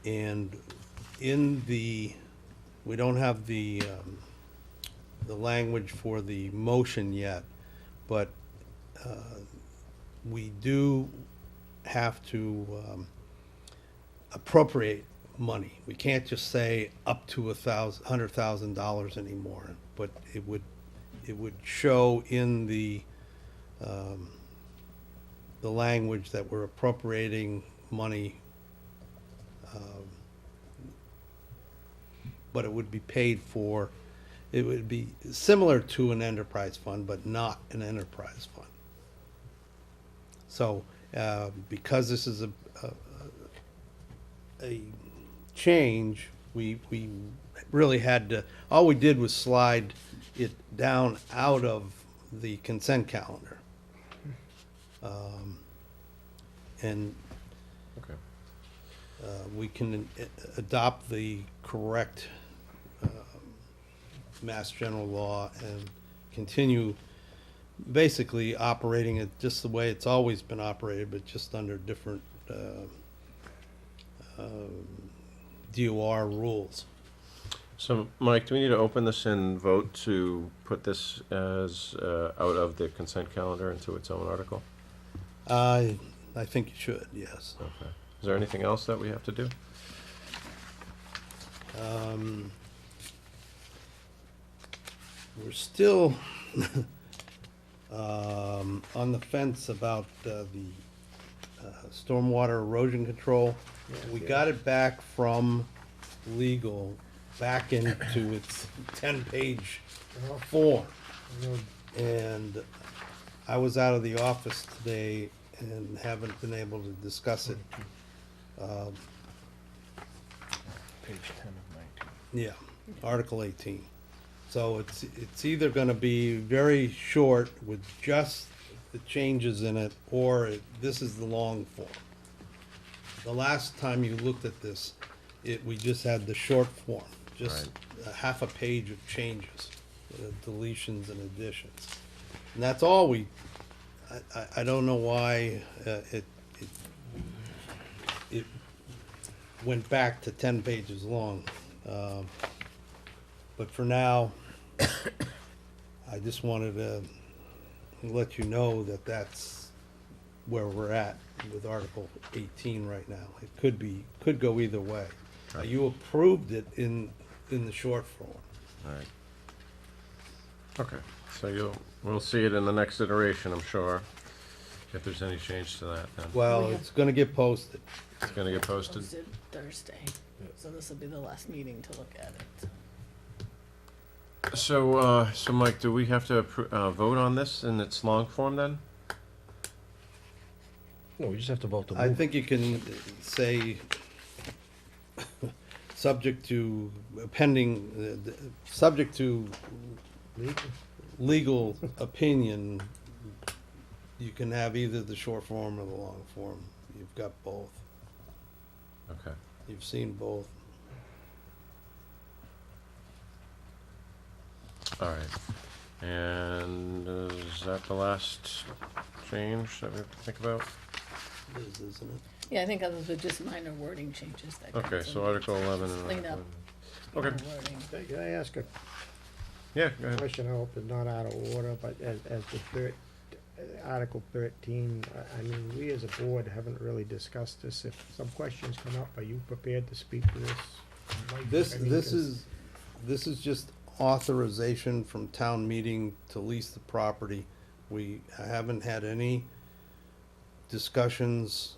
And we don't have the language for the motion yet, but we do have to appropriate money. We can't just say up to $100,000 anymore, but it would show in the language that we're appropriating money, but it would be paid for. It would be similar to an enterprise fund, but not an enterprise fund. So, because this is a change, we really had to, all we did was slide it down out of the consent calendar. And Okay. We can adopt the correct Mass General Law and continue basically operating it just the way it's always been operated, but just under different DOR rules. So, Mike, do we need to open this and vote to put this as out of the consent calendar into its own article? I think you should, yes. Okay. Is there anything else that we have to do? We're still on the fence about the stormwater erosion control. We got it back from legal, back into its 10-page form. And I was out of the office today and haven't been able to discuss it. Page 10 of 19. Yeah, Article 18. So it's either gonna be very short with just the changes in it, or this is the long form. The last time you looked at this, we just had the short form, just a half a page of changes, deletions and additions. And that's all I don't know why it went back to 10 pages long. But for now, I just wanted to let you know that that's where we're at with Article 18 right now. It could go either way. Right. You approved it in the short form. All right. Okay, so we'll see it in the next iteration, I'm sure, if there's any change to that then. Well, it's gonna get posted. It's gonna get posted? Posted Thursday, so this will be the last meeting to look at it. So, Mike, do we have to vote on this in its long form then? No, we just have to vote to move. I think you can say, subject to subject to legal opinion, you can have either the short form or the long form. You've got both. Okay. You've seen both. All right. And is that the last change that we have to think about? It is, isn't it? Yeah, I think others were just minor wording changes that. Okay, comes so in. Article 11 and Clean Article up. Okay. Wording. Can I ask a Yeah, go ahead. question? I hope it's not out of order, but as the Article 13, I mean, we as a board haven't really discussed this. If some questions come up, are you prepared to speak to this? Mike? This, I mean, this 'cause- this is just authorization from town meeting to lease the property. We haven't had any discussions.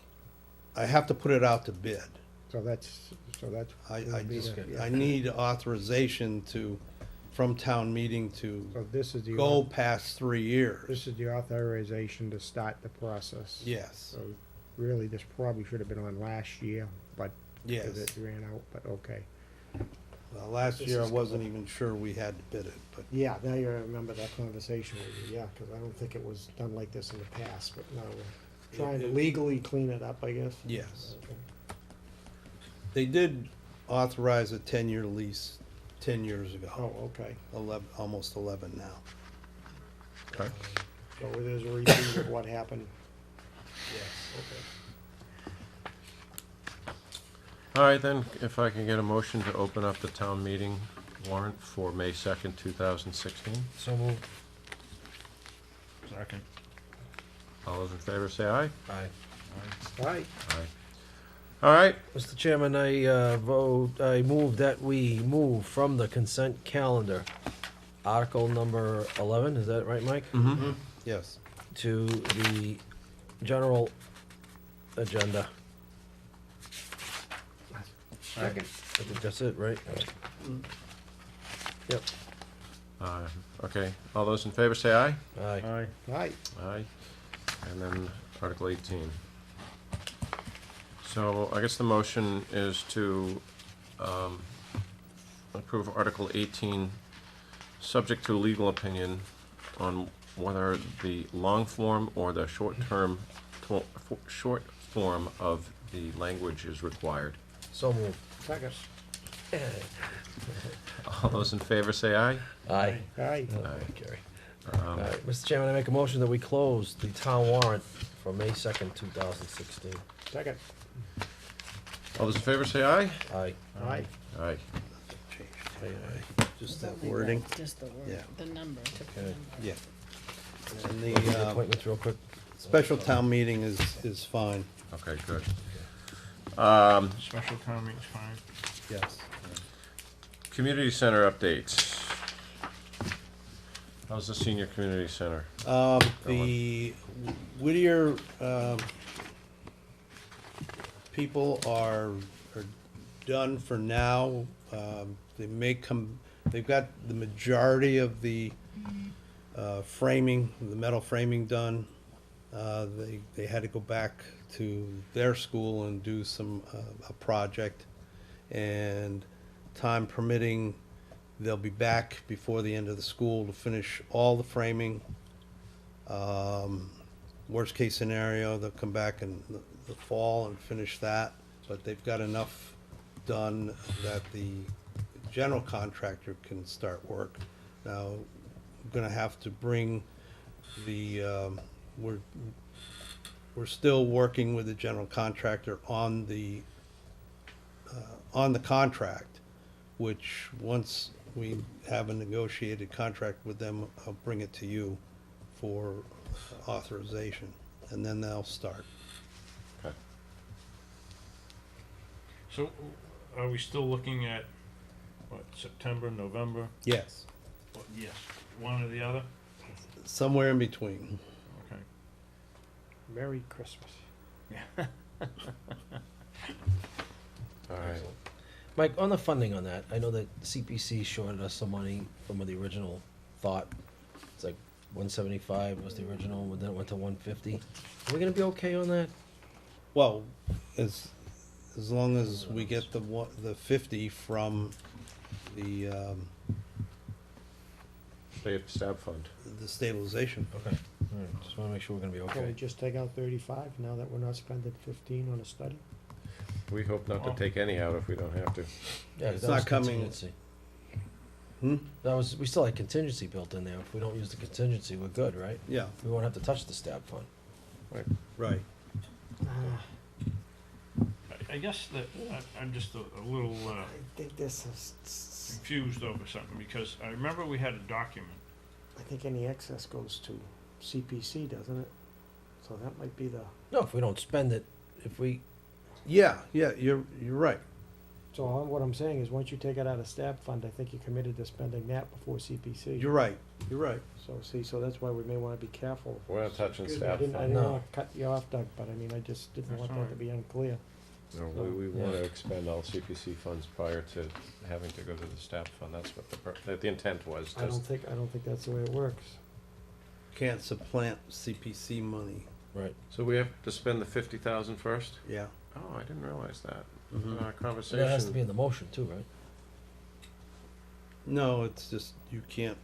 I have to put it out to bid. So that's. I would be just, the- yeah. I need authorization from town meeting to So this is the. go past 3 years. This is the authorization to start the process. Yes, So really, this probably should have been on last year, but because yes. it ran out, but okay. Well, last This year I is wasn't even sure we had to bid it, but Yeah, now you remember that conversation with you, yeah, because I don't think it was done like this in the past, but now we're trying to legally clean it up, I guess. yes. Okay. They did authorize a 10-year lease 10 years ago. Oh, okay. 11, almost 11 now. Okay. So it is a repeat of what happened. Yes. Okay. All right, then, if I can get a motion to open up the town meeting warrant for May 2nd, 2016. So moved. Second. All those in favor say aye. Aye. All right, Aye. All right, Mr. Chairman, I move that we move from the consent calendar, Article number 11, is that right, Mike? mm-hmm. Yes. To the general agenda. second. I think that's it, right? Yep. Okay, all those in favor say aye. Aye. All right, Aye. And then Article 18. So I guess the motion is to approve Article 18, subject to legal opinion on whether the long form or the short form of the language is required. So moved. second. All those in favor say aye. Aye. All right, Aye. Carry. Um, All right, Mr. Chairman, I make a motion that we close the town warrant for May 2nd, 2016. second. All those in favor say aye. Aye. All right, Aye. Just that wording. Just the word, Yeah. the number. Took the Okay. number. Yeah. And The the appointments real quick. special town meeting is fine. Okay, good. Special town meeting's fine. Yes. Community center updates. How's the senior community center? The Whittier, people are done for now. They may come, they've got the majority of the framing, the metal framing done. They had to go back to their school and do a project. And time permitting, they'll be back before the end of the school to finish all the framing. Worst case scenario, they'll come back in the fall and finish that, but they've got enough done that the general contractor can start work. Now, I'm gonna have to bring we're still working with the general contractor on the contract, which once we have a negotiated contract with them, I'll bring it to you for authorization, and then they'll start. Okay. So, are we still looking at, what, September, November? Yes. Yes, one or the other? Somewhere in between. Okay. Merry Christmas. All right. Mike, on the funding on that, I know that CPC shorted us some money from the original thought. It's like 175 was the original, and then it went to 150. Are we gonna be okay on that? Well, as long as we get the 50 from the Stab fund. stabilization. Okay. All right, just wanna make sure we're gonna be Can we okay. just take out 35 now that we're not spending 15 on a study? We hope not to Well- take any out if we don't have to. Yeah, 'cause It's that not was coming- contingency. Hmm? That was, we still had contingency built in there. If we don't use the contingency, we're good, right? Yeah, We won't have to touch the stab fund. right. I guess that, I'm just a little, I think this is, confused over something, because I remember we had a document. I think any excess goes to CPC, doesn't it? So that might be the, No, if we don't spend it, if we, Yeah, you're right. so what I'm saying is, once you take it out of stab fund, I think you're committed to spending that before CPC. You're right. You're right. So, see, so that's why we may wanna be careful. We're not touching Excuse me, I staff didn't, I fund. didn't No. wanna cut you off, Doug, but I mean, I just didn't That's want all that right. to be unclear. No, we want to expend all CPC funds prior to having to go to the staff fund. That's what the intent was. I don't think that's the way it works. Can't supplant CPC money. right. So we have to spend the 50,000 first? Yeah. Oh, I didn't realize that. Mhm. Our So that has to be conversation, in the motion too, right? No, it's just, you can't.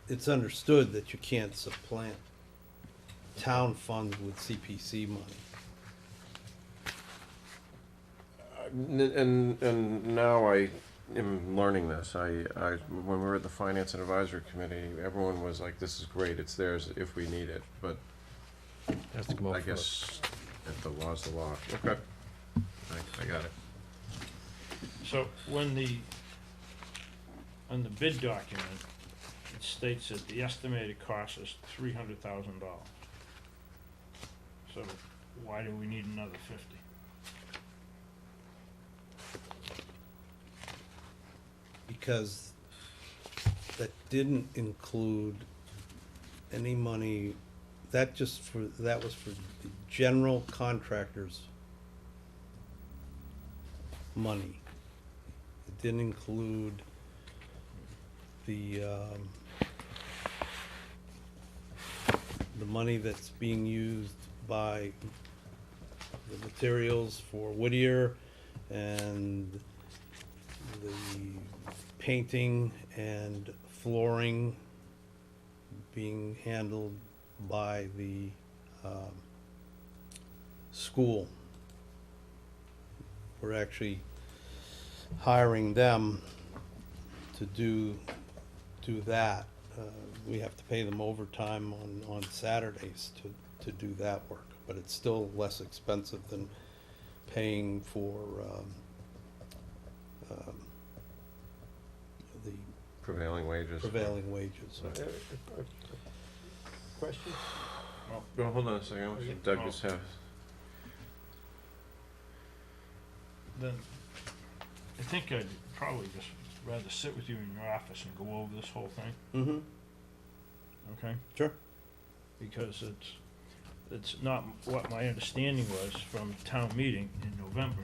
It's understood that you can't supplant town funds with CPC money. and now I am learning this. When we were at the Finance and Advisory Committee, everyone was like, this is great, it's theirs if we need it, but Has to come out I first. guess if the law's the law. Okay. I got it. So when on the bid document, it states that the estimated cost is $300,000. So why do we need another 50? Because that didn't include any money, that was for the general contractors' money. It didn't include the money that's being used by the materials for Whittier and the painting and flooring being handled by the school. We're actually hiring them to do that. We have to pay them overtime on Saturdays to do that work, but it's still less expensive than paying for the Prevailing wages. prevailing wages. Question? Well, hold on a second. I think Doug just have. Then I think I'd probably just rather sit with you in your office and go over this whole thing, Mm-hmm, okay? sure. Because it's not what my understanding was from town meeting in November,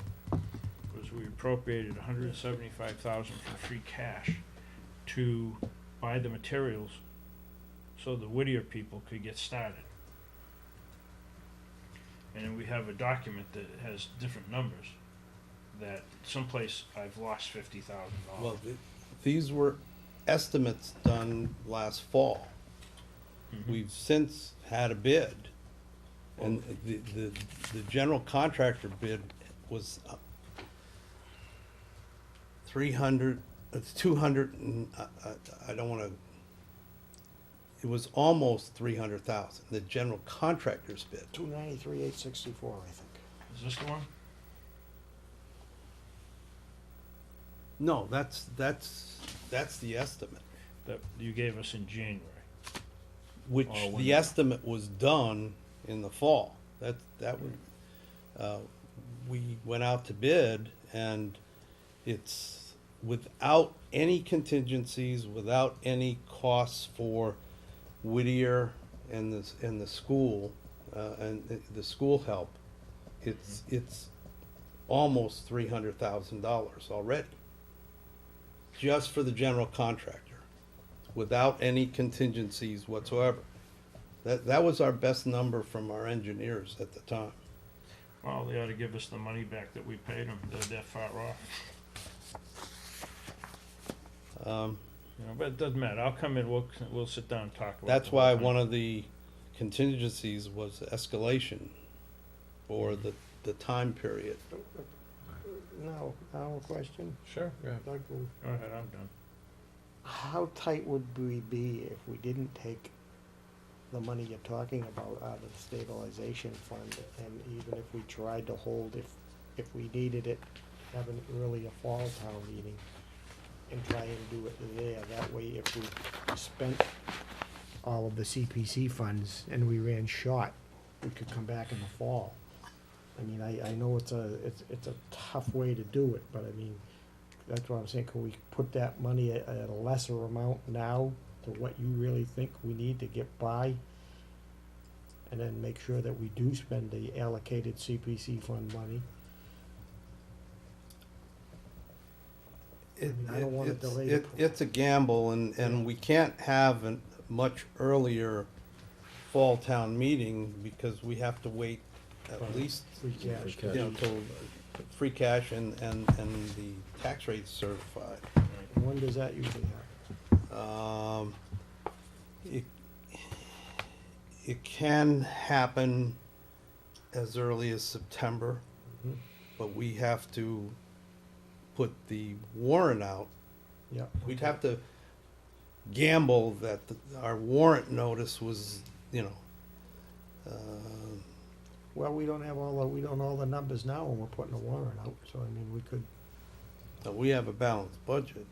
was we appropriated $175,000 from free cash to buy the materials so the Whittier people could get started. And then we have a document that has different numbers, that someplace I've lost $50,000. Well, these were estimates done last fall. Mhm. We've since had a bid, and the general contractor bid was 300, it's 200, and I don't wanna, it was almost 300,000, the general contractor's bid. 293,864, I think. Is this the one? No, that's the estimate, That you gave us in January? which Oh, when the the- estimate was done in the fall. That would, we went out to bid, and it's without any contingencies, without any costs for Whittier and the school, and the school help. It's almost $300,000 already, just for the general contractor, without any contingencies whatsoever. That was our best number from our engineers at the time. Well, they ought to give us the money back that we paid them. They're that far off. You know, but it doesn't matter. I'll come in, we'll sit down and talk about it. That's why one of the contingencies was escalation or the time period. No, now a question. Sure, yeah. Doug, Go ahead, I'm done. how tight would we be if we didn't take the money you're talking about out of the stabilization fund? And even if we tried to hold, if we needed it, have an earlier fall town meeting and try and do it there. That way, if we spent all of the CPC funds and we ran short, we could come back in the fall. I mean, I know it's a tough way to do it, but I mean, that's what I'm saying, can we put that money at a lesser amount now to what you really think we need to get by? And then make sure that we do spend the allocated CPC fund money? I don't wanna delay the It's a gamble, and we can't have a much earlier fall town meeting because we have to wait at least, Free cash. you know, till free cash and the tax rate's certified. And when does that usually happen? It can happen as early as September, Mhm. but we have to put the warrant out. Yeah. We'd have to gamble that our warrant notice was, you know, Well, we don't have all the numbers now when we're putting a warrant out, so I mean, we could, we have a balanced budget.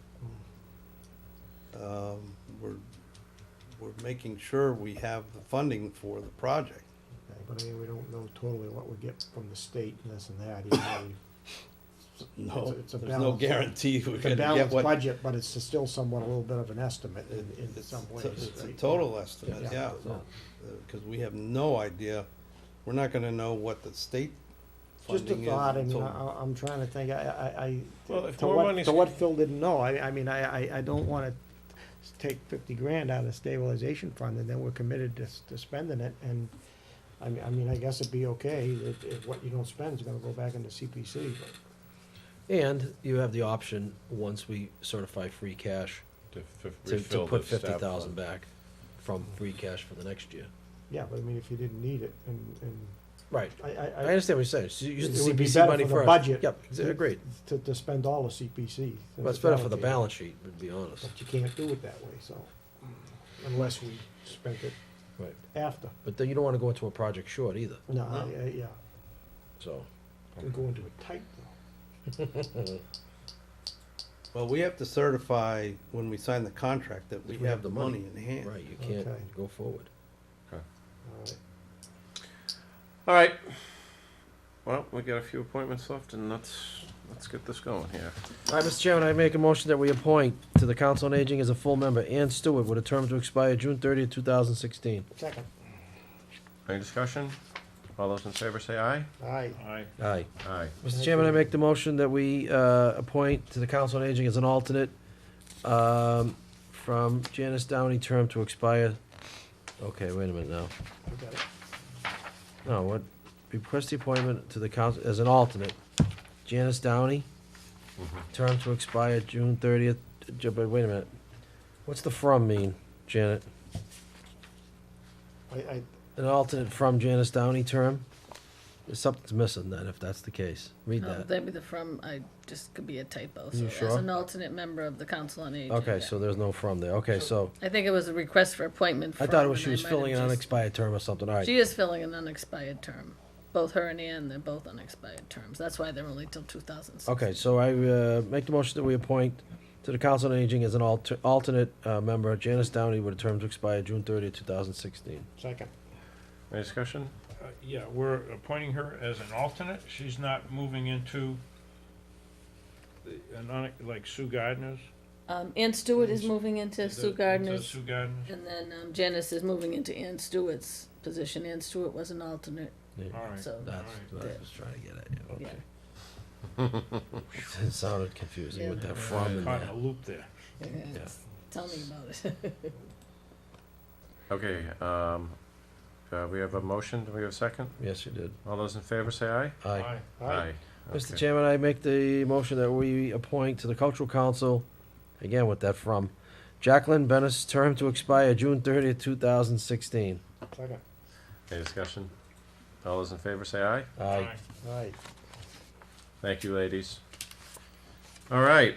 We're making sure we have the funding for the project. okay, but I mean, we don't know totally what we get from the state and this and that, even though No, it's a there's no balanced- guarantee we're it's a gonna get balanced what. budget, but it's still somewhat a little bit of an estimate in some ways. It's a right? total estimate, Yeah. yeah, because we have no idea, we're not gonna know what the state Just a funding is thought, I mean, until. I'm trying to think, Well, if to more what, money's- to what Phil didn't know, I mean, I don't wanna take 50 grand out of the stabilization fund and then we're committed to spending it, and I mean, I guess it'd be okay if what you don't spend is gonna go back into CPC, but. And you have the option, once we certify free cash, To to refill put the staff 50,000 fund. back from free cash for the next year. Yeah, but I mean, if you didn't need it, and Right. I I understand what you're saying. So you use it the would be CPC better money for the first. budget. Yep, agreed. To spend all the CPC. than But it's to better for the allocate it. balance sheet, to be honest. But you can't do it that way, so, unless we spent it Right. after. But then you don't wanna go into a project short either, No, yeah, so. we go into it tight though. Well, we have to certify when we sign the contract that we We have the money in hand. Right, you can't Okay. go forward. All right. All right. Well, we got a few appointments left, and let's get this going here. All right, Mr. Chairman, I make a motion that we appoint to the Council on Aging as a full member Ann Stewart with a term to expire June 30th, 2016. Second, Any discussion? All those in favor say aye. aye. Aye. Aye. Aye. Mr. Chairman, I make the motion that we appoint to the Council on Aging as an alternate from Janice Downey, term to expire. Okay, wait a minute now. We got it. No, what, request the appointment to the council as an alternate. Janice Downey, term to expire June 30th, but wait a minute. What's the from mean, Janet? I, An alternate from Janice Downey term? Something's missing then, if that's the case. Read that. Maybe the from, just could be a typo, so You as sure? an alternate member of the Council on Aging. Okay, yeah. so there's no from there. Okay, so, I think it was a request for appointment I from. thought it was and she was might have filling an just- unexpired term or something, all right. She is filling an unexpired term. Both her and Ann, they're both unexpired terms. That's why they're only till 2006. Okay, so I make the motion that we appoint to the Council on Aging as an alternate member Janice Downey with a term to expire June 30th, 2016. second. Any discussion? Yeah, we're appointing her as an alternate. She's not moving into like Sue Gardner's. Ann Stewart is moving into Sue Gardner's, Sue Gardner's. and then Janice is moving into Ann Stewart's position. Ann Stewart was an alternate, Yeah, All right. so. That's All what right. I was trying to get at, yeah, Yeah. okay. It sounded confusing with Yeah. that from in Caught in there. a loop there. Yeah. Tell me about it. Okay, we have a motion. Do we have a second? Yes, you did. All those in favor say aye. Aye. Aye. Mr. Okay. Chairman, I make the motion that we appoint to the Cultural Council, again with that from, Jacqueline Bennis, term to expire June 30th, 2016. Second. Any discussion? All those in favor say aye. Aye. Right. Thank you, ladies. All right.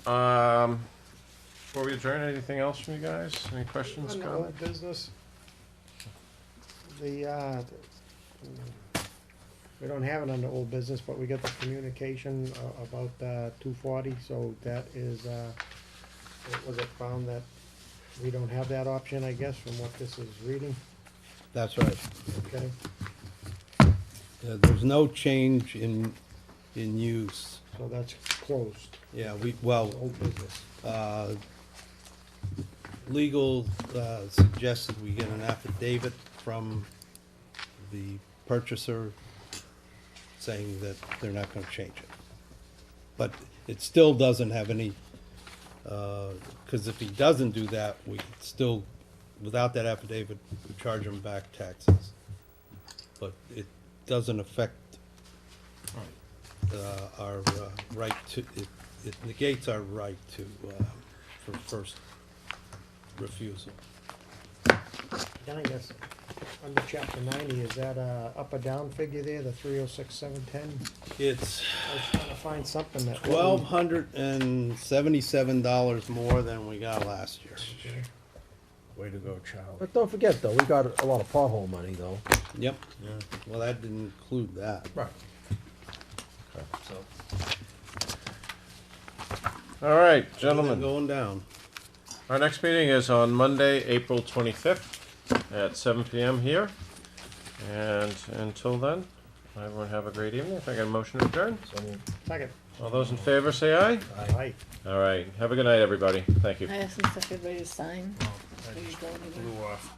Before we adjourn, anything else from you guys? Any questions, On the comments? old business, the, we don't have it under old business, but we got the communication about 240, so that is, was it found that we don't have that option, I guess, from what this is reading? That's right. Okay, There's no change in use. so that's closed, Yeah, well, old business. legal suggested we get an affidavit from the purchaser saying that they're not gonna change it. But it still doesn't have any, because if he doesn't do that, we still, without that affidavit, we charge him back taxes. But it doesn't affect our right to, it negates our right to, for first refusal. Then I guess, under chapter 90, is that a up or down figure there, the 306,710? It's I was trying to find something that. $1,277 more than we got last year. Way to go, Charlie. But don't forget, though, we got a lot of pothole money, though. Yep, well, that didn't include that. Right. All right, Everything gentlemen. going down. Our next meeting is on Monday, April 25th at 7 p.m. here. And until then, everyone have a great evening. If I get a motion to adjourn. Second. All those in favor say aye. Aye. All right. Have a good night, everybody. Thank you. I have some stuff everybody to sign. I just blew off.